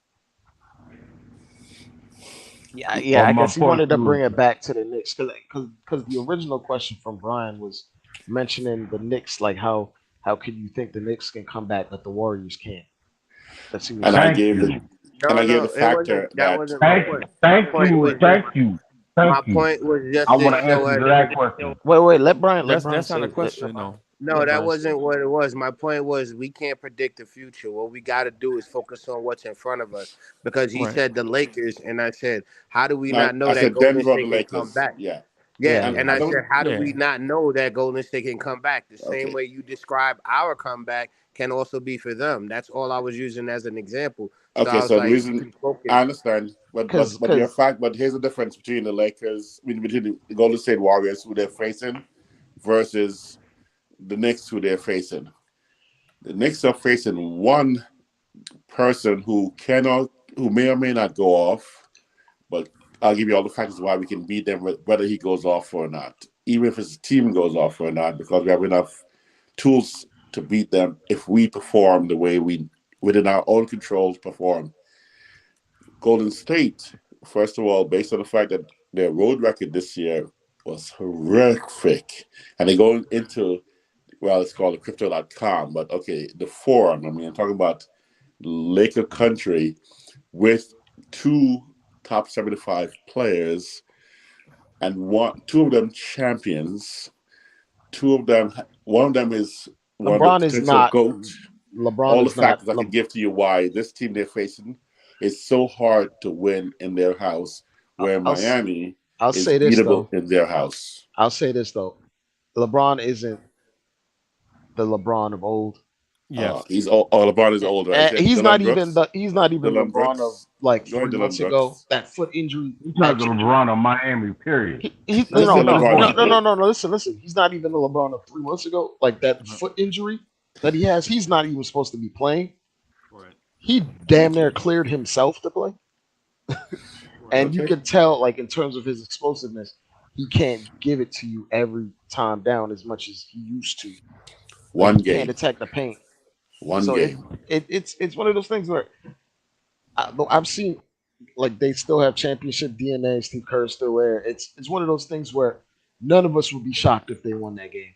H: Yeah. I guess he wanted to bring it back to the Knicks because the original question from Brian was mentioning the Knicks, like how could you think the Knicks can come back but the Warriors can't? That's he was
L: And I
H: saying.
L: gave the
G: It
L: factor
G: wasn't. That
L: that
G: wasn't my point. My point was just
M: I
G: to
M: want to
G: show
M: answer
G: us.
M: to that question.
H: Wait, let Brian
F: That's
H: say
F: not a
H: it.
F: question, though.
G: No,
H: Let
G: that
H: Brian say
G: wasn't
H: it.
G: what it was. My point was we can't predict the future. What we got to do is focus on what's in front of us. Because he
F: Right.
G: said the Lakers, and I said, how do we
L: no,
G: not know
L: I
G: that
L: said
G: Golden
L: Denver, the
G: State can come
L: Lakers.
G: back?
L: Yeah.
G: Yeah,
H: Yeah.
L: And
G: and
L: I
G: I said,
L: don't
G: how do
F: Yeah.
G: we not know that Golden State can come back? The same
L: okay.
G: way you describe our comeback can also be for them. That's all I was using as an example. So
L: Okay,
G: I was
L: so the
G: like, you
L: reason
G: can focus.
L: I understand, but your fact, but here's the difference between the Lakers, between the Golden State Warriors who they're facing versus the Knicks who they're facing. The Knicks are facing one person who may or may not go off, but I'll give you all the factors why we can beat them, whether he goes off or not, even if his team goes off or not, because we have enough tools to beat them if we perform the way we, within our own controls, perform. Golden State, first of all, based on the fact that their road record this year was horrific, and they go into, well, it's called crypto.com, but okay, the forum. I mean, I'm talking about Laker country with two top 75 players and two of them champions. One of them is one of the
H: LeBron is
L: potential
H: not.
L: GOAT.
H: LeBron
L: All the
H: is not.
L: factors I can give to you why this team they're facing is so hard to win in their house, where
H: I'll,
L: Miami
H: I'll
L: is
H: say this
L: beatable
H: though.
L: in their house.
H: I'll say this though. LeBron isn't the LeBron of old.
F: Yes.
L: He's LeBron is older. I said
H: He's not
L: Dylan
H: even
L: Brooks.
H: he's not even
L: Dylan
H: LeBron of
L: Brooks.
H: like
L: Go ahead,
H: 3 months
L: Dylan
H: ago.
L: Brooks.
H: That foot injury.
M: He's not the LeBron of Miami, period.
H: He
L: That's
H: no,
L: still
H: no,
L: LeBron
H: no,
L: of
H: no, no,
L: old.
H: no, no. Listen. He's not even the LeBron of 3 months ago. Like that foot injury that he has. He's not even supposed to be playing.
F: Right.
H: He damn near cleared himself to play. And you can tell, like, in terms of his explosiveness, he can't give it to you every time down as much as he used to.
L: One
H: He can't
L: game.
H: attack the paint.
L: One
H: So
L: game.
H: it's one of those things where I've seen, like, they still have championship DNA. Steve Kerr's still there. It's one of those things where none of us would be shocked if they won that game.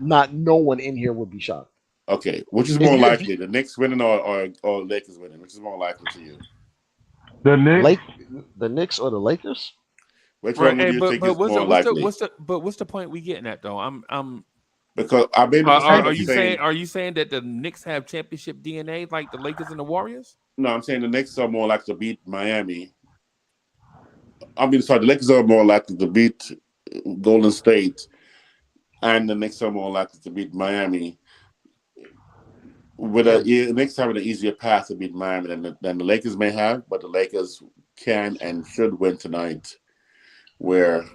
H: No one in here would be shocked.
L: Okay, which is more likely, the Knicks winning or Lakers winning? Which is more likely to you?
M: The Knicks,
H: the Knicks or the Lakers?
L: Which one would you think is more likely?
F: What's the point we getting at though? I'm
L: because I mean,
F: are you saying that the Knicks have championship DNA like the Lakers and the Warriors?
L: No, I'm saying the Knicks are more likely to beat Miami. I mean, sorry, the Lakers are more likely to beat Golden State, and the Knicks are more likely to beat Miami. The Knicks having an easier path to beat Miami than the Lakers may have, but the Lakers can and should win tonight. Where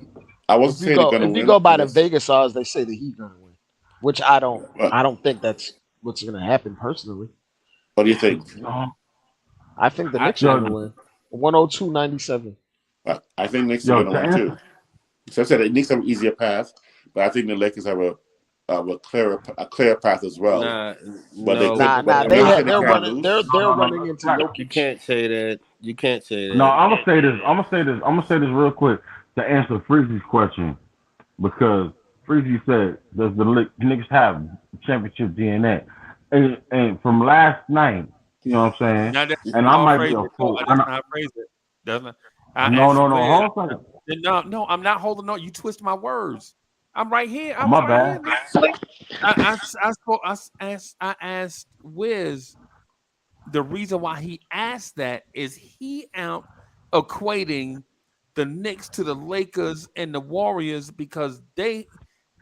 L: I wasn't saying they're going to win.
H: If you go by the Vegas odds, they say the Heat going to win, which I don't think that's what's going to happen personally.
L: What do you think?
H: I think the Knicks are going to win. 102-97.
L: I think Knicks are going to win too. So I said the Knicks have an easier path, but I think the Lakers have a clear path as well.
G: They're
H: running into Jokic.
G: You can't say that. You can't say that.
M: No, I'm gonna say this real quick to answer Freezie's question, because Freezie said, "Does the Knicks have championship DNA?" And from last night, you know what I'm saying? And I might be a fool.
F: That's not phrase it, doesn't it?
M: No. Hold on.
F: No, I'm not holding on. You twist my words. I'm right here.
M: My bad.
F: I asked Wiz the reason why he asked that is he out equating the Knicks to the Lakers and the Warriors because the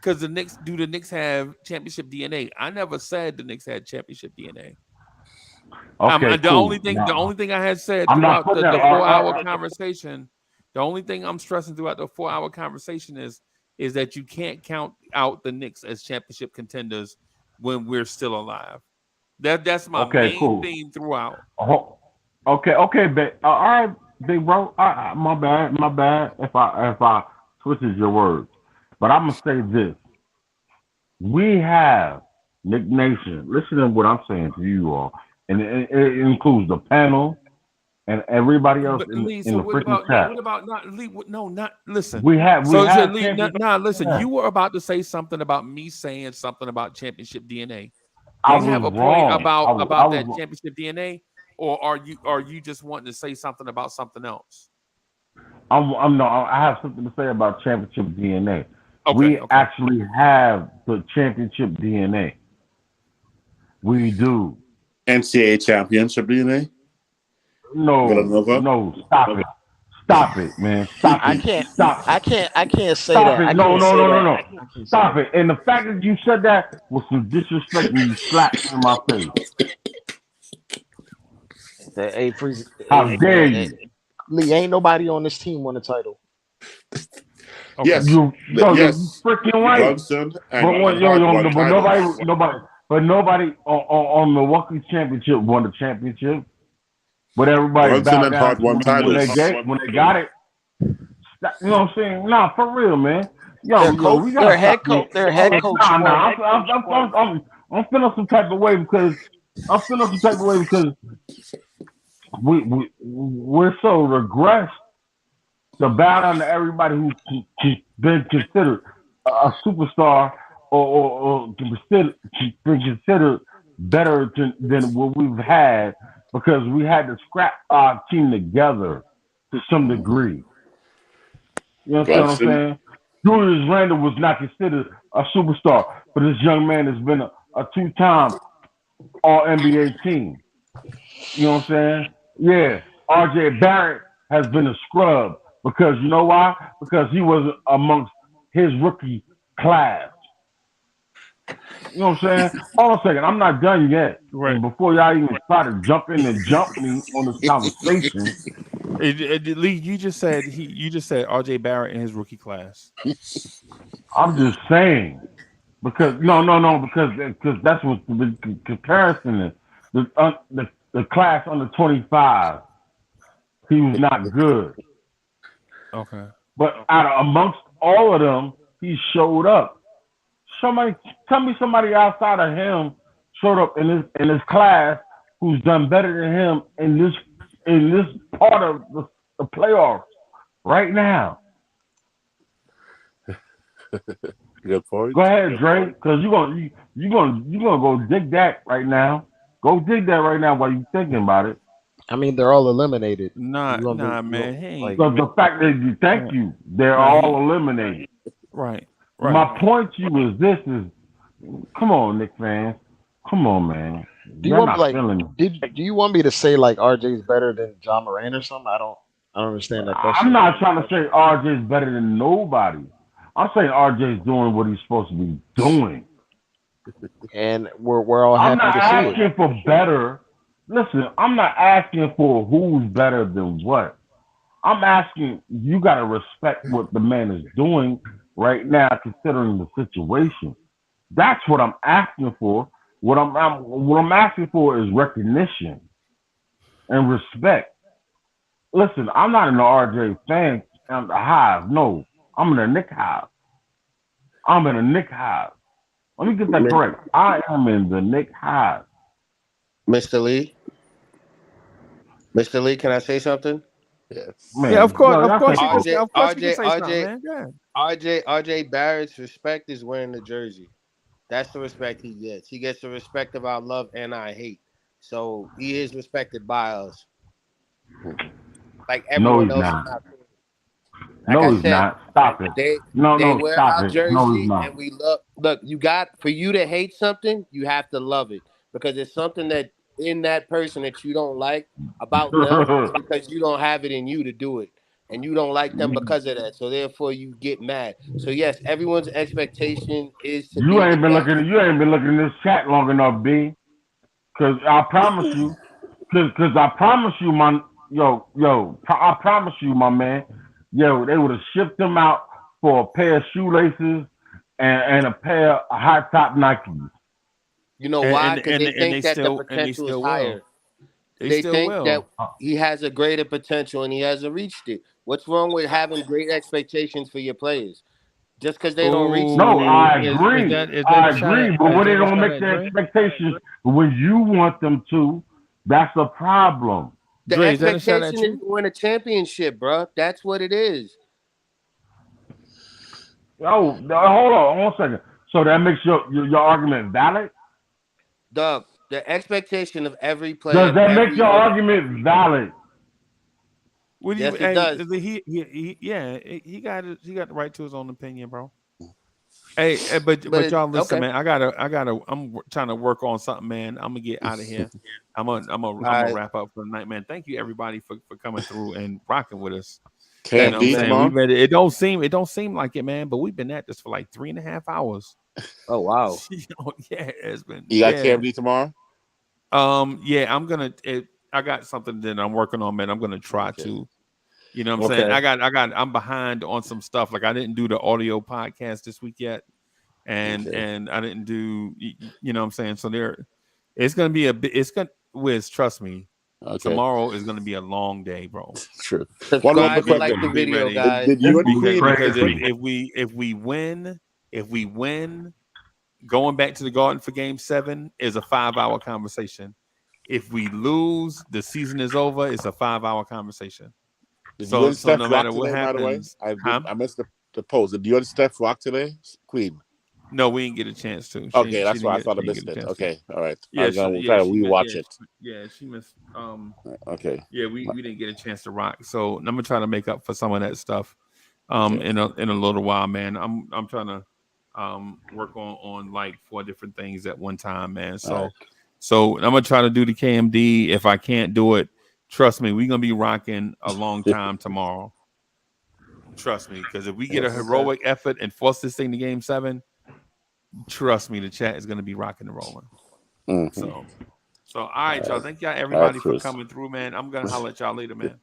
F: Knicks have championship DNA. I never said the Knicks had championship DNA.
M: Okay,
F: the only thing I had said throughout the 4-hour conversation, the only thing I'm stressing throughout the 4-hour conversation is that you can't count out the Knicks as championship contenders when we're still alive. That's my main theme throughout.
M: Okay, but all right, big bro. My bad. If I switches your words, but I'm gonna say this: we have Knick Nation. Listen to what I'm saying to you all, and it includes the panel and everybody else in the freaking chat.
F: What about not Lee? No, not listen.
M: Listen.
F: You were about to say something about me saying something about championship DNA.
M: Do
F: you have a point about that championship DNA, or are you just wanting to say something about something else?
M: I have something to say about championship DNA. We actually have the championship DNA. We do.
L: NCAA championship DNA?
M: No, stop it, man.
H: I can't say
M: stop
H: that.
M: It. No. Stop it. And the fact that you said that was some disrespect and you slapped in my face.
H: Hey, Freezie.
M: How dare you?
H: Lee, ain't nobody on this team won a title.
L: Okay. Yes.
M: You're freaking right. But nobody on Milwaukee championship won the championship. But everybody
L: bowed down when
M: they got it. You know what I'm saying? Nah, for real, man. We got
H: their head coach.
M: I'm feeling some type of way because we're so regressed to bow down to everybody who's been considered a superstar or been considered better than what we've had. Because we had to scrap our team together to some degree. You understand what I'm saying? Julius Randle was not considered a superstar, but this young man has been a 2-time All-NBA team. You know what I'm saying? Yeah. RJ Barrett has been a scrub Because you know why? Because he was amongst his rookie class. You know what I'm saying? Hold on a second. I'm not done yet.
F: Right.
M: And before y'all even try to jump in and jump me on this conversation,
F: Lee, you just said RJ Barrett in his rookie class.
M: I'm just saying. Because because that's what the comparison is. The class under 25, he was not good.
F: Okay.
M: But amongst all of them, he showed up. Tell me somebody outside of him showed up in his class who's done better than him in this part of the playoffs right now.
L: Good point.
M: Go ahead, Dre, because you're gonna go dig that right now. Go dig that right now while you're thinking about it.
H: I mean, they're all eliminated.
F: Nah, man. Hey,
M: The fact that they're all eliminated.
F: Right.
M: My point to you is this: come on, Knicks fans, come on, man.
H: Do you want me to say like RJ's better than John Moran or something? I don't understand that question.
M: I'm not trying to say RJ's better than nobody. I'm saying RJ's doing what he's supposed to be doing.
H: And we're all happy to see it.
M: I'm not asking for better. Listen, I'm not asking for who's better than what. I'm asking you got to respect what the man is doing right now, considering the situation. That's what I'm asking for. What I'm asking for is recognition and respect. Listen, I'm not an RJ fan on the hive. No, I'm in a Knick hive. I'm in a Knick hive. Let me get that correct. I am in the Knick hive.
G: Mr. Lee? Mr. Lee, can I say something?
L: Yes.
F: Man, yeah, of course you can say something, man. Yeah.
G: RJ Barrett's respect is wearing the jersey. That's the respect he gets. He gets the respect of our love and our hate. So he is respected by us. Like everyone else.
M: He's not. Stop it.
G: They wear our jersey and we love. Look, for you to hate something, you have to love it because it's something that in that person that you don't like about them because you don't have it in you to do it. And you don't like them because of that. So therefore you get mad. So yes, everyone's expectation is to
M: You ain't been looking in this chat long enough, B. Cause I promise you, I promise you, I promise you, my man, they would have shipped them out for a pair of shoelaces and a pair of high top Nikes.
G: You know why? Because they think that the potential is higher. They think that he has a greater potential and he hasn't reached it. What's wrong with having great expectations for your players? Just because they don't reach it.
M: No, I agree. I agree. But when they don't make the expectations when you want them to, that's a problem.
G: The expectation is to win a championship, bro. That's what it is.
M: Oh, hold on 1 second. So that makes your argument valid?
G: Doug, the expectation of every player.
M: Does that make your argument valid?
G: Yes, it does.
F: He got the right to his own opinion, bro. Hey, but y'all listen, man. I'm trying to work on something, man. I'm gonna get out of here. I'm gonna wrap up for the night, man. Thank you everybody for coming through and rocking with us. It don't seem like it, man. But we've been at this for like 3.5 hours.
G: Oh wow.
F: Yeah, it's been.
L: You got KMD tomorrow?
F: Yeah, I'm gonna. I got something that I'm working on, man. I'm gonna try to. You know what I'm saying? I'm behind on some stuff. Like I didn't do the audio podcast this week yet, and I didn't do. You know what I'm saying? So it's gonna be Wiz, trust me. Tomorrow is gonna be a long day, bro.
L: True.
G: One more like the video, guys.
F: Because if we win, going back to the Garden for Game 7 is a 5-hour conversation. If we lose, the season is over. It's a 5-hour conversation. So no matter what happens,
L: I missed the post. Did you and Steph rock today, Queen?
F: No, we didn't get a chance to.
L: That's why I thought I missed it. Okay, all right.
F: Yeah,
L: I'm gonna try to rewatch it.
F: Yeah, she missed.
L: Okay.
F: Yeah, we didn't get a chance to rock. So I'm gonna try to make up for some of that stuff. In a little while, man. I'm trying to work on like 4 different things at one time, man. So I'm gonna try to do the KMD. If I can't do it, trust me, we're gonna be rocking a long time tomorrow. Trust me, because if we get a heroic effort and force this thing to Game 7, trust me, the chat is going to be rocking and rolling.
L: Mm-hmm.
F: So all right, y'all. Thank y'all, everybody, for coming through, man. I'm going to holler at y'all later, man.